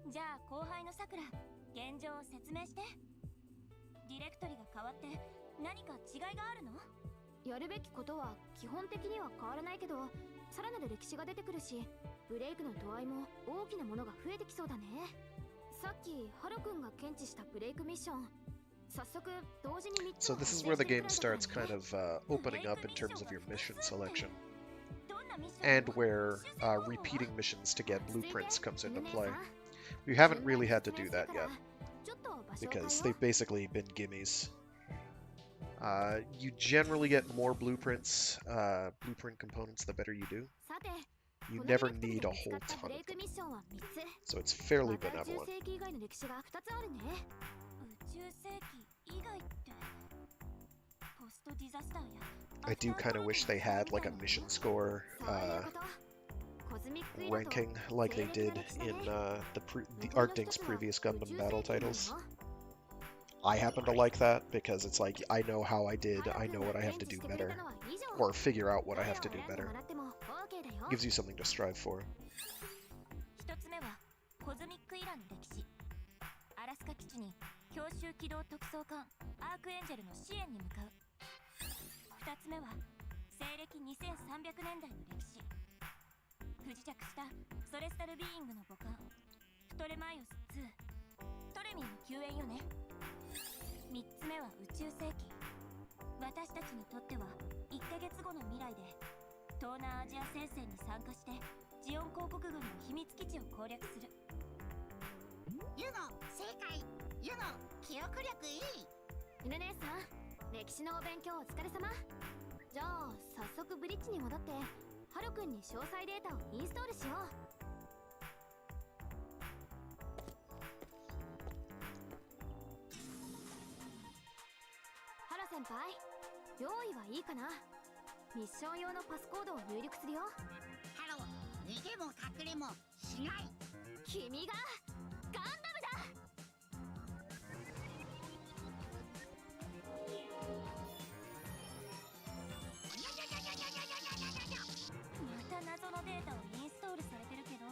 じゃあ後輩のさくら現状を説明してディレクトリが変わって何か違いがあるのやるべきことは基本的には変わらないけどさらなる歴史が出てくるしブレイクの度合いも大きなものが増えてきそうだねさっきハロ君が検知したブレイクミッション早速同時に3つ So this is where the game starts kind of opening up in terms of your mission selection and where repeating missions to get blueprints comes into play. You haven't really had to do that yet, because they've basically been gimmies. You generally get more blueprints, blueprint components the better you do. You never need a whole ton of them, so it's fairly benevolent. I do kind of wish they had like a mission score ranking like they did in the ArtDink's previous Gundam Battle titles. I happen to like that because it's like I know how I did, I know what I have to do better, or figure out what I have to do better. Gives you something to strive for. 1つ目はコズミックイランの歴史アラスカ基地に強襲機動特捜艦アークエンジェルの支援に向かう2つ目は西暦2300年代の歴史不時着したソレスタルビーイングの母艦プトレマイオス2トレミーの救援よね3つ目は宇宙世紀。私たちにとっては1ヶ月後の未来で、東南アジア戦線に参加してジオン公国軍の秘密基地を攻略する。ユノ正解。ユノ記憶力いい。ゆね姉さん、歴史のお勉強お疲れ様。じゃあ早速ブリッジに戻ってハルくんに詳細データをインストールしよう。ハロ先輩、用意はいいかな。ミッション用のパスコードを入力するよ。ハロー、逃げも隠れもしない。君がガンダムだ。また謎のデータをインストールされてるけど、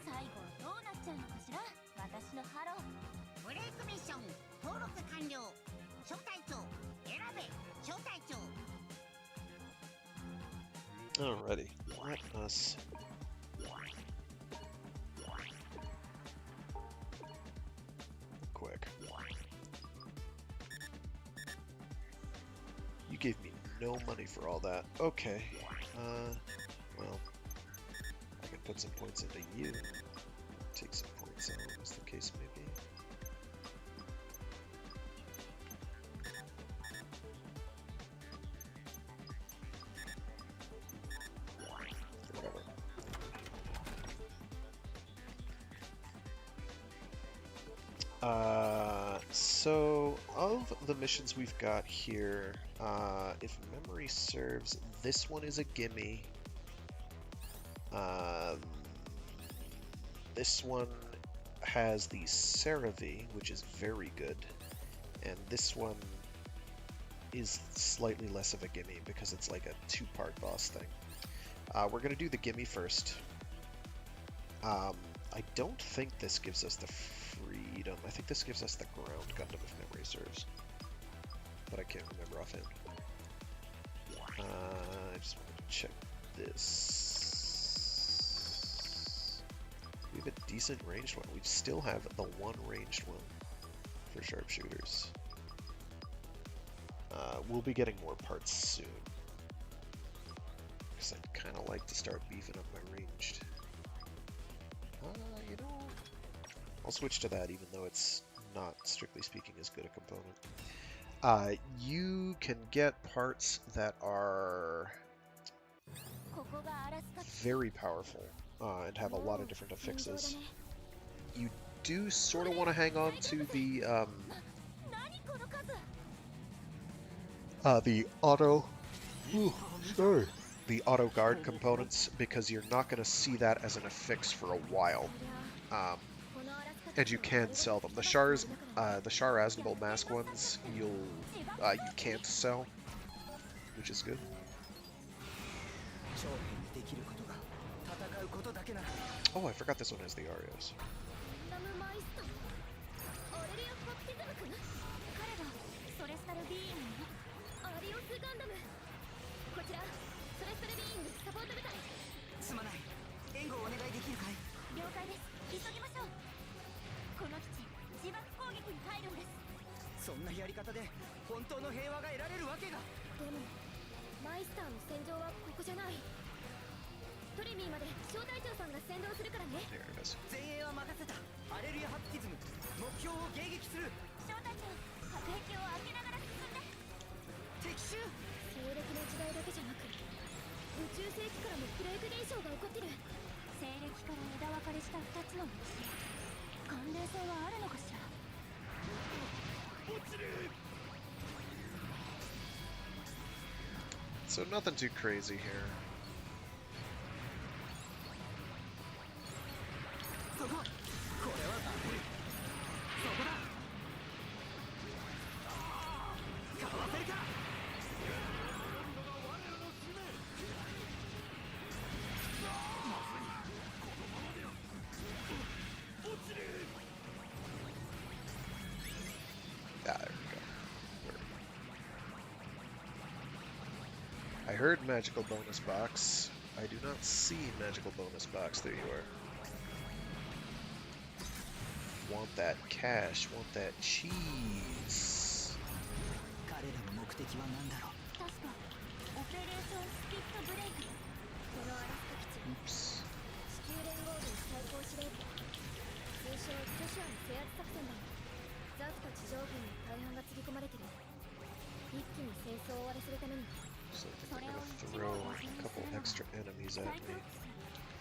最後はどうなっちゃうのかしら、私のハロー。ブレイクミッション登録完了。招待長選べ。招待長。 Alrighty, let us quick. You gave me no money for all that. Okay. Well, I can put some points into you. Take some points out, as the case may be. Whatever. So of the missions we've got here, if memory serves, this one is a gimme. This one has the CeraV, which is very good, and this one is slightly less of a gimme because it's like a two-part boss thing. We're gonna do the gimme first. I don't think this gives us the freedom. I think this gives us the ground Gundam if memory serves, but I can't remember offhand. I just wanted to check this. We have a decent ranged one. We still have the one ranged one for sharpshooters. We'll be getting more parts soon, because I'd kind of like to start beefing up my ranged. You know, I'll switch to that even though it's not, strictly speaking, as good a component. You can get parts that are very powerful and have a lot of different affixes. You do sort of want to hang on to the auto guard components, because you're not going to see that as an affix for a while. And you can sell them. The Char Aznable mask ones, you can't sell, which is good. Oh, I forgot this one has the Arios. There it is. So nothing too crazy here. I heard magical bonus box. I do not see magical bonus box. There you are. Want that cash, want that cheese. 彼らの目的は何だろう。確かオペレーションスピットブレイク。このアラスカ基地 Oops. 地球連合軍最高司令部、通称ジョシュアの制圧作戦だ。ザフと地上軍に大半がつぎ込まれてる。一気に戦争を終わらせるために So I think they're gonna throw a couple extra enemies at me.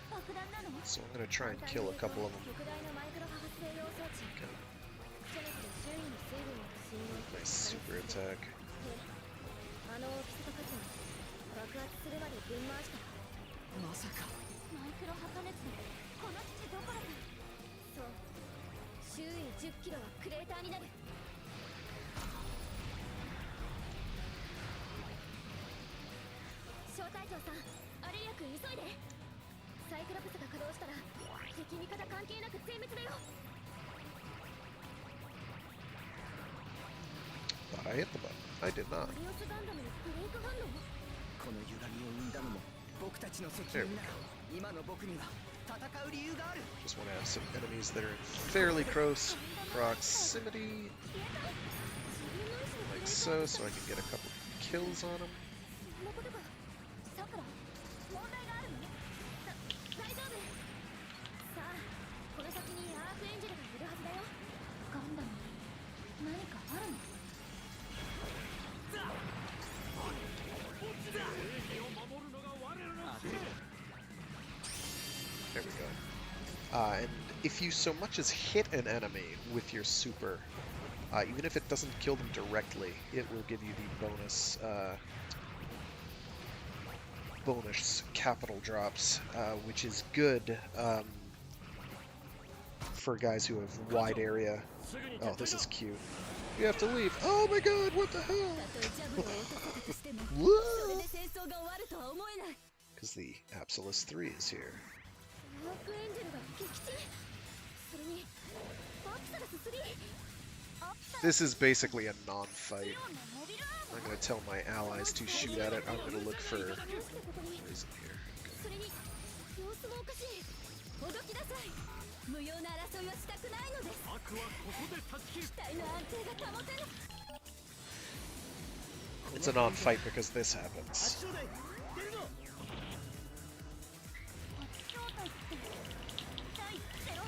爆弾なの。 So I'm gonna try and kill a couple of them. 巨大なマイクロ波発令用装置。チェネスで周囲に水分を不信用。 Nice super attack. あの大きさと数を爆発するまでぶん回した。まさかマイクロ破壊熱でこの基地どころか。そう。周囲10キロはクレーターになる。小隊長さん、アレイヤ君急いで。サイクロプスが稼働したら敵味方関係なく全滅だよ。 Thought I hit the button. I did not. リオスガンダムのブレイク反応。この歪みを生んだのも僕たちの責任なら今の僕には戦う理由がある。 Just want to have some enemies that are in fairly close proximity, like so I can get a couple kills on them. そんなことか。さくら、問題があるの？大丈夫。さあ、この先にアークエンジェルがいるはずだよ。ガンダムに何かあるの？ There we go. And if you so much as hit an enemy with your super, even if it doesn't kill them directly, it will give you the bonus capital drops, which is good for guys who have wide area. Oh, this is cute. You have to leave. Oh my god, what the hell? Because the Absolus 3 is here. アークエンジェルが撃沈。それにアプサラス3。 This is basically a non-fight. I'm going to tell my allies to shoot at it. I'm going to look for... Where is it here? それに様子もおかしい。ほどきなさい。無用な争いはしたくないのです。悪はここで断ち切る。機体の安定が保てない。 It's a non-fight because this happens. 正代出るぞ。正体って第 08M。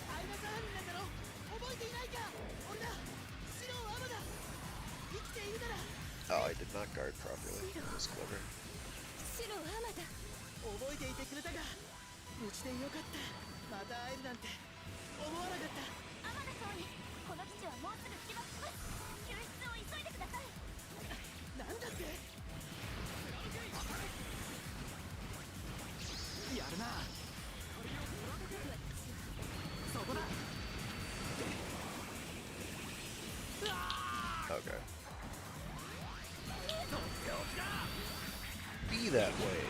アイナサハンなんだろ。覚えていないか。俺だ。白アマだ。生きているなら。 Oh, I did not guard properly. That was clever. 白アマだ。覚えていてくれたか。無事でよかった。また会えるなんて思わなかった。アマダ少尉、この基地はもうすぐ起爆します。救出を急いでください。なんだって。やるな。そこだ。 Okay. Be that way.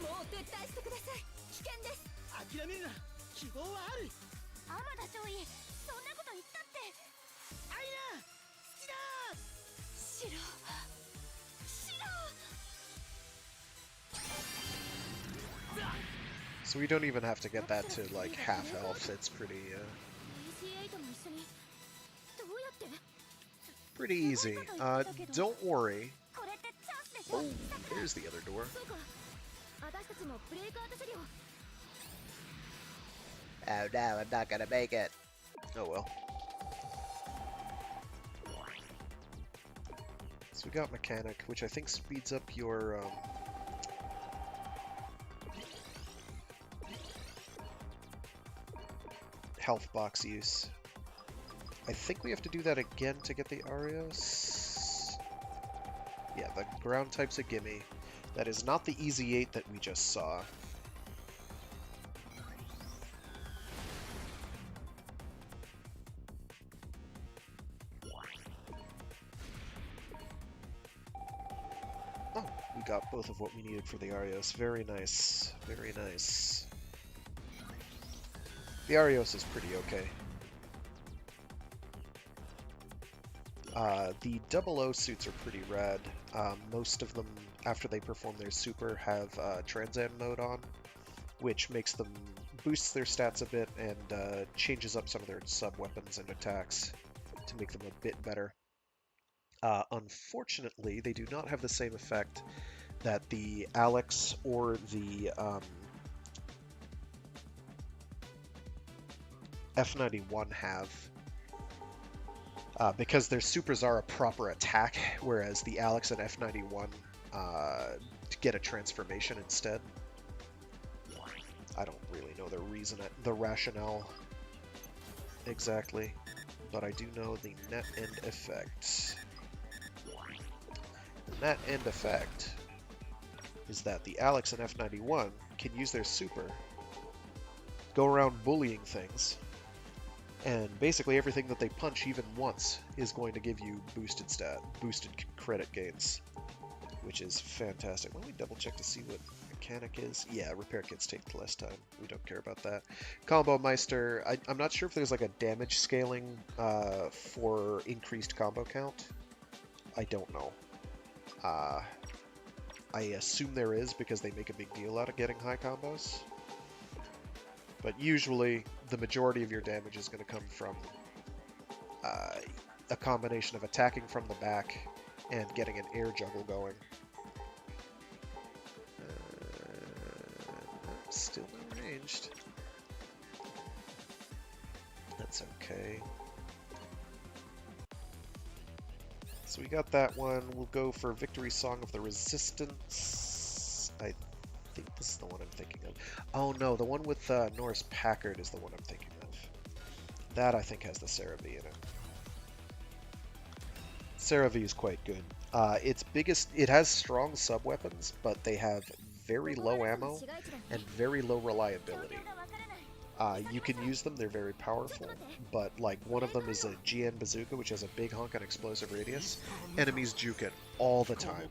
もう撤退してください。危険です。諦めるな。希望はある。アマダ少尉、そんなこと言ったって。アイナ好きだ。白。So we don't even have to get that to like half health. It's pretty AC8 も一緒に。どうやって？ pretty easy. Don't worry. これってチャンスでしょ。 Oh, there's the other door. そうか。私たちもブレイクアウト処理を。 Oh no, I'm not gonna make it. Oh well. So we got mechanic, which I think speeds up your health box use. I think we have to do that again to get the Arios. Yeah, the ground type's a gimme. That is not the easy 8 that we just saw. Oh, we got both of what we needed for the Arios. Very nice. Very nice. The Arios is pretty okay. The 00 suits are pretty rad. Most of them, after they perform their super, have Trans Am mode on. which makes them boosts their stats a bit and changes up some of their sub-weapons and attacks to make them a bit better. Unfortunately, they do not have the same effect that the Alex or the F91 have, because their supers are a proper attack, whereas the Alex and F91 get a transformation instead. I don't really know the rationale exactly, but I do know the net end effect. The net end effect is that the Alex and F91 can use their super, go around bullying things, and basically everything that they punch even once is going to give you boosted credit gains, which is fantastic. Let me double check to see what mechanic is. Yeah, repair kits take less time. We don't care about that. Combo Meister, I'm not sure if there's like a damage scaling for increased combo count. I don't know. I assume there is because they make a big deal out of getting high combos. But usually, the majority of your damage is going to come from a combination of attacking from the back and getting an air juggle going. Still not ranged. That's okay. So we got that one. We'll go for Victory Song of the Resistance. I think this is the one I'm thinking of. Oh no, the one with Norris Packard is the one I'm thinking of. That I think has the CeraV in it. CeraV is quite good. It has strong sub-weapons, but they have very low ammo and very low reliability. You can use them, they're very powerful, but like one of them is a GN bazooka, which has a big honk and explosive radius. Enemies juke it all the time.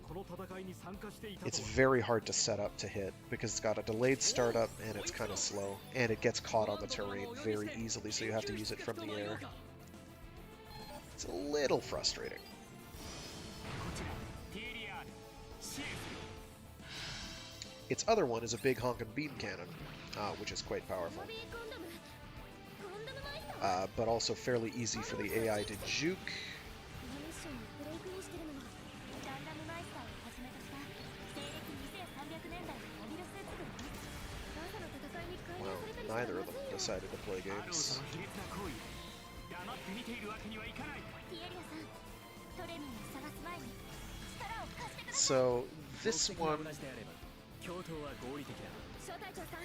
It's very hard to set up to hit because it's got a delayed startup and it's kind of slow, and it gets caught on the terrain very easily, so you have to use it from the air. It's a little frustrating. Its other one is a big honkin' beam cannon, which is quite powerful. But also fairly easy for the AI to juke. Well, neither of them decided to play games. So, this one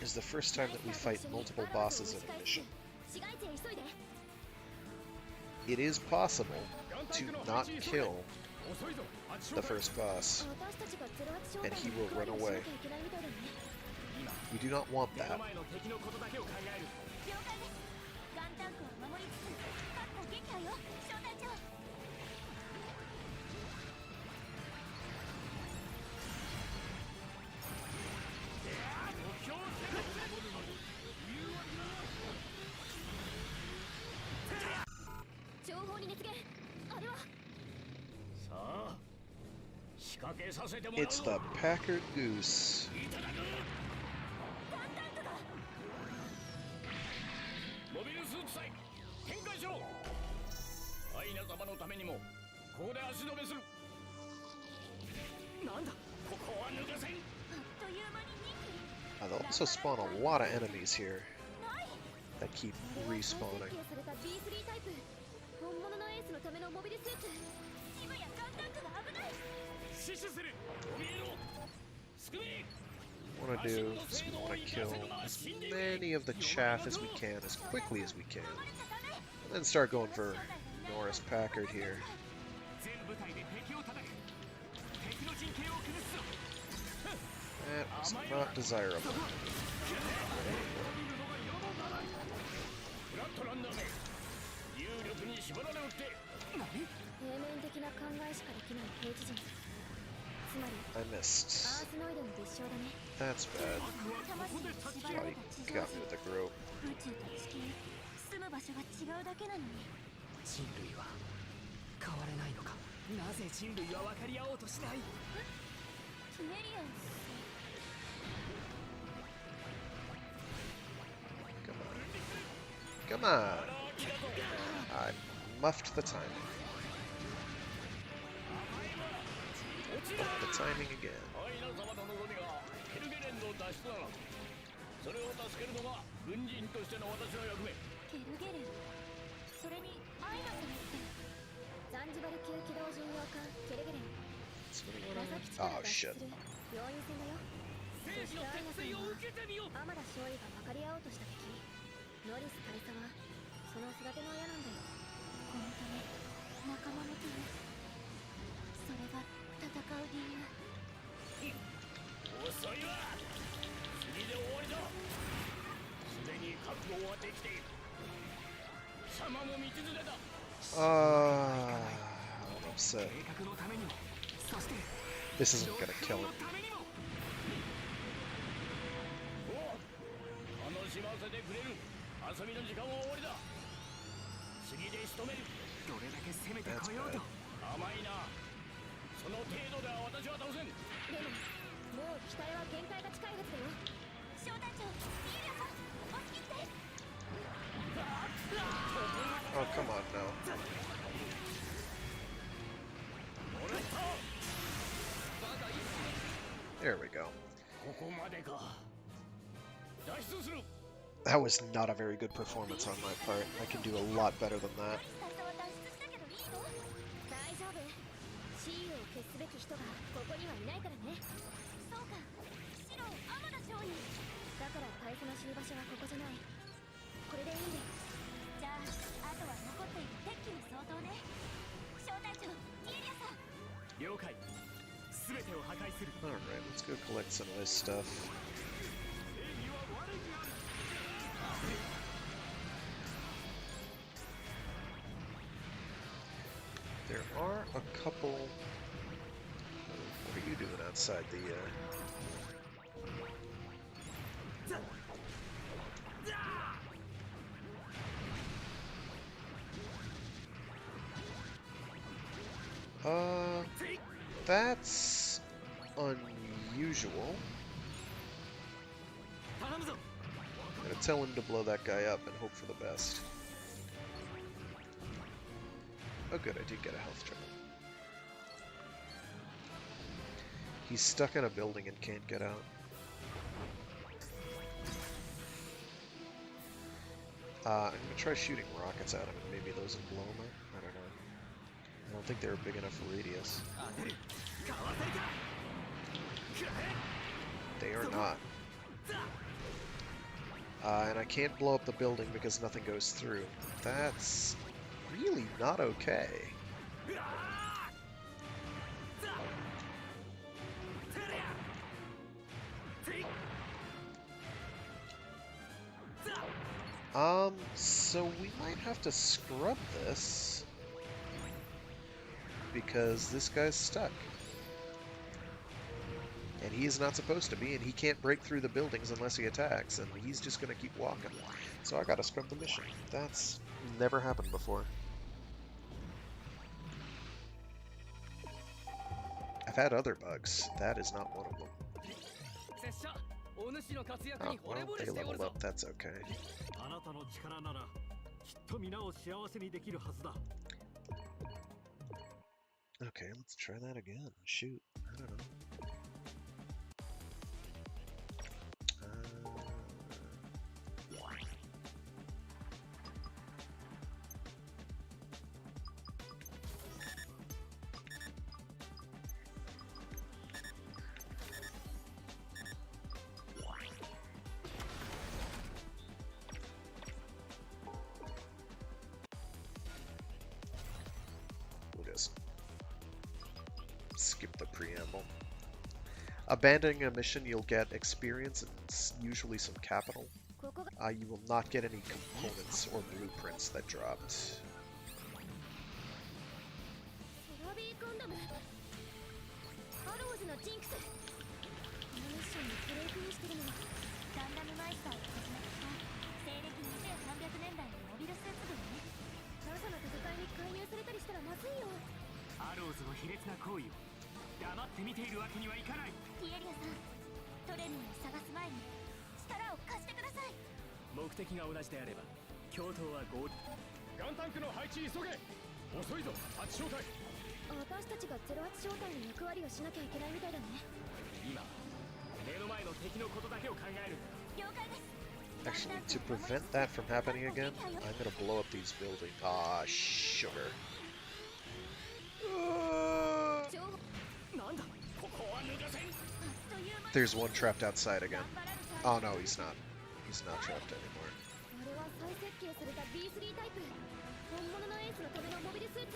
is the first time that we fight multiple bosses in a mission. It is possible to not kill the first boss, and he will run away. We do not want that. It's the Packard Goose. They'll also spawn a lot of enemies here that keep respawning. Want to do is we want to kill as many of the chaff as we can, as quickly as we can, and then start going for Norris Packard here. That was not desirable. I missed. That's bad. Oh, he got me with the grope. Come on. I muffed the timing. The timing again. それを助けるのが軍人としての私の役目。ゲルゲル、それにアイナ様ってザンジバル級機動巡洋艦ゲルゲレン。長崎地から脱出する容易戦だよ。そしてアイナ様は天田少尉が分かり合おうとした敵ノリス大佐はその育ての親なんだよ。このため仲間のため、それが戦う理由。遅いわ。次で終わりだ。すでに覚悟はできている。貴様も道連れだ。I'm upset. This isn't gonna kill him. 楽しませてくれる。遊びの時間は終わりだ。次で仕留める。どれだけ攻めてこようと。甘いな。その程度では私は倒せん。でももう機体は限界が近いはずだよ。小隊長、イーリアさん、押し切って。 Oh, come on now. There we go. That was not a very good performance on my part. I can do a lot better than that. 大丈夫。シールを消すべき人がここにはいないからね。そうか。白天田少尉。だから大佐の死ぬ場所はここじゃない。これでいいんだよ。じゃあ、あとは残っている鉄器に相当ね。小隊長、イーリアさん。了解。すべてを破壊する。 Alright, let's go collect some of this stuff. There are a couple... What are you doing outside the, That's unusual. I'm gonna tell him to blow that guy up and hope for the best. Oh good, I did get a health drop. He's stuck in a building and can't get out. I'm gonna try shooting rockets at him and maybe those will blow him up. I don't know. I don't think they're a big enough radius. They are not. And I can't blow up the building because nothing goes through. That's really not okay. So we might have to scrub this because this guy's stuck. And he is not supposed to be, and he can't break through the buildings unless he attacks, and he's just gonna keep walking. So I gotta scrub the mission. That's never happened before. I've had other bugs. That is not one of them. Oh, well, they leveled up. That's okay. Okay, let's try that again. Shoot. I don't know. Skip the preamble. Abandoning a mission, you'll get experience and usually some capital. You will not get any components or blueprints that dropped. 京都は合ガンタンクの配置急げ。遅いぞ8小隊。私たちが08小隊の役割をしなきゃいけないみたいだね。今目の前の敵のことだけを考える。了解です。 Actually, to prevent that from happening again, I'm gonna blow up these buildings. Ah, sugar. なんだここは抜かせん。 There's one trapped outside again. Oh no, he's not. He's not trapped anymore. あれは再設計された B3 タイプ。本物のエースのためのモビルスーツ。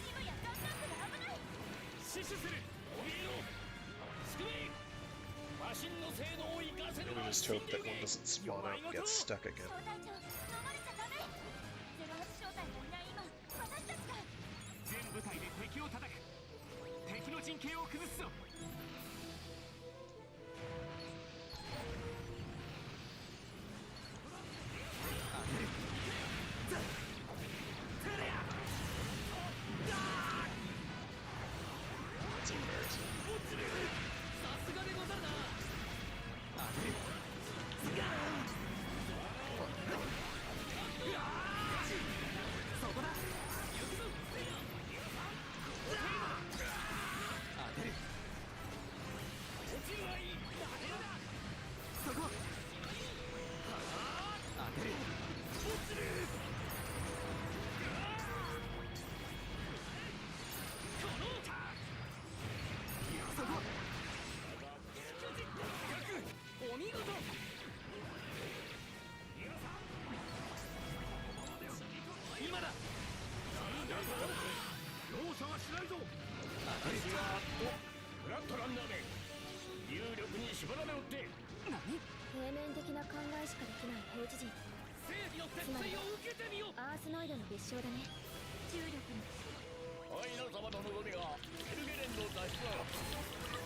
今やガンタンクが危ない。死守する。怯えろ。救え。マシンの性能を生かせる。 We just hope that one doesn't spawn out and get stuck again. 小隊長、飲まれちゃダメ。08小隊がいない今、私たちが。全部隊で敵を叩く。敵の陣形を崩すぞ。 It's embarrassing. さすがでござるな。 お見事。今だ。容赦はしないぞ。私はフラットランナーで有力に縛られおって。何？平面的な考えしかできない平地人。正義の鉄槌を受けてみよう。アースノイドの別称だね。重力に。アイナ様の望みがヘルゲレンの脱出だ。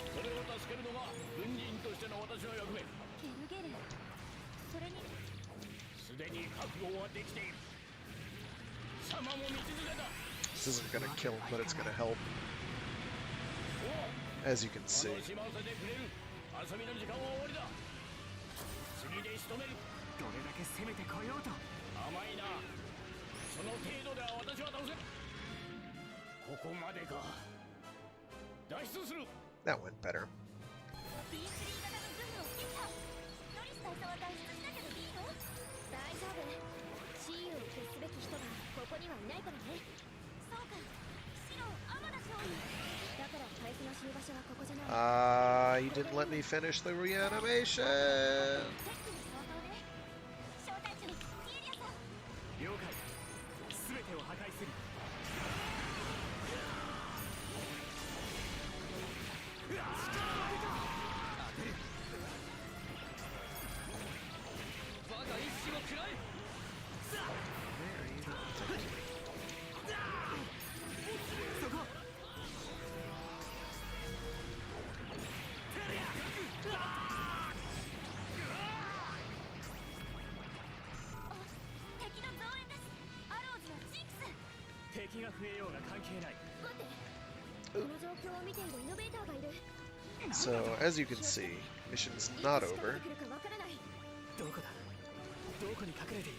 それを助けるのが軍人としての私の役目。ヘルゲレン。それにすでに覚悟はできている。様も道連れだ。 This isn't gonna kill him, but it's gonna help. As you can see. 楽しませてくれる。遊びの時間は終わりだ。次で仕留める。どれだけ攻めてこようと。甘いな。その程度では私は倒せん。ここまでか。脱出する。 That went better. B3 型のズームを切った。ノリス大佐は脱出しなきゃでいいの？大丈夫。雌雄を決すべき人がここにはいないからね。そうか。白天田少尉。だから対戦の死ぬ場所はここじゃない。You didn't let me finish the reanimation. 小隊長、キエリアさん。了解。すべてを破壊する。我が意志を食らえ。 そこ。 敵の増援です。アローズのジンクス。敵が増えようが関係ない。待って。この状況を見ているイノベーターがいる。 So, as you can see, mission's not over. どこだ。どこに隠れている。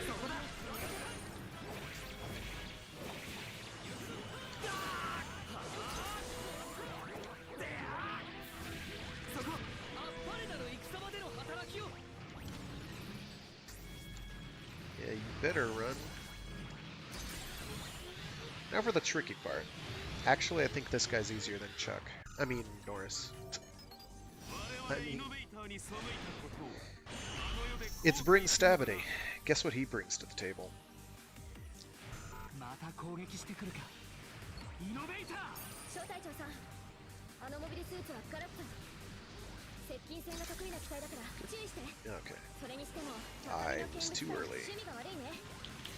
そこだ。 そこ。あっぱれなる戦場での働きを。 Yeah, you better run. Now for the tricky part. Actually, I think this guy's easier than Chuck. I mean, Norris. It's bring stabity. Guess what he brings to the table? また攻撃してくるか。イノベーター。小隊長さん、あのモビルスーツはガラッと接近戦が得意な機体だから注意して。 Okay. それにしても I was too early. 趣味が悪いね。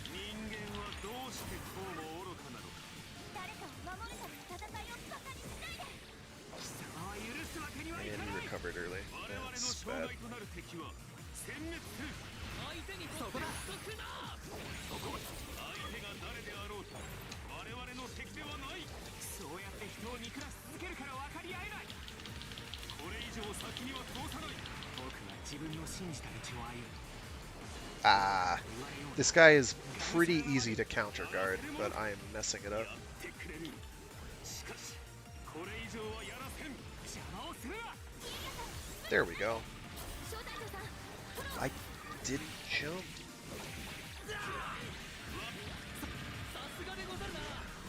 人間はどうしてこうも愚かなのか。誰かを守るための戦いをバカにしないで。貴様は許すわけにはい And か he ない。 recovered early. 我々の That's 障 bad. 害となる敵は殲滅する。相手にとって得な。そこ。相手が誰であろうと我々の敵ではない。そうやって人を見下し続けるから分かり合えない。これ以上先には通さない。僕は Ah, this guy is pretty easy to counter guard, but I am messing it up. There we go. I didn't jump.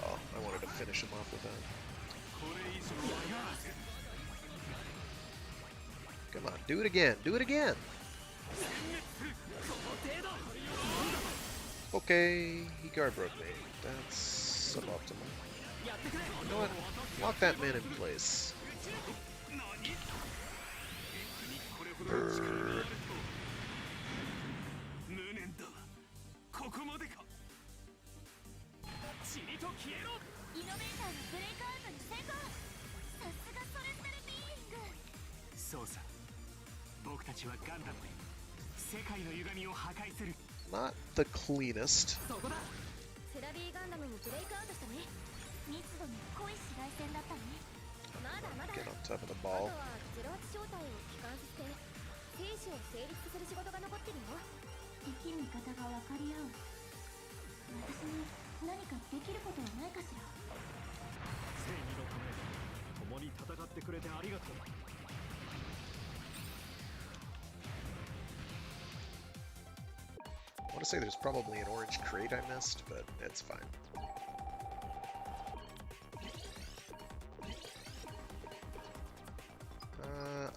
Oh, I wanted to finish him off with that. Come on, do it again, do it again! Okay, he guard broke me. That's suboptimal. You know what? Lock that man in place. Brrr. Not the cleanest. セラビーガンダムもブレイクアウトしたね。密度の濃い紫外線だったね。まだまだ。 Get on top of the あ ball. とは08正体を帰還させて生死を成立させる仕事が残ってるよ。敵味方が分かり合う。私に何かできることはないかしら。正義のため共に戦ってくれてありがとう。 I want to say there's probably an orange crate I missed, but it's fine.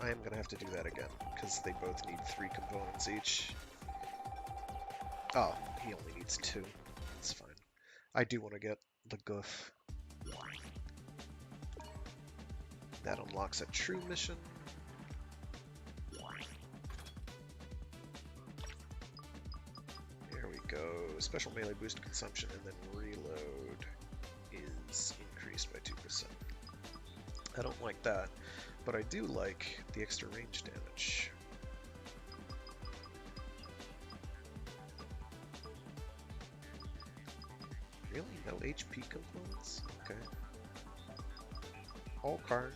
I am gonna have to do that again, because they both need 3 components each. Oh, he only needs 2. It's fine. I do want to get the goof. That unlocks a true mission. There we go. Special melee boost consumption and then reload is increased by 2%. I don't like that, but I do like the extra range damage. Really? No HP components? Okay. All card.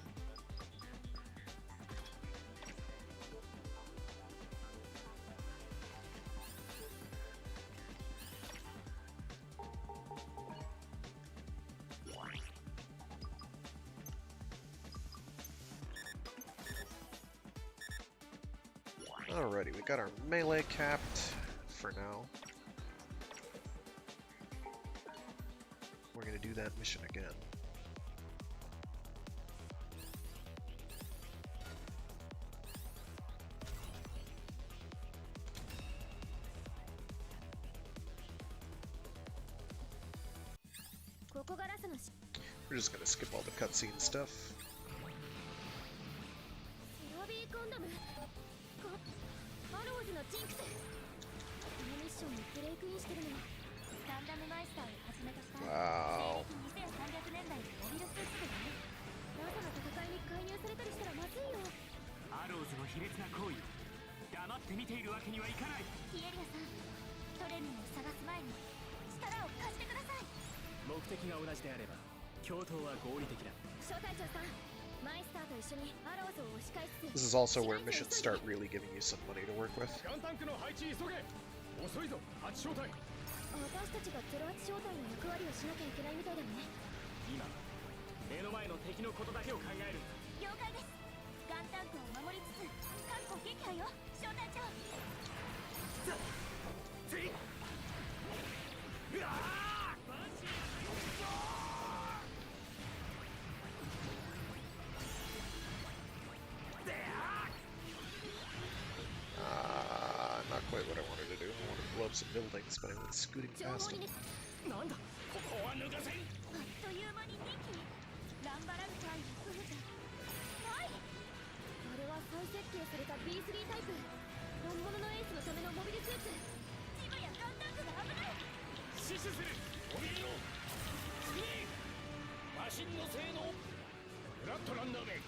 Alrighty, we got our melee capped for now. We're gonna do that mission again. We're just gonna skip all the cutscene stuff. アローズのジンクス。このミッションにブレイクインしてるのはガンダムマイスターをはじめとしたWow. 2300年代のモビルスーツでね。NASAの戦いに介入されたりしたらまずいよ。アローズの卑劣な行為を黙って見ているわけにはいかない。ティエリアさん、トレミンを探す前に力を貸してください。目的が同じであれば共闘は合理的だ。小隊長さん、マイスターと一緒にアローズを押し返す。 This is also where missions start really giving you some money to work with. ガンタンクの配置急げ。遅いぞ、8小隊。私たちが08小隊の役割をしなきゃいけないみたいだよね。今目の前の敵のことだけを考える。了解です。ガンタンクを守りつつ確保撃破よ、小隊長。Not quite what I wanted to do. I wanted to blow up some buildings, but I went scooting past them. なんだ、ここは抜かせん。あっという間に2機ランバラルタイプはい。あれは再設計された B3 タイプ。本物のエースのためのモビルスーツ。ジムやガンタンクが危ない。死守する。おびえろ。次にマシンの性能。フラットランナーめ、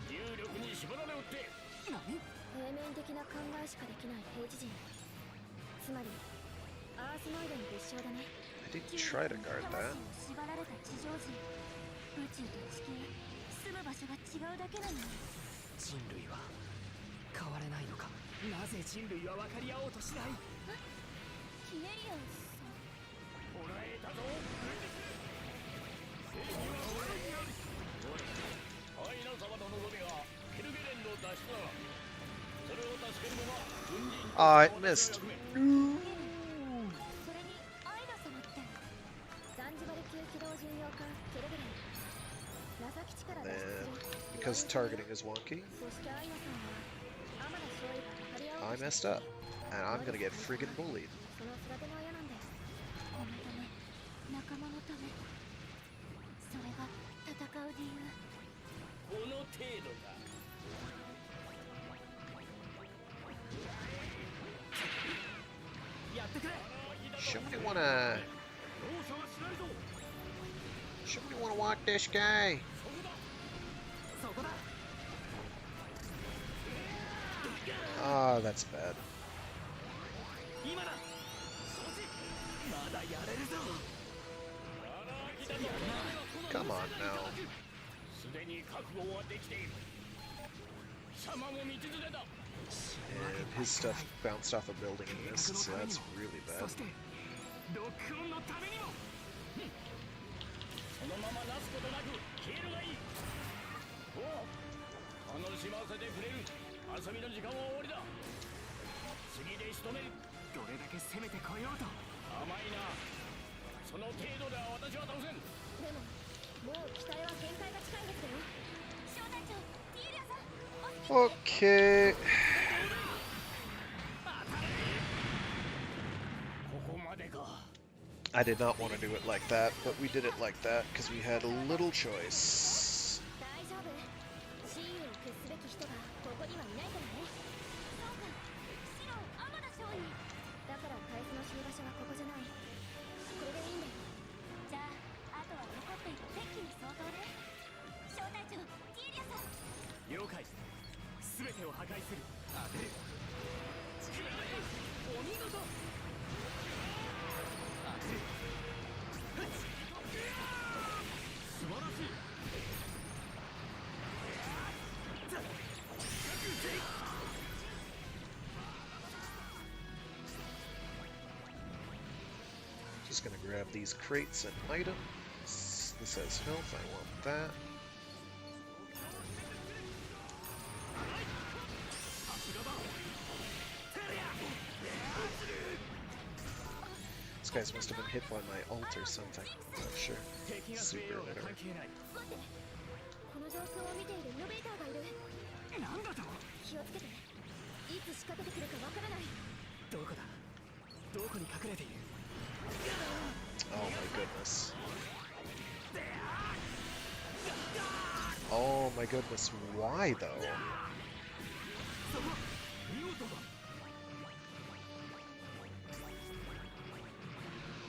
有力に縛られおって。何？平面的な考えしかできない平地人。つまりアースノイドの結晶だね。 I didn't try to guard that. 縛られた地上人。宇宙と地球、住む場所が違うだけなのに。人類は変われないのか。なぜ人類は分かり合おうとしない。キネリアンさん。捕らえたぞ。正義は俺にある。おい、アイナ様の望みがケルゲレンの脱出だが、それを助けるのは軍人。I missed. それにアイナ様ってザンジバル級機動巡洋艦ケルベレン。ナサ基地から脱出 And する。 because targeting is wonky, そしてアイナさんは天野少尉が分かり合おう I として messed up. And I'm gonna get friggin' bullied. その育ての親なんです。このため、仲間のため。それが戦う理由。この程度だ。やってくれ。 Show me wanna... Show me wanna walk this guy. そこだ。 Ah, that's bad. 今だ。まだやれるぞ。 Come on now. すでに覚悟はできている。シャマも道連れだ。 And his stuff bounced off a building and missed, so that's really そ bad. してロックオンのためにも。そのままなすことなく消えるがいい。おう、楽しませてくれる。遊びの時間は終わりだ。次で仕留める。どれだけ攻めてこようと。甘いな。その程度では私は倒せん。でも、もう機体は限界が近いはずだよ。小隊長、ティーリアさん、お好き Okay. ここまでか。 I did not want to do it like that, but we did it like that because we had little choice. 大丈夫。真意を決すべき人がここにはいないからね。そうか、白、天田少尉。だから海津の死に場所はここじゃない。これでいいんだよ。じゃあ、あとは残っている敵機に相当ね。小隊長、ティーリアさん。了解。すべてを破壊する。当てる。お見事。当てる。素晴らしい。 Just gonna grab these crates and items. This has health, I want that. These guys must have been hit by my ult or something. I'm not sure. 敵が Super 増えようが emitter. 関係ない。待って。この状況を見ているイノベーターがいる。なんだと。気をつけて。いつ仕掛けてくるかわからない。どこだ。どこに隠れている。 Oh my goodness. Oh my goodness, why though? I'm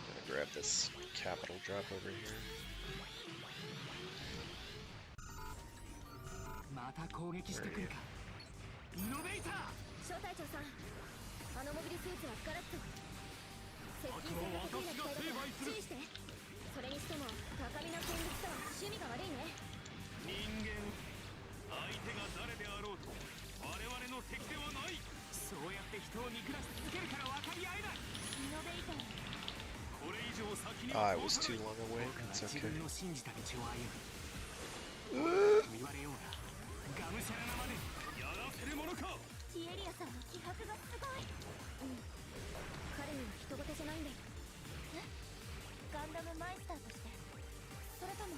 gonna grab this capital drop over here. また攻撃してくるか。イノベーター。小隊長さん、あのモビルスーツはスカラット。接近性が得意な機体だから注意して。それにしても高みの見物とは趣味が悪いね。人間相手が誰であろうと我々の敵ではない。そうやって人を見下し続けるから分かり合えない。イノベーター。これ以上先に I was too long away. 僕は It's 自 okay. 分の信じた道を歩む。言われようががむしゃらなまでやらせるものか。ティエリアさんの気迫がすごい。彼には人事じゃないんだよ。え？ガンダムマイスターとして？それとも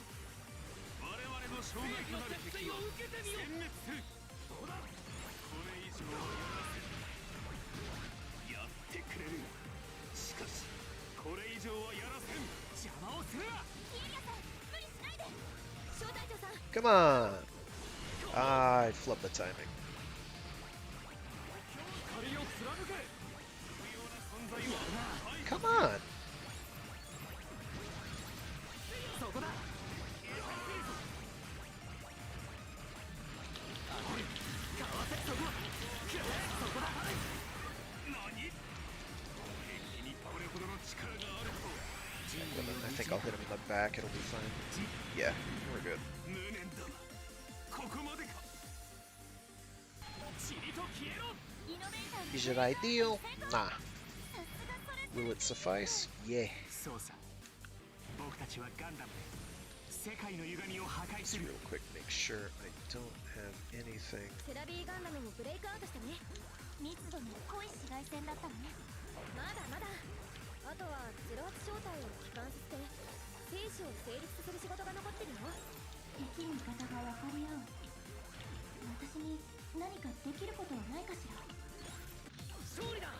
我々の障害となる敵は殲滅する。そうだ。これ以上はやらせん。やってくれる。しかしこれ以上はやらせん。邪魔をするな。ティエリアさん、無理しないで。小隊長さん。 Come on! I flubbed the timing. 光を貫け。 Come on! そこだ。I think I'll hit him in the back, it'll be fine. Yeah, we're good. 無念だ。ここまでか。塵と消 Is it ideal? Nah. Will it suffice? Yeah. そうさ僕たちはガンダムで世界の歪みを破壊 Let's する real quick make sure I don't have anything. セラビーガンダムもブレイクアウトしたね。密度の濃い紫外線だったのね。まだまだ。あとは08正体を帰還させて生死を成立させる仕事が残ってるよ。敵味方が分かり合う。私に何かできることはないかしら。勝利だ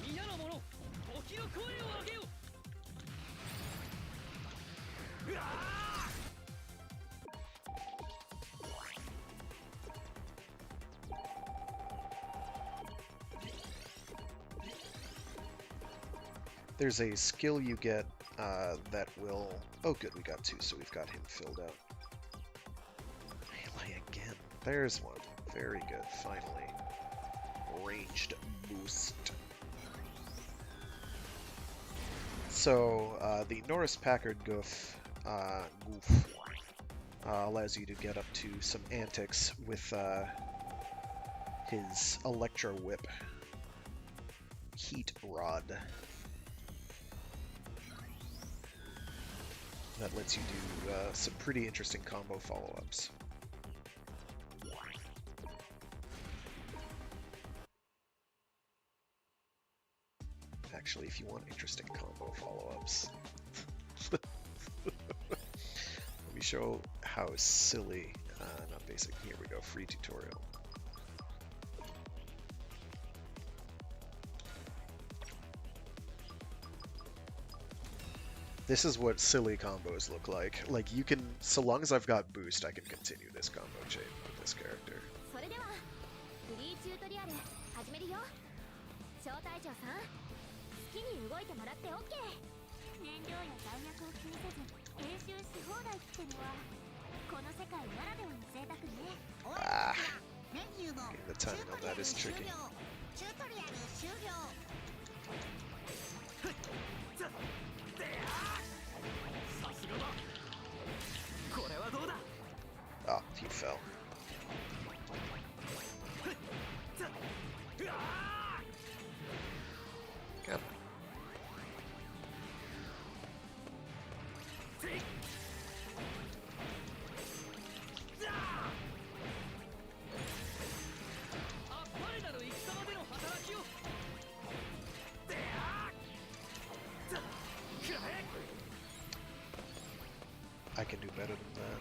皆の者時の声を上げよ There's a skill you get that will... Oh good, we got two, so we've got him filled out. Melee again. There's one. Very good, finally. Ranged boost. So, the Norris Packard goof allows you to get up to some antics with his Electro Whip Heat Rod. That lets you do some pretty interesting combo follow-ups. Actually, if you want interesting combo follow-ups, let me show how silly, not basic, here we go, free tutorial. This is what silly combos look like. Like, you can, so long as I've got boost, I can continue this combo chain with this character. それではフリーチュートリアル始めるよ。小隊長さん、好きに動いてもらって OK。燃料や弾薬を気にせず練習し放題ってのはこの世界ならではの贅沢ね。 Ah, メニューの the timing on that is tricky. チュートリアル終了。 Oh, he fell. Come on. I can do better than that.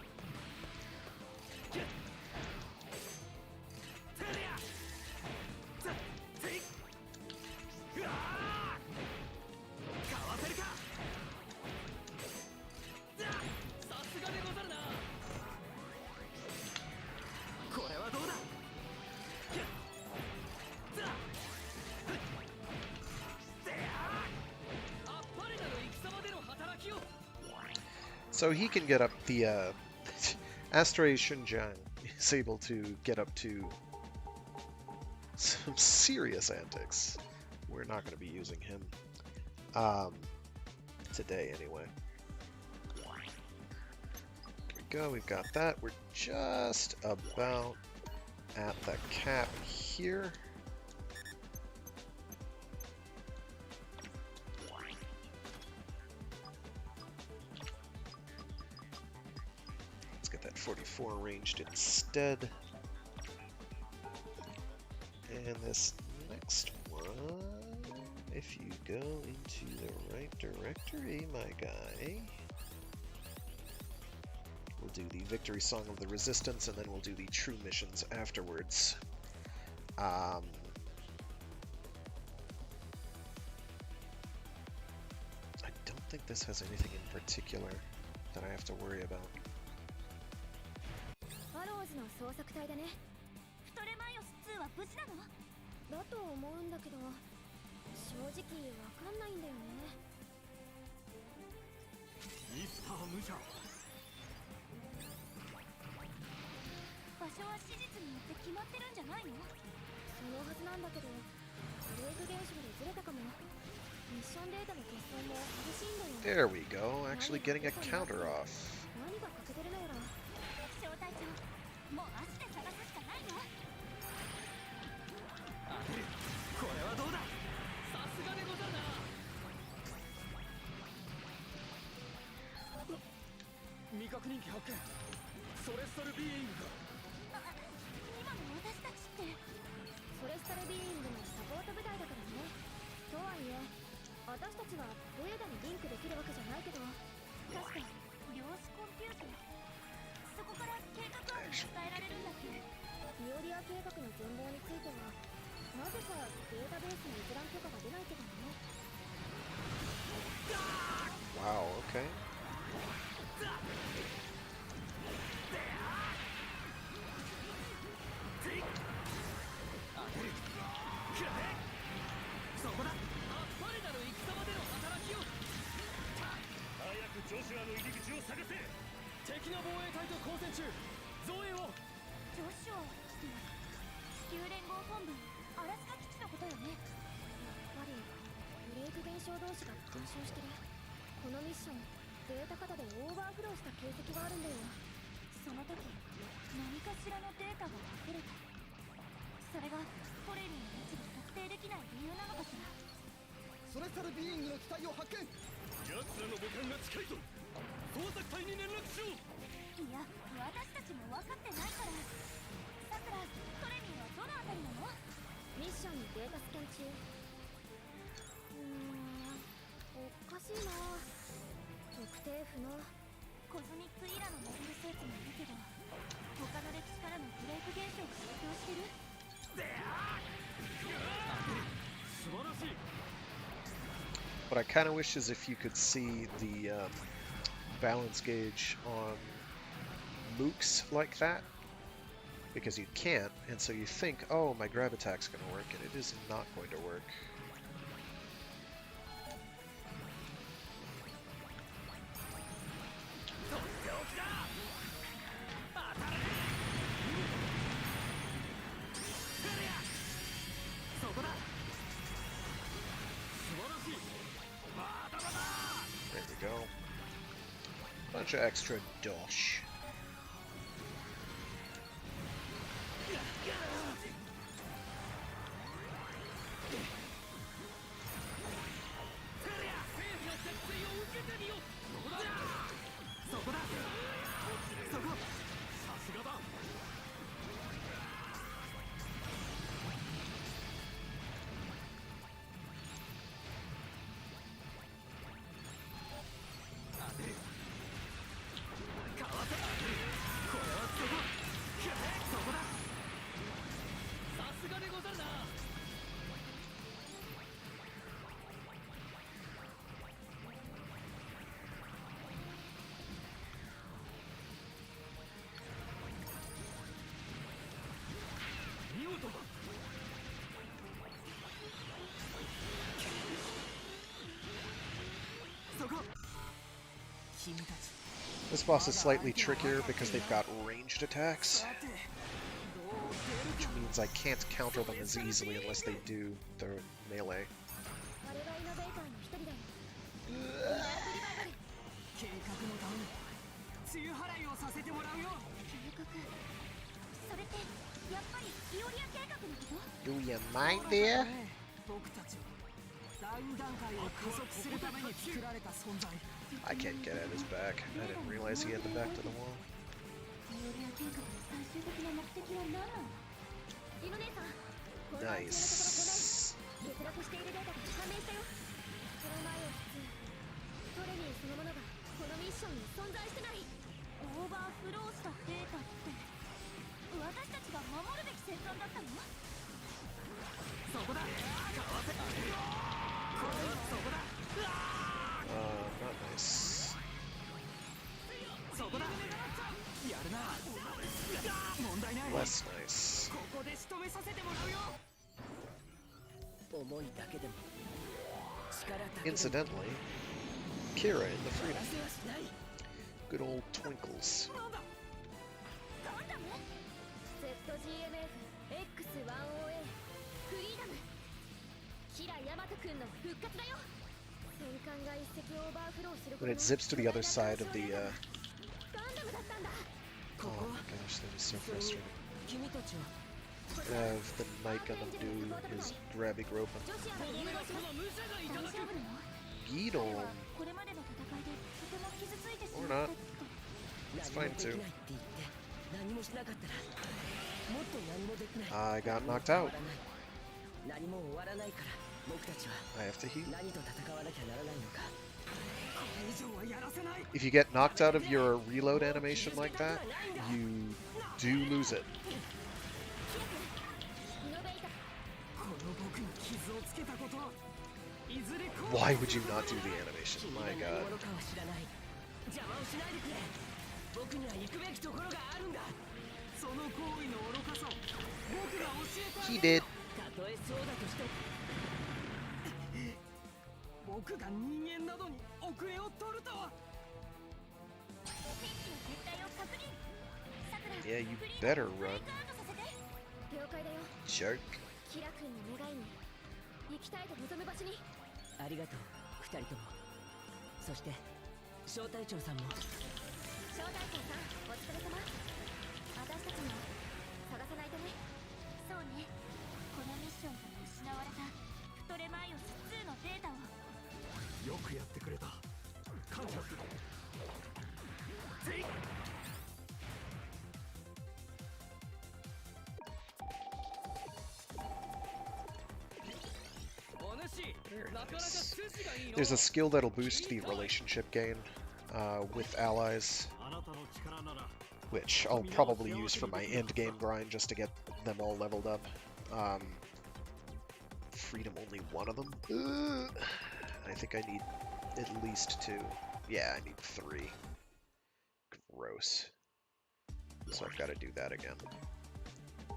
So he can get up the Astray Shunjiang is able to get up to some serious antics. We're not going to be using him today anyway. Here we go, we've got that. We're just about at the cap here. Let's get that 44 ranged instead. And this next one, if you go into the right directory, my guy, we'll do the Victory Song of the Resistance, and then we'll do the True Missions afterwards. I don't think this has anything in particular that I have to worry about. アローズの捜索隊だね。フトレマイオス2は無事なの？だと思うんだけど、正直わかんないんだよね。ミスター無茶場所は史実によって決まってるんじゃないの？そのはずなんだけど、ブレイク現象でずれたかも。ミッションデータの欠損も激しいんだよ。 There we go, actually getting a counter off. 何が欠けてるのやら。小隊長、もう足で探すしかないの。人気発見。ソレスタルビーイングか。今の私たちってソレスタルビーイングのサポート部隊だからね。とはいえ私たちはデータにリンクできるわけじゃないけど、確か量子コンピューター、そこから計画案が伝えられるんだっけ。ミオリア計画の全貌についてはなぜかデータベースに閲覧許可が出ないけどね。Wow, okay. そこだ。あっぱれなる戦場での働きを。早くジョシュアの入り口を探せ。敵の防衛隊と交戦中。増援を。ジョシュアって地球連合本部アラスカ基地のことよね。やっぱりブレイク現象同士が干渉してる。このミッションデータ型でオーバーフローした形跡があるんだよ。その時何かしらのデータが溢れた。それがトレーニングの位置が特定できない理由なのかしら。ソレスタルビーイングの機体を発見。奴らの母艦が近いぞ。捜索隊に連絡しろ。いや私たちも分かってないから。さくら、トレミーはどのあたりなの？ミッションにデータスキャン中。おかしいな。特定不能。コズミックイラのモビルスーツもいるけど、他の歴史からのブレイク現象が影響してる。素晴らしい。 What I kind of wish is if you could see the balance gauge on mooks like that, because you can't, and so you think, oh, my grab attack's going to work, and it is not going to work. There we go. Bunch of extra dosh. This boss is slightly trickier because they've got ranged attacks, which means I can't counter them as easily unless they do their melee. それってやっぱりイオリア計画のこと？ Do you mind there? 僕たちはダウン段階を加速するために作られた存在。 I can't get at his back. I didn't realize he had the back to the wall. イオリア計画の最終的な目的は何なの？リノ姉さん、この Nice. 欠落しているデータが判明したよ。その前を普通トレミーそのものがこのミッションに存在してない。オーバーフローしたデータって私たちが守るべき戦艦だったの？そこだ。かわせ。これはそこだ。Not nice. そこだ。やるな。問題ない。 Less nice. ここで仕留めさせてもらうよ。思いだけでも。力だけでも。 Incidentally, Kira in the Freedom. Good old Twinkles. ZGMF-X1OA フリーダム。キラヤマト君の復活だよ。戦艦が一隻オーバーフローする。 When it zips to the other side of the, ガンダムだったんだ。 oh my gosh, that is so frustrating. 君たちは Have the Night Gundam do his grabby groping. ジョシアが誘導します。大丈夫なの？ Gidon. これまでの戦いでとても傷ついてし Or まっ not. たと。It's fine too. I got knocked out. I have to heal. If you get knocked out of your reload animation like that, you do lose it. Why would you not do the animation? My god. He did. Yeah, you better run. Jerk. ありがとう、二人とも。そして、小隊長さんも。小隊長さん、お疲れ様。私たちも探さないとね。そうね。このミッションから失われたプトレマイオス2のデータを。よくやってくれた。感謝する。ぜい。Nice. There's a skill that'll boost the relationship gain with allies, which I'll probably use for my end game grind just to get them all leveled up. Freedom, only one of them? I think I need at least 2. Yeah, I need 3. Gross. So I've got to do that again. How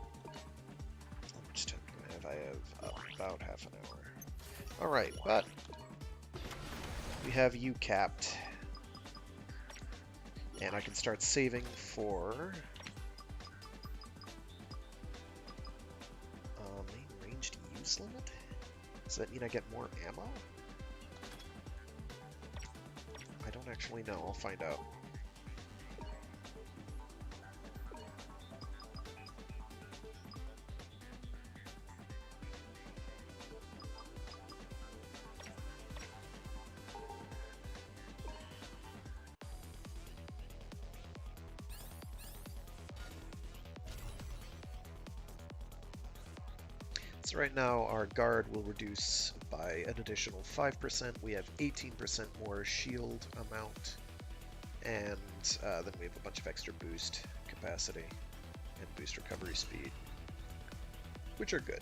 much time do I have? I have about half an hour. Alright, but we have you capped. And I can start saving for main ranged use limit? Does that mean I get more ammo? I don't actually know. I'll find out. So right now our guard will reduce by an additional 5%. We have 18% more shield amount, and then we have a bunch of extra boost capacity and boost recovery speed, which are good.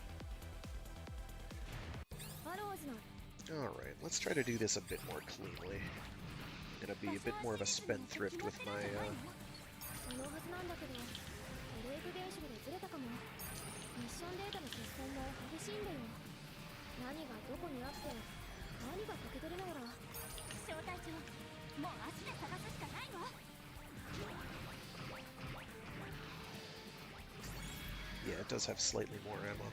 Alright, let's try to do this a bit more cleanly. I'm gonna be a bit more of a spendthrift with my Yeah, it does have slightly more ammo.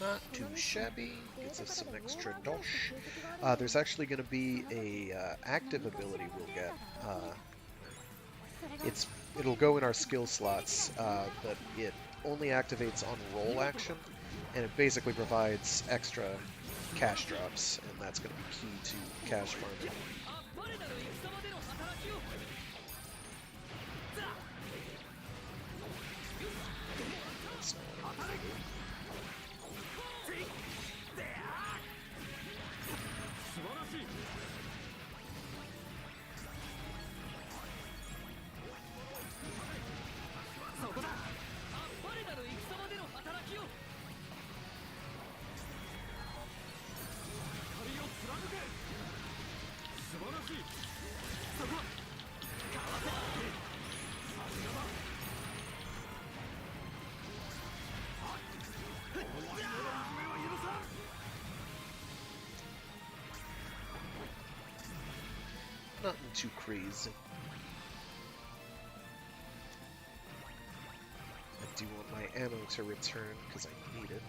Not too shabby. Gets us some extra dosh. There's actually going to be a active ability we'll get. It'll go in our skill slots, but it only activates on roll action, and it basically provides extra cash drops, and that's going to be key to cash farming. That's not what I wanted to do. Nothing too crazy. I do want my ammo to return because I need it.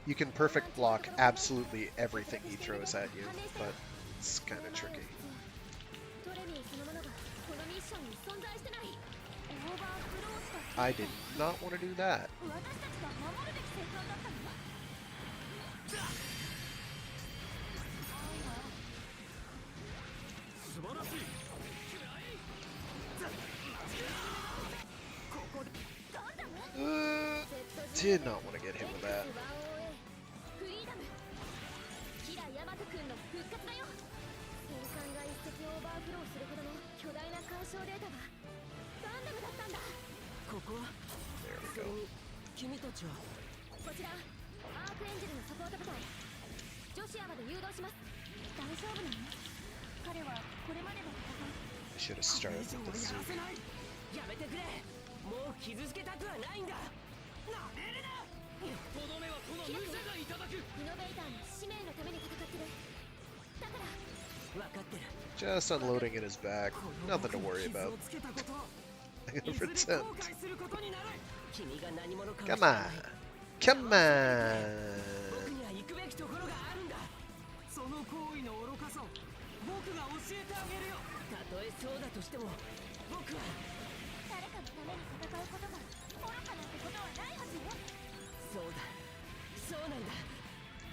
You can perfect block absolutely everything he throws at you, but it's kind of tricky. I did not want to do that. Did not want to get hit with that. There we go. I should have started with the Zoom. Just unloading in his back. Nothing to worry about. I'm gonna pretend. Come on! Come on!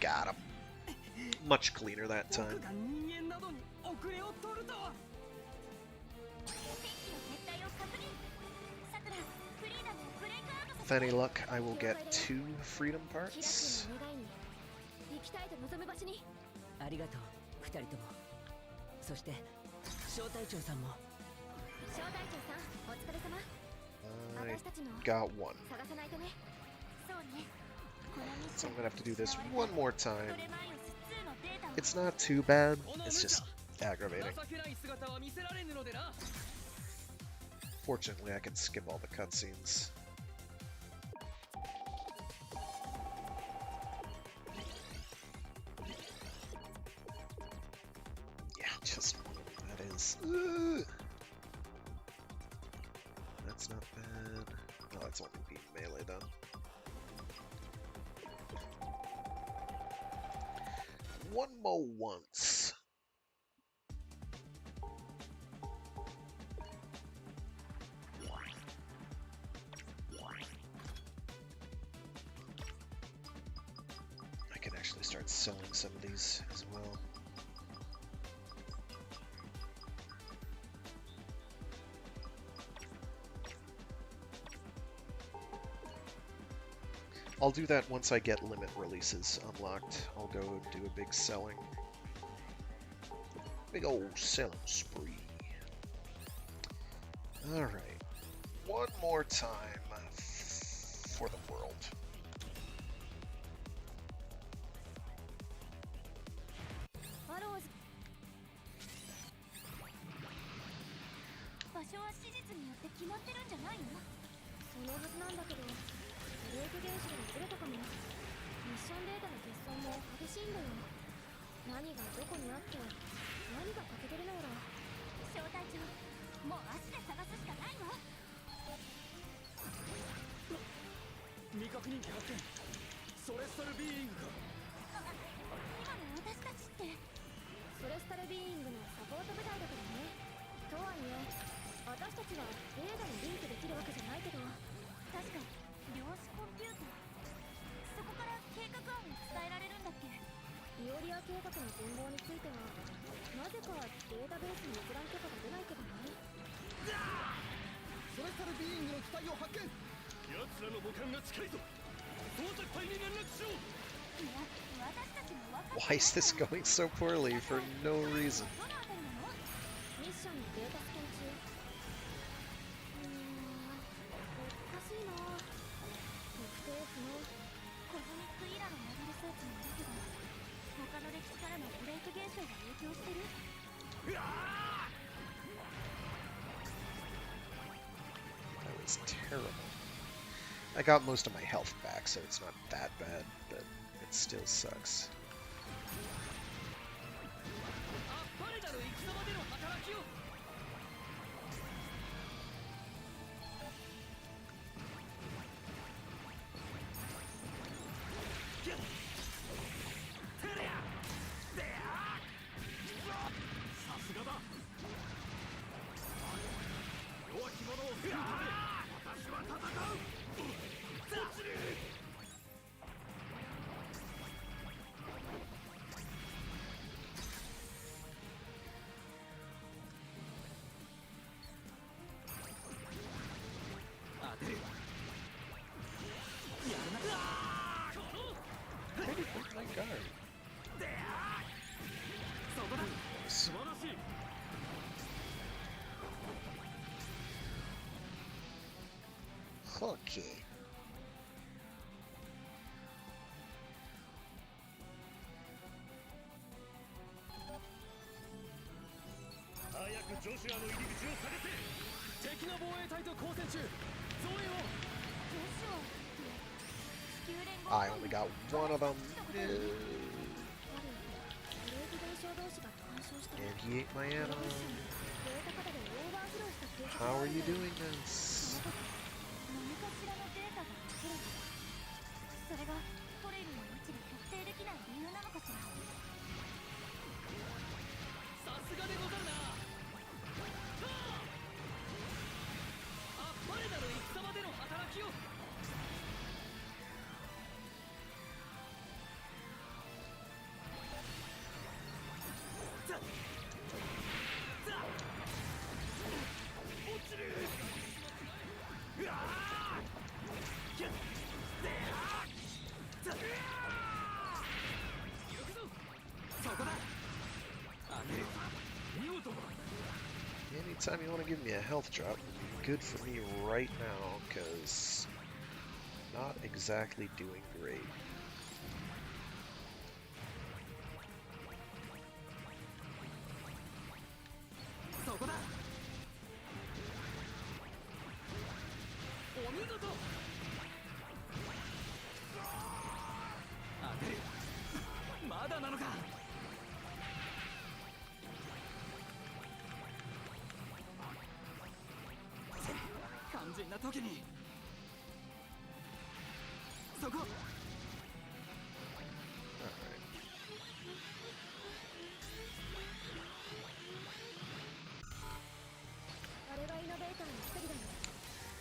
Got him. Much cleaner that time. With any luck, I will get 2 freedom parts. I got 1. So I'm gonna have to do this one more time. It's not too bad, it's just aggravating. Fortunately, I can skip all the cutscenes. Yeah, just that is. That's not bad. Oh, that's only being melee then. One more once. I can actually start selling some of these as well. I'll do that once I get limit releases unlocked. I'll go do a big selling. Big old selling spree. Alright. One more time 所は史実によって決まってるんじゃないの？そのはずなんだけど、ブレーク現象がずれたかも。ミッションデータの欠損も激しいんだよ。何がどこにあって何が欠けてるのやら。小隊長、もう足で探すしかないわ。未確認機発見。ソレスタルビーイングか。今の私たちってソレスタルビーイングのサポート部隊だからね。とはいえ私たちは映画にリンクできるわけじゃないけど。確か量子コンピューター、そこから計画案を伝えられるんだっけ？イオリア計画の全貌についてはなぜかデータベースに閲覧許可が出ないけどね。ソレスタルビーイングの機体を発見。奴らの母艦が近いぞ。到着隊に連絡しろ。いや、私たちも分かって Why is this going so poorly for no reason? どのあたりなの？ミッションのデータスキャン中。おかしいな。特定不能。コズミックイラのモデル装置もいるけど、他の歴史からのブレイク現象が影響してる？ That was terrible. I got most of my health back, so it's not that bad, but it still sucks. あっぱれなる戦場での働きを。さすがだ。弱き者を救うため私は戦う。当てる。やるな。 Where did my guard? そこだ。素晴らしい。 Okay. 早くジョシュアの入り口を探せ。敵の防衛隊と交戦中。増援を。I only got one of them. And he ate my ammo. How are you doing this? 何かしらのデータが隠れる。それがトレイルの位置が特定できない理由なのかしら。さすがでござるな。あっぱれなる戦場での働きを。 Anytime you want to give me a health drop would be good for me right now, because not exactly doing great.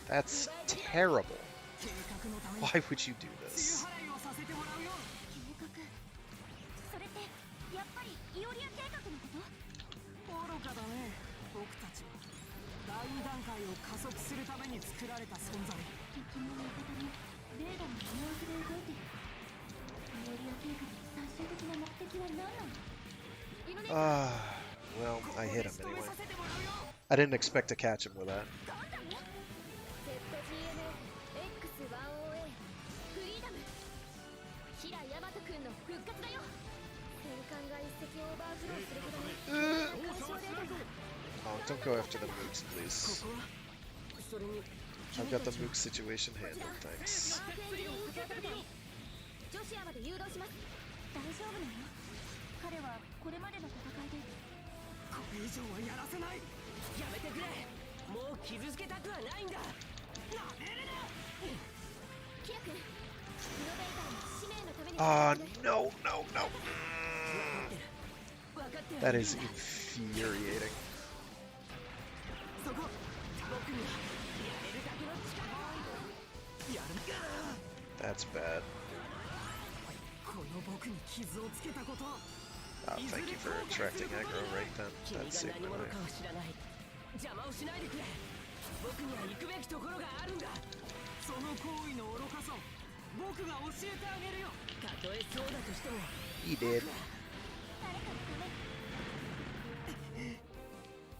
That's terrible. Why would you do this? それってやっぱりイオリア計画のこと？愚かだね、僕たちは。第2段階を加速するために作られた存在。敵の味方にレーダーの見合わせで動いてる。イオリア計画の最終的な目的は何なの？ Well, I hit him anyway. I didn't expect to catch him with that. Oh, don't go after the mooks, please. I've got the mook situation handled, thanks. ジョシアまで誘導します。大丈夫なの？彼はこれまでの戦いでこれ以上はやらせない。やめてくれ。もう傷つけたくはないんだ。なめるな。キラ君、イノベーターの使命のために。No, no, no. That is infuriating. そこ、僕にはやれるだけの力を。やるか。That's bad. この僕に傷をつけたこと。Thank you for attracting aggro right then. That saved my life. 邪魔をしないでくれ。僕には行くべきところがあるんだ。その行為の愚かさを僕が教えてあげるよ。たとえそうだとしても。He did.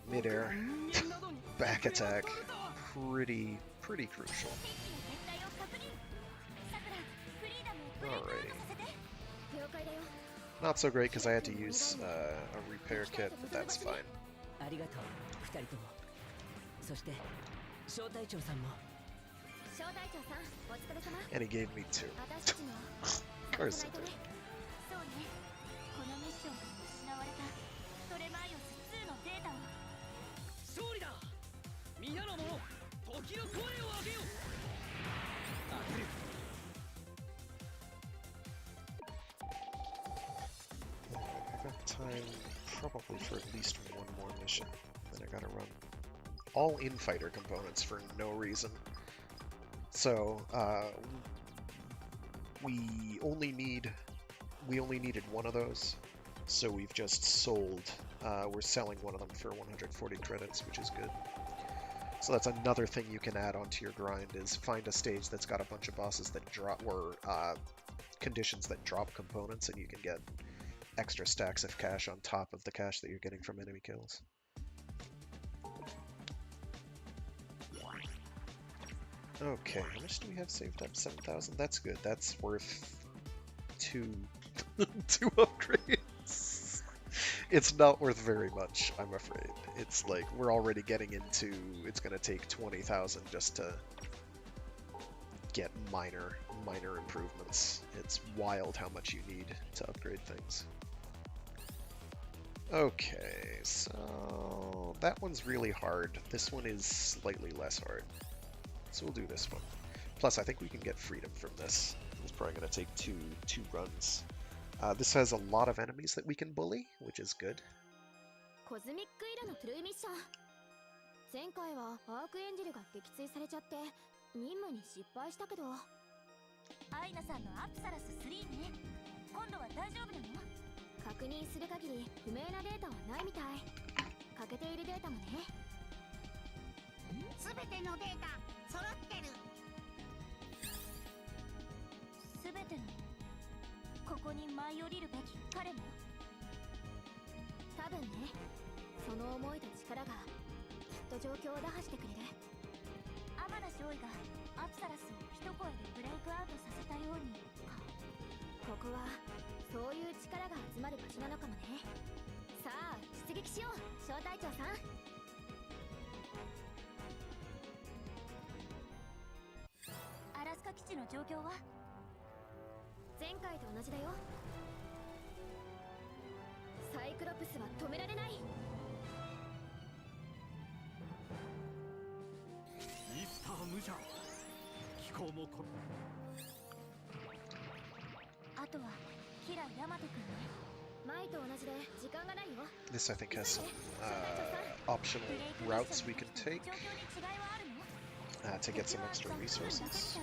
Mid-air. Back attack. Pretty crucial. Alrighty. Not so great because I had to use a repair kit, but that's fine. ありがとう、二人とも。そして小隊長さんも。小隊長さん、お疲れ様。 And he gave me 2. 私たちの Of course he did. そうね。このミッションが失われたトレマイオス2のデータを。勝利だ。皆の者、時の声を上げよう。当たる。I've got time probably for at least one more mission. Then I gotta run all in-fighter components for no reason. So, we only needed one of those, so we've just sold, we're selling one of them for 140 credits, which is good. So that's another thing you can add onto your grind, is find a stage that's got a bunch of bosses that drop, or conditions that drop components, and you can get extra stacks of cash on top of the cash that you're getting from enemy kills. Okay, how much do we have saved up? 7,000? That's good. That's worth two upgrades. It's not worth very much, I'm afraid. It's like, we're already getting into, it's gonna take 20,000 just to get minor improvements. It's wild how much you need to upgrade things. Okay, so that one's really hard. This one is slightly less hard. So we'll do this one. Plus, I think we can get freedom from this. It's probably going to take two runs. This has a lot of enemies that we can bully, which is good. コズミックイラのトゥルーミッション。前回はアークエンジェルが撃墜されちゃって任務に失敗したけど。アイナさんのアプサラス3ね。今度は大丈夫なの？確認する限り不明なデータはないみたい。欠けているデータもね。すべてのデータ揃ってる。すべての。ここに舞い降りるべき彼も。多分ね。その思いと力がきっと状況を打破してくれる。天田少尉がアプサラスを一声でブレイクアウトさせたようにか。ここはそういう力が集まる場所なのかもね。さあ出撃しよう、小隊長さん。アラスカ基地の状況は？前回と同じだよ。サイクロプスは止められない。ミスター無邪気候もこあとはキラヤマト君ね。前と同じで時間がないよ。 This, I think, has some optional routes we can take to get some extra resources.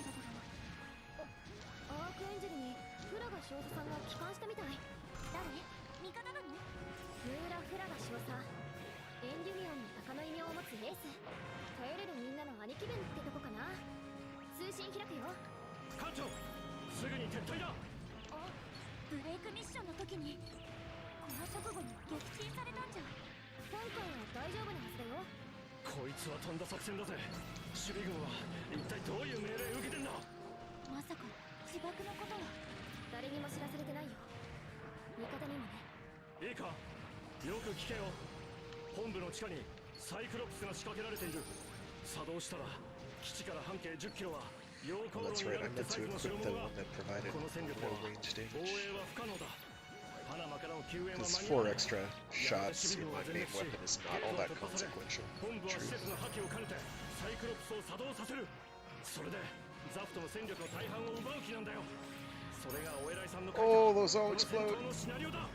アークエンジェルにフラガ少佐さんが帰還したみたい。誰？味方なの？ユーラ・フラガ少佐。エンデュリオンの鷹の異名を持つエース。頼れるみんなの兄貴分ってとこかな。通信開くよ。艦長、すぐに撤退だ。あ、ブレイクミッションの時にこの直後に撃沈されたんじゃ。今回は大丈夫なはずだよ。こいつはとんだ作戦だぜ。守備軍は一体どういう命令を受けてんだ。まさか自爆のことは誰にも知らされてないよ。味方にもね。いいか、よく聞けよ。本部の地下にサイクロプスが仕掛けられている。作動したら基地から半径10キロは溶鉱 Oh, 炉 that's に right. な I るって meant サ to イズの代 equip 物 the が one that provided この戦力 no は range 防 damage. 衛は不可能だ。パナマからの救援は Because 間に合わ 4 ない。 extra shots in my main weapon is not all that consequential. 本部は施 True. 設の破棄を兼ねてサイクロプスを作動させる。それでザフトの戦力の大半を奪う気なんだよ。それがお偉いさんの書いた Oh, those こ all の戦 explode. 闘のシナリオだ。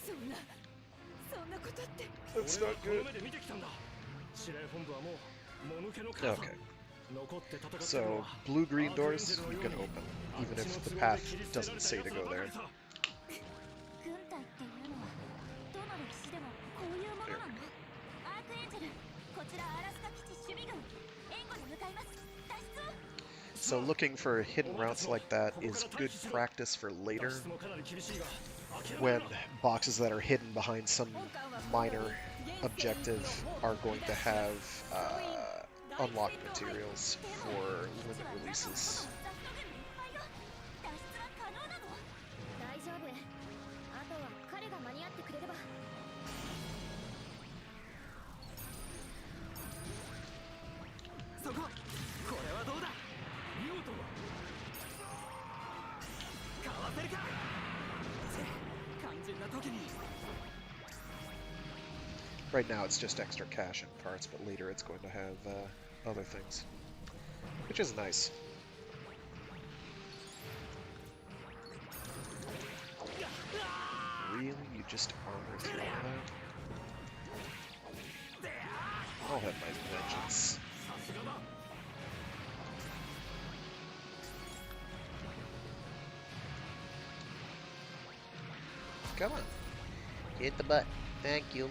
そんなことって That's 俺は not この good. 目で見てきたんだ。司令本部はもうもぬけの殻さ。 Okay. 残って戦ってる So のは blue-green doors you can open, even if the path doesn't say to go there. 軍隊っていうのはどの歴史でもこういうものなの？アークエンジェル、こちらアラスカ基地守備軍、援護に向かいます。脱出を。 So looking for hidden routes like that is good practice for later, 脱出もかなり厳しいが諦め when るな。 boxes that are hidden behind some minor objective are going to have unlocked materials for limit releases. 脱出は可能なの？大丈夫。あとは彼が間に合ってくれれば。そここれはどうだ。見事だ。かわせるか。肝心な時に Right now it's just extra cash and parts, but later it's going to have other things, which is nice. Really? You just armor through all that? I'll have my vengeance. Come on. Hit the butt. Thank you.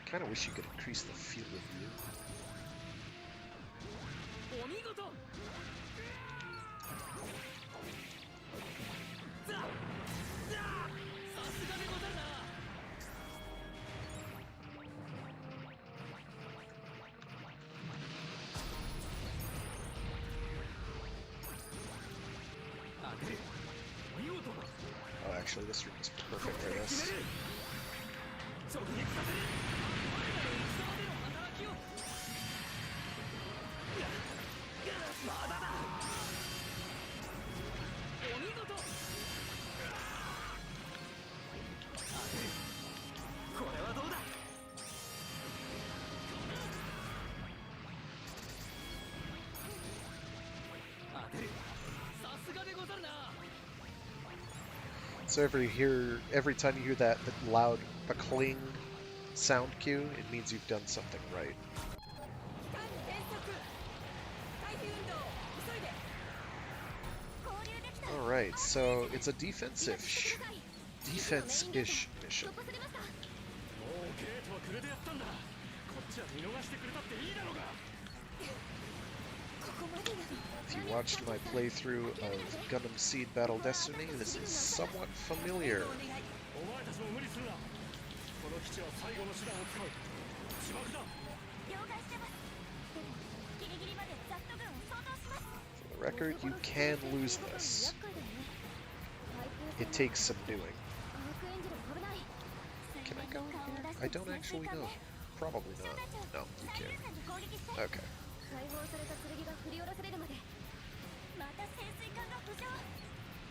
Kind of wish you could increase the field of view. お見事。さすがでござるな。当てる。見事だ。 Oh, actually, this room is perfect for this. 直撃させる。我らの戦場での働きを。まだだ。お見事。これはどうだ。当てる。さすがでござるな。 So every time you hear that loud cling sound cue, it means you've done something right. All right, so it's a defensive-ish mission. もうゲートはくれてやったんだ。こっちは見逃してくれたっていいだろうが。 If you watched my playthrough of Gundam Seed Battle Destiny, this is somewhat familiar. お前たちも無理するな。この基地は最後の手段を使う。自爆だ。了解してます。でもギリギリまでザクト軍を相当します。 For the record, you can lose this. It takes some doing. Can I go here? I don't actually know. Probably not. No, you can't. Okay. 解放された剣が振り下ろされるまで。また潜水艦が浮上。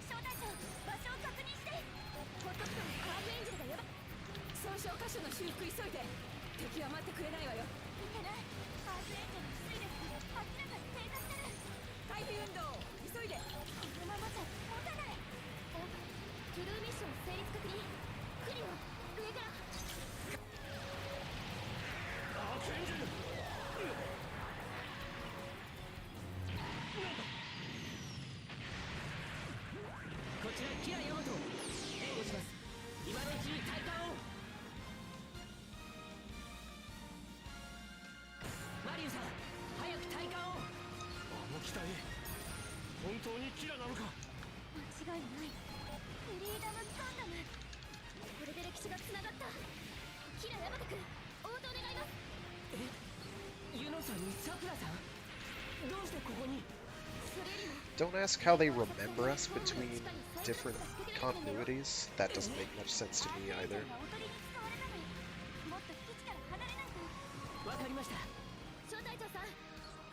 小隊長、場所を確認して。ほっとくとハーフエンジンがやば。損傷箇所の修復急いで。敵は待ってくれないわよ。いけない。ハーフエンジンの水力が明らかに低下してる。回避運動急いで。このままじゃ持たない。トゥルーミッション成立確認。クリオ上から。アークエンジェル。こちらキラヤマト援護します。今のうちに体感を。マリウさん早く体感を。あの機体本当にキラなのか。間違いない。フリーダムガンダム。これで歴史がつながった。キラヤマト君、応答願います。ユノさんにさくらさん。どうしてここに。Don't ask how they remember us between different continuities. That doesn't make much sense to me either. わかりました。小隊長さん、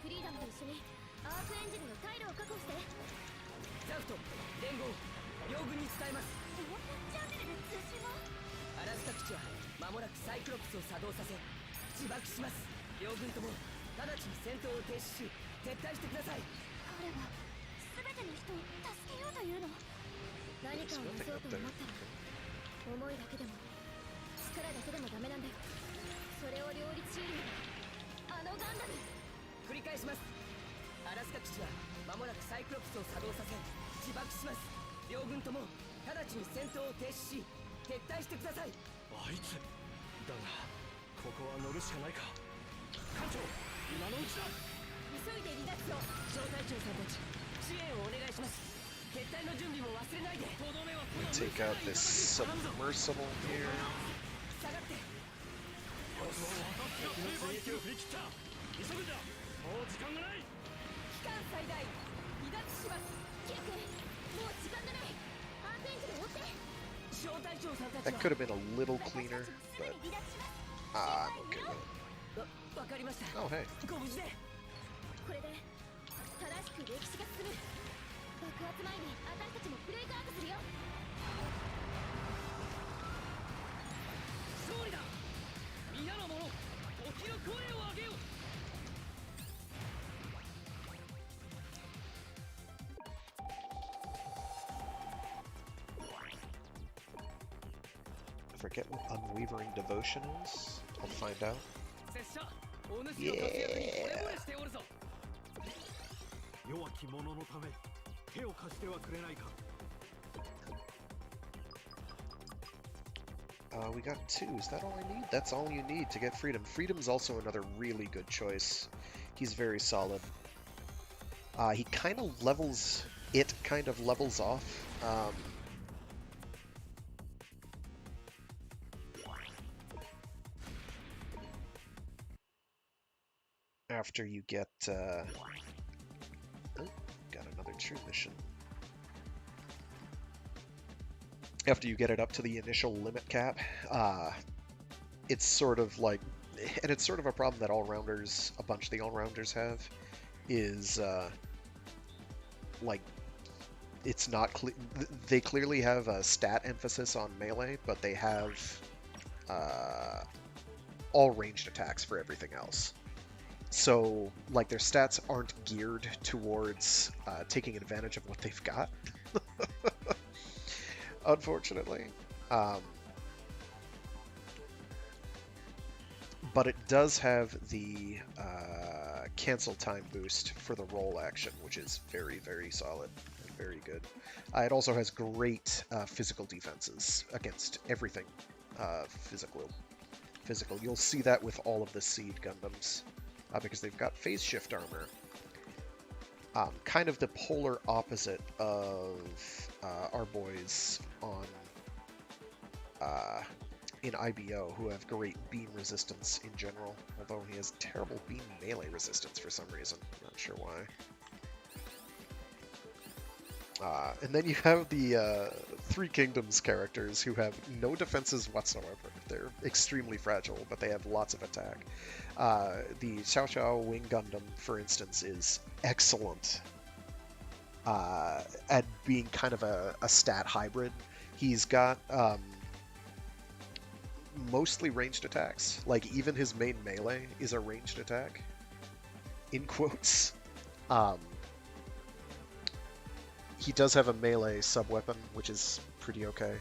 フリーダムと一緒にアークエンジンの退路を確保して。ザフト、連合、両軍に伝えます。チャンネルで通信を。アラスカ基地は間もなくサイクロプスを作動させ自爆します。両軍とも直ちに戦闘を停止し撤退してください。彼は全ての人を助けようというの。何かをなそうと思ったら思いだけでも力だけでもダメなんだよ。それを両立し得るのがあのガンダム。繰り返します。アラスカ基地は間もなくサイクロプスを作動させ自爆します。両軍とも直ちに戦闘を停止し撤退してください。あいつだがここは乗るしかないか。艦長、今のうちだ。急いで離脱を。小隊長さんたち支援をお願いします。撤退の準備も忘れないで。とどめはこの Take out this submersible here. 下がって。敵の追撃を振り切った。急ぐんだ。もう時間がない。期間最大離脱します。キラ君、もう時間がない。アークエンジンを追って。小隊長さんたち That は could have been a little cleaner, すぐ but に離脱します。 I'm okay with it. わかりました。 Oh, hey. ご無事で。これで正しく歴史が進む。爆発前に私たちもブレイクアウトするよ。勝利だ。皆の者、時の声を上げよ。I forget what unwavering devotion is. I'll find out. 拙者、お主の活躍に惚れ惚れしておるぞ。弱き者のため手を貸してはくれないか。We got 2. Is that all I need? That's all you need to get Freedom. Freedom's also another really good choice. He's very solid. He kind of levels... It kind of levels off. After you get... Oh, got another true mission. After you get it up to the initial limit cap, it's sort of like, and it's sort of a problem that all-rounders, a bunch of the all-rounders have, is, like, it's not, they clearly have a stat emphasis on melee, but they have, all ranged attacks for everything else. So, like, their stats aren't geared towards, taking advantage of what they've got. Unfortunately. But it does have the cancel time boost for the roll action, which is very, very solid and very good. It also has great physical defenses against everything physical. You'll see that with all of the Seed Gundams, because they've got phase shift armor. Kind of the polar opposite of our boys on in IBO, who have great beam resistance in general, although he has terrible beam melee resistance for some reason. Not sure why. And then you have the Three Kingdoms characters who have no defenses whatsoever. They're extremely fragile, but they have lots of attack. The Xiao Xiao Wing Gundam, for instance, is excellent at being kind of a stat hybrid. He's got mostly ranged attacks. Like, even his main melee is a ranged attack. In quotes. He does have a melee sub-weapon, which is pretty okay.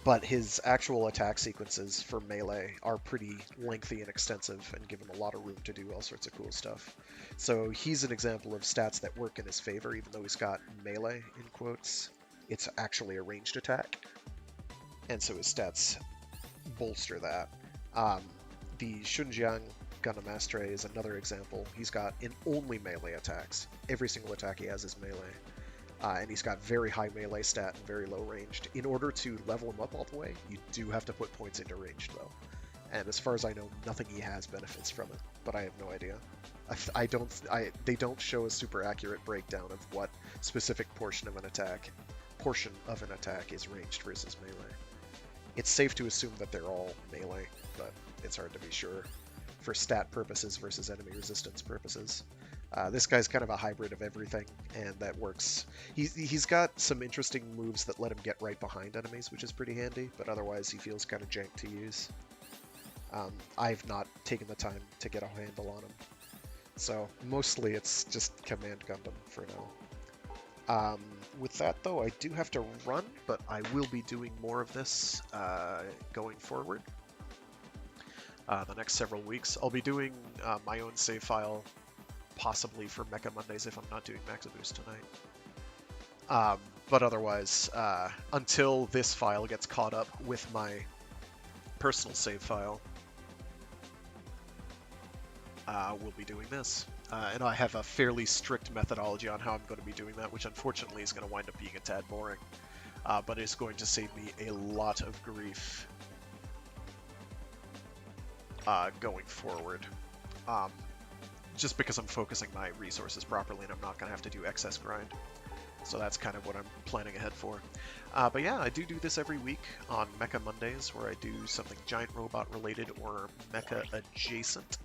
But his actual attack sequences for melee are pretty lengthy and extensive and give him a lot of room to do all sorts of cool stuff. So he's an example of stats that work in his favor, even though he's got melee, in quotes. It's actually a ranged attack. And so his stats bolster that. The Xunjiang Gundam Astre is another example. He's got only melee attacks. Every single attack he has is melee. And he's got very high melee stat and very low ranged. In order to level him up all the way, you do have to put points into ranged, though. And as far as I know, nothing he has benefits from it, but I have no idea. They don't show a super accurate breakdown of what specific portion of an attack is ranged versus melee. It's safe to assume that they're all melee, but it's hard to be sure for stat purposes versus enemy resistance purposes. This guy's kind of a hybrid of everything, and that works. He's got some interesting moves that let him get right behind enemies, which is pretty handy, but otherwise he feels kind of jank to use. I've not taken the time to get a handle on him. So mostly it's just Command Gundam for now. With that though, I do have to run, but I will be doing more of this going forward. The next several weeks. I'll be doing my own save file, possibly for Mecha Mondays if I'm not doing Max Boost tonight. But otherwise, until this file gets caught up with my personal save file, we'll be doing this. And I have a fairly strict methodology on how I'm going to be doing that, which unfortunately is going to wind up being a tad boring. But it's going to save me a lot of grief going forward. Just because I'm focusing my resources properly and I'm not going to have to do excess grind. So that's kind of what I'm planning ahead for. But yeah, I do this every week on Mecha Mondays, where I do something giant robot related or mecha adjacent.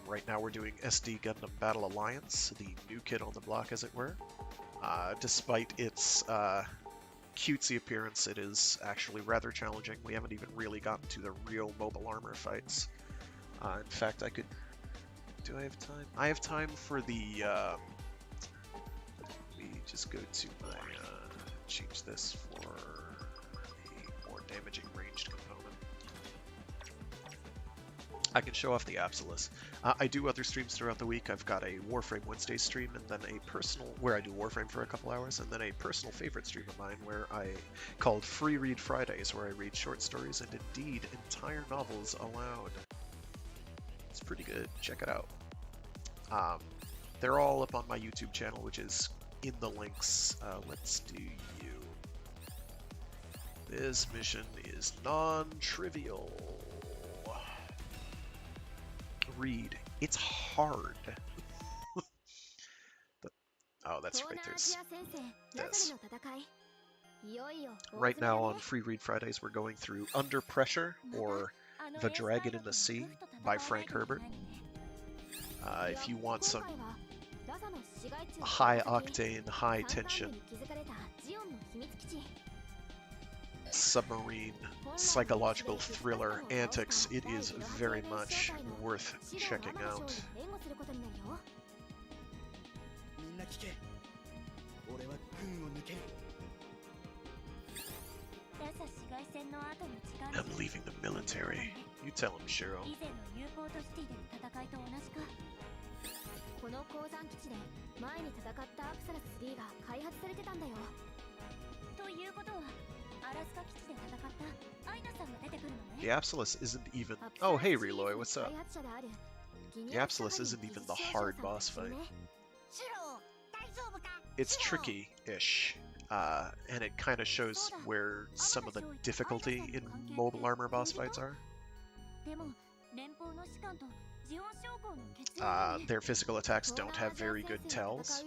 Right now we're doing SD Gundam Battle Alliance, the new kid on the block as it were. Despite its cutesy appearance, it is actually rather challenging. We haven't even really gotten to the real mobile armor fights. In fact, I could... Do I have time? I have time for the... Let me just go to my... change this for a more damaging ranged component. I can show off the Absolus. I do other streams throughout the week. I've got a Warframe Wednesday stream, and then a personal, where I do Warframe for a couple hours, and then a personal favorite stream of mine where I called Free Read Fridays, where I read short stories and indeed entire novels aloud. It's pretty good. Check it out. They're all up on my YouTube channel, which is in the links. Let's do you. This mission is non-trivial. Read. It's hard. Oh, that's right. There's this. Right now on Free Read Fridays, we're going through Under Pressure, or The Dragon in the Sea by Frank Herbert. If you want some high-octane, high-tension submarine psychological thriller antics, it is very much worth checking out. I'm leaving the military. You tell him, Cheryl. The Absolus isn't even... Oh, hey Reloy, what's up? The Absolus isn't even the hard boss fight. It's tricky-ish, and it kind of shows where some of the difficulty in mobile armor boss fights are. Their physical attacks don't have very good tells.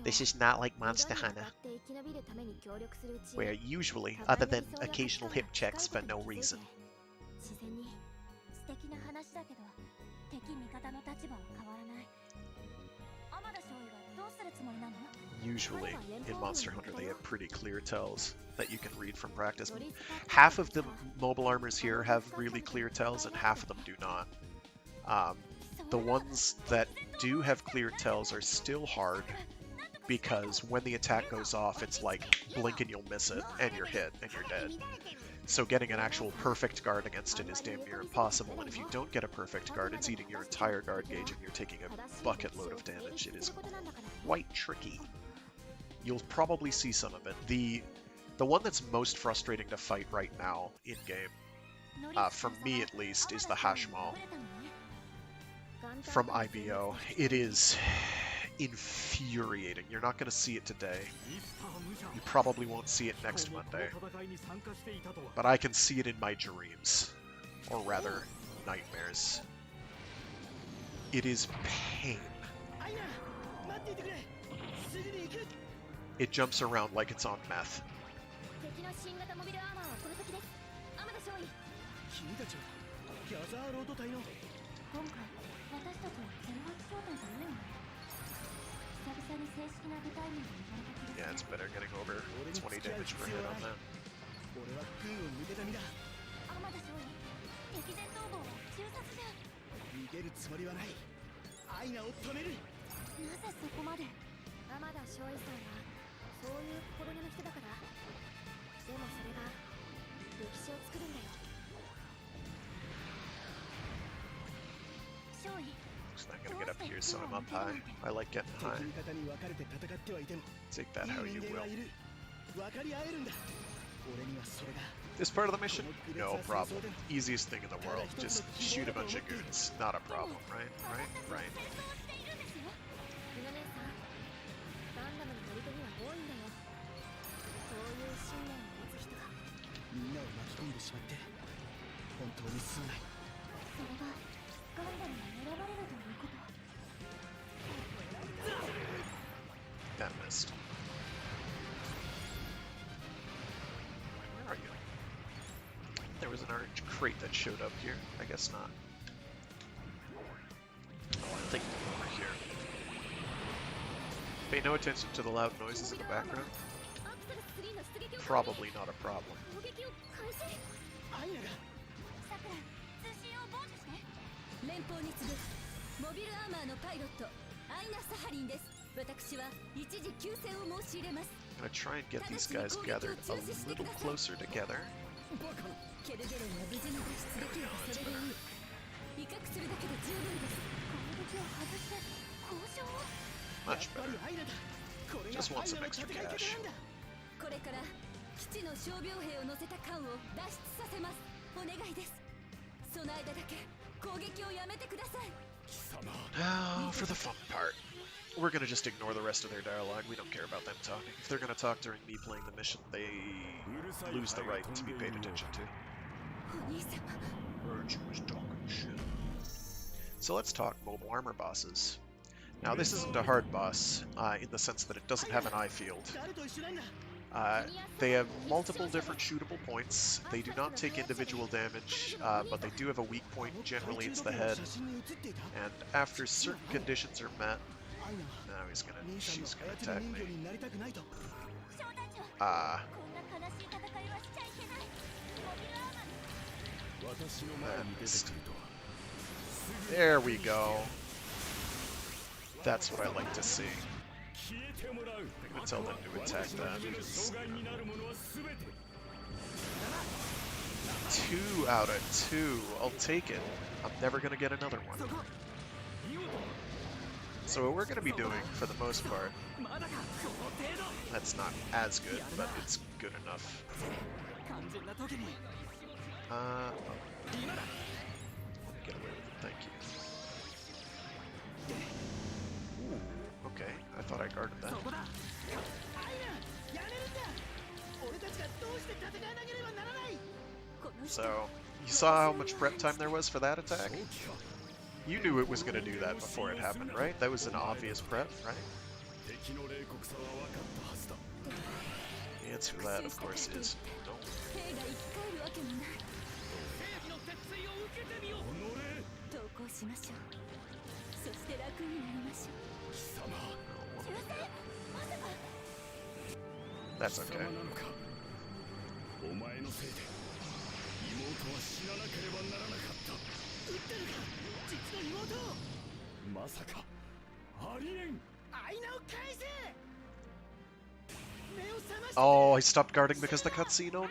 This is not like Monster Hunter, where usually, other than occasional hip checks for no reason. Usually, in Monster Hunter, they have pretty clear tells that you can read from practice. Half of the mobile armors here have really clear tells, and half of them do not. The ones that do have clear tells are still hard, because when the attack goes off, it's like blink and you'll miss it, and you're hit, and you're dead. So getting an actual perfect guard against it is damn near impossible, and if you don't get a perfect guard, it's eating your entire guard gauge and you're taking a bucket load of damage. It is quite tricky. You'll probably see some of it. The one that's most frustrating to fight right now in-game, for me at least, is the Hashmal from IBO. It is infuriating. You're not going to see it today. You probably won't see it next Monday. But I can see it in my dreams. Or rather, nightmares. It is pain. It jumps around like it's on meth. 敵の新型モビルアーマーはこの先です。天田少尉。君たちはギャザーロード隊の。今回私たちは08招待じゃないわね。久々に正式な部隊名が呼ばれた気がする。 Yeah, it's better getting over 20 damage per hit on that. 俺は軍を抜けた身だ。天田少尉。敵前逃亡は中殺じゃ。逃げるつもりはない。アイナを止める。なぜそこまで。天田少尉さんはそういう心根の人だから。でもそれが歴史を作るんだよ。少尉。 Just not gonna get up here, so I'm up high. I like getting high. 敵味方に分かれて戦ってはいても。 Take that how いい you 人間 will. はいる。分かり合えるんだ。俺にはそれが。 This part of the mission? No problem. Easiest thing in the world. Just shoot a bunch of goons. Not a problem, right? Right? ルナ姉さん、ガンダムの乗り手には多いんだよ。そういう信念を持つ人が。みんなを巻き込んでしまって本当にすまない。それがガンダムに選ばれるということ。 That missed. Where are you? There was an orange crate that showed up here. I guess not. Oh, I think over here. Pay no attention to the loud noises in the background. Probably not a problem. アイナが。さくら、通信を傍受して。連邦に次ぐモビルアーマーのパイロットアイナ・サハリンです。私は一時休戦を申し入れます。 I'm gonna try and get these guys gathered a little closer together. ケルゲロンは無事に脱出できればそれでいい。威嚇するだけで十分です。攻撃を外して交渉を。 Much やっぱり better. アイナだ。これが Just want アイ some ナの extra 盾が cash. なんだ。これから基地の傷病兵を乗せた艦を脱出させます。お願いです。その間だけ攻撃をやめてください。 Now for the fun part. We're gonna just ignore the rest of their dialogue. We don't care about them talking. If they're gonna talk during me playing the mission, they lose the right to be paid attention to. お兄様。 So let's talk mobile armor bosses. Now this isn't a hard boss in the sense that it doesn't have an eye field. 誰と一緒なんだ。 They have multiple different shootable points. They do not take individual damage, but they do have a weak point. Generally it's the head. And after certain conditions are met, now she's gonna attack me. 小隊長、こんな悲しい戦いはしちゃいけない。モビルアーマーの。 私の前に出てくるとは。 There we go. That's what I like to see. I'm gonna tell them to attack that. 2 out of 2. I'll take it. I'm never gonna get another one. So what we're gonna be doing, for the most part, that's not as good, but it's good enough. 完全な時に。 Let me get away with it, thank you. Ooh, okay, I thought I guarded that. そこだ。アイナ、やめるんだ。俺たちがどうして戦いなければならない。 So, you saw how much prep time there was for that attack? You knew it was going to do that before it happened, right? That was an obvious prep, right? 敵の冷酷さは分かったはずだ。 The answer to that, of course, is no. 兵が生き返るわけもない。正義の鉄槌を受けてみよう。投降しましょう。そして楽になりましょう。貴様。 That's 貴 okay. 様なのか。お前のせいで妹は死ななければならなかった。撃ってるか。実の妹を。まさか。ありえん。アイナを返せ。目を覚まして。 Oh, I stopped guarding because the cutscene. Oh no.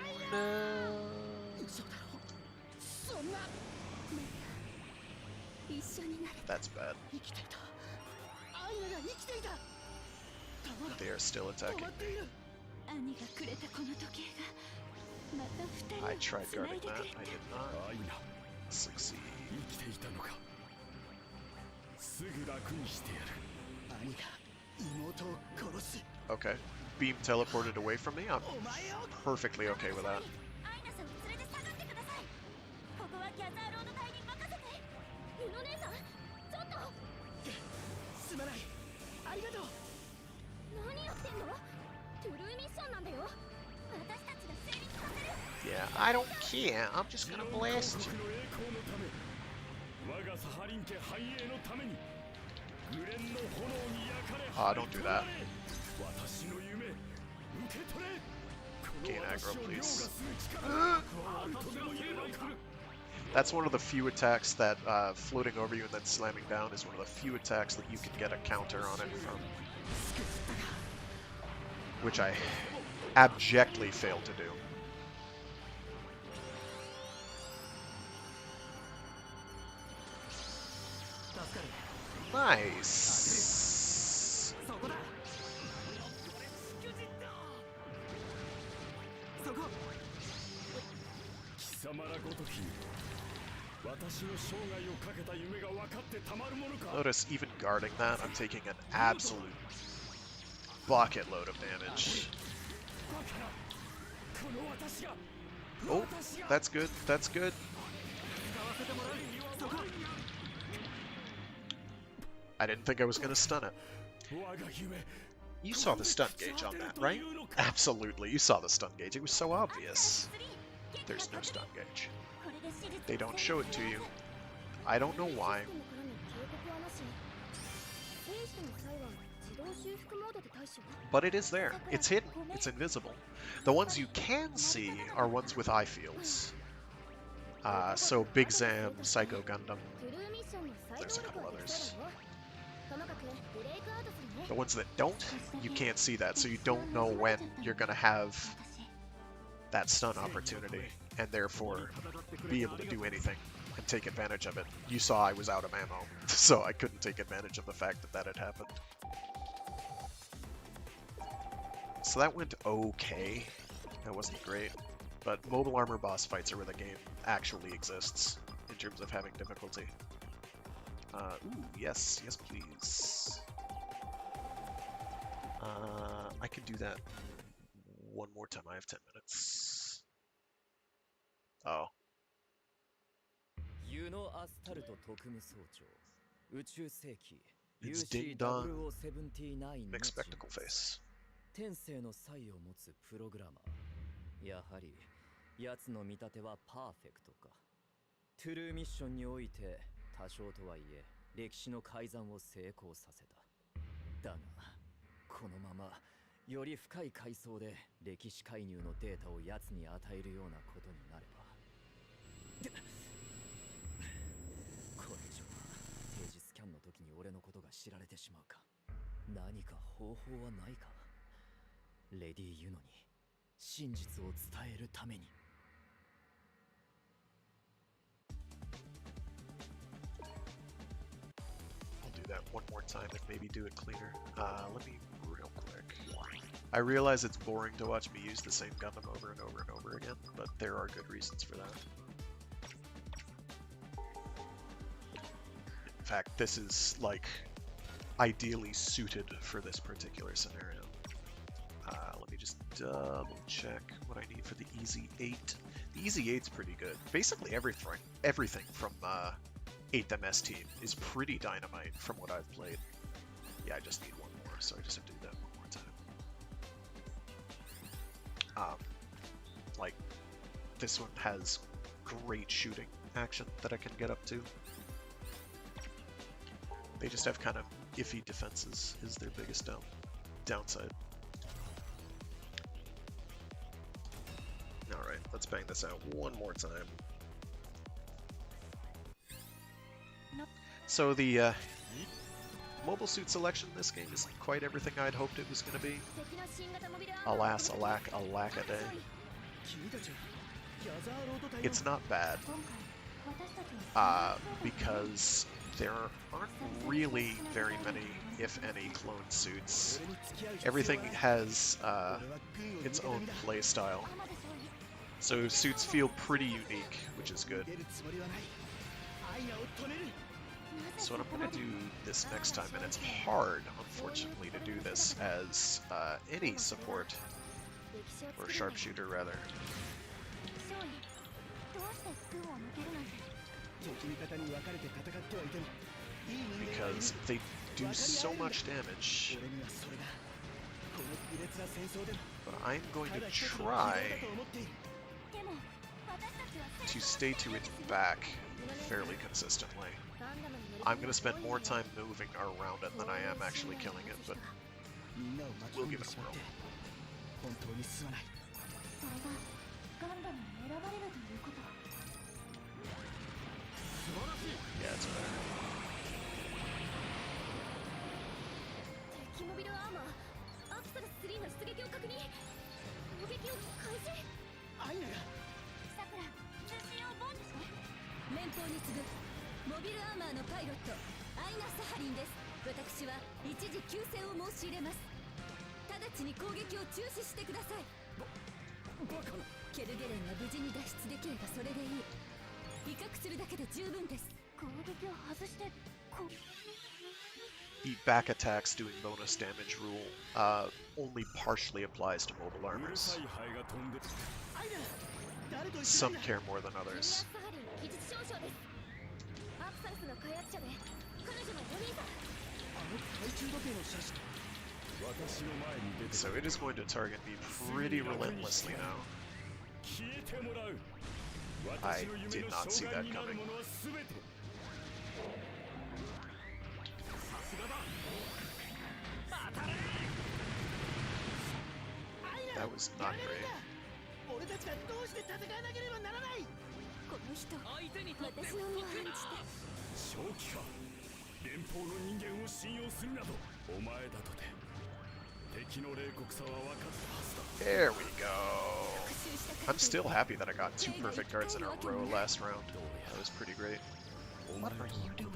嘘だろ。そんな。一緒になれ。 That's bad. 生きていた。アイナが生きていた。弾が They are still 止 attacking まってい me. る。兄がくれたこの時計がまた二人 I を tried つない guarding で that. くれ I た。 did not アイナ。 succeed. 生きていたのか。すぐ楽にしてやる。兄が Okay. Beam teleported away from me? I'm perfectly okay with that. アイナさんを連れて下がってください。ここはギャザーロード隊に任せて。ユノ姉さん、ちょっと。すまない。ありがとう。何やってんの？トゥルーミッションなんだよ。私たちが成立させる。 Yeah, I don't care. I'm just gonna blast you. 我がサハリン家繁栄のために無連の炎に焼かれ Don't do that. 私の夢受け取れ Gain aggro, please. That's one of the few attacks that floating over you and then slamming down is one of the few attacks that you can get a counter on it from. Which I abjectly failed to do. Nice. 貴様らごとき私の生涯をかけた夢が分かってたまるものか Notice even guarding that, I'm taking an absolute bucket load of damage. Oh, that's good. That's good. I didn't think I was going to stun it. You saw the stun gauge on that, right? Absolutely, you saw the stun gauge. It was so obvious. There's no stun gauge. They don't show it to you. I don't know why. But it is there. It's hidden. It's invisible. The ones you can see are ones with eye fields. So Big Zam, Psycho Gundam. There's a couple others. The ones that don't, you can't see that, so you don't know when you're gonna have that stun opportunity, and therefore be able to do anything and take advantage of it. You saw I was out of ammo, so I couldn't take advantage of the fact that that had happened. So that went okay. That wasn't great. But mobile armor boss fights are where the game actually exists in terms of having difficulty. Ooh, yes, yes please. I could do that one more time. I have 10 minutes. Oh. It's Ding Dong. Mixed spectacle face. 天性の才を持つプログラマー。やはり奴の見立てはパーフェクトか。トゥルーミッションにおいて多少とはいえ歴史の改ざんを成功させた。だがこのままより深い階層で歴史介入のデータを奴に与えるようなことになれば、これ以上は定時スキャンの時に俺のことが知られてしまうか。何か方法はないか。レディー・ユノに真実を伝えるために。I'll do that one more time and maybe do it cleaner. Let me real quick. I realize it's boring to watch me use the same Gundam over and over and over again, but there are good reasons for that. In fact, this is like ideally suited for this particular scenario. Let me just double check what I need for the Easy 8. The Easy 8's pretty good. Basically everything from 8th team is pretty dynamite from what I've played. Yeah, I just need one more, so I just have to do that one more time. Like, this one has great shooting action that I can get up to. They just have kind of iffy defenses is their biggest downside. Alright, let's bang this out one more time. So the mobile suit selection in this game isn't quite everything I'd hoped it was going to be. Alas, alack, alack-a-day. It's not bad, because there aren't really very many, if any, clone suits. Everything has its own playstyle. So suits feel pretty unique, which is good. So what I'm going to do this next time, and it's hard, unfortunately, to do this as any support, or sharpshooter rather, because they do so much damage. But I'm going to try to stay to its back fairly consistently. I'm going to spend more time moving around it than I am actually killing it, but we'll give it a whirl. Yeah, it's better. The back attacks doing bonus damage rule only partially applies to mobile armors. Some care more than others. So it is going to target me pretty relentlessly now. I did not see that coming. That was not great. There we go. I'm still happy that I got 2 perfect guards in a row last round. That was pretty great. What are you doing?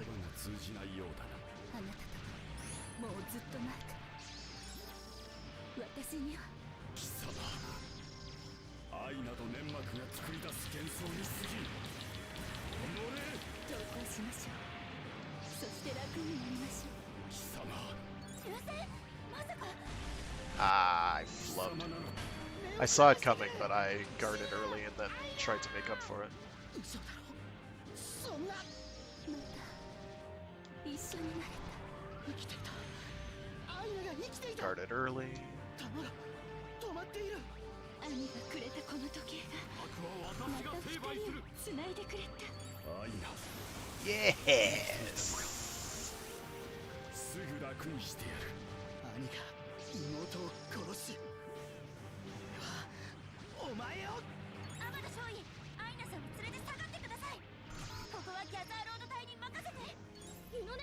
Ah, I flubbed. I saw it coming, but I guarded early and then tried to make up for it. Guarded early. Yes!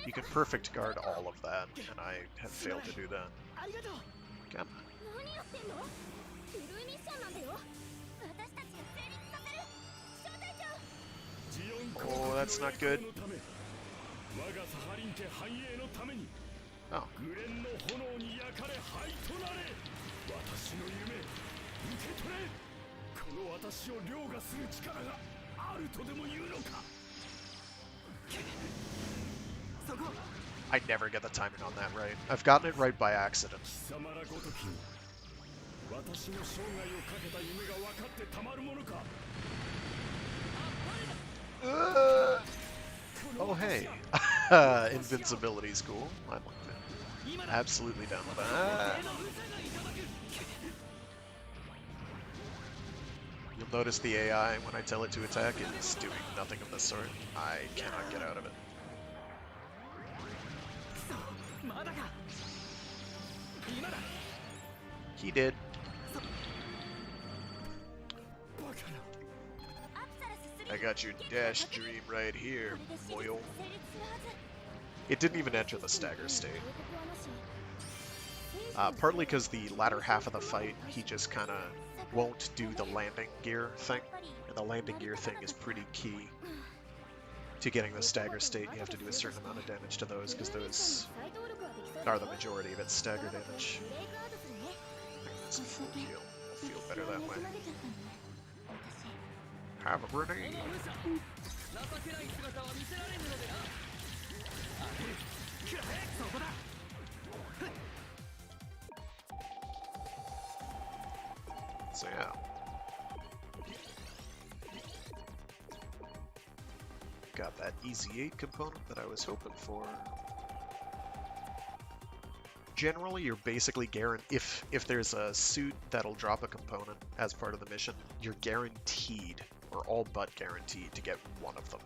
You can perfect guard all of that, and I have failed to do that. Come on. Oh, that's not good. Oh. I never get the timing on that right. I've gotten it right by accident. Oh hey, invincibility's cool. I'm absolutely down with that. You'll notice the AI when I tell it to attack is doing nothing of the sort. I cannot get out of it. He did. I got your dash dream right here, boyo. It didn't even enter the stagger state. Partly because the latter half of the fight, he just kind of won't do the landing gear thing. And the landing gear thing is pretty key to getting the stagger state. You have to do a certain amount of damage to those, because those are the majority of its stagger damage. It's a full heal. I'll feel better that way. Have a grenade. So yeah. Got that Easy 8 component that I was hoping for. Generally, you're basically guaranteed, if there's a suit that'll drop a component as part of the mission, you're guaranteed, or all but guaranteed, to get one of them.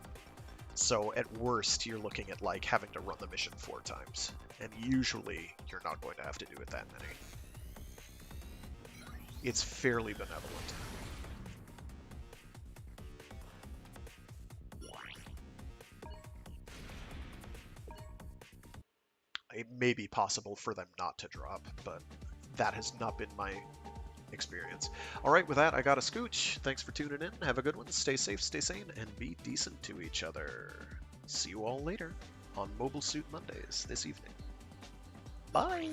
So at worst, you're looking at like having to run the mission 4 times, and usually you're not going to have to do it that many. It's fairly benevolent. It may be possible for them not to drop, but that has not been my experience. Alright, with that, I got a scooch. Thanks for tuning in. Have a good one. Stay safe, stay sane, and be decent to each other. See you all later on Mobile Suit Mondays this evening. Bye!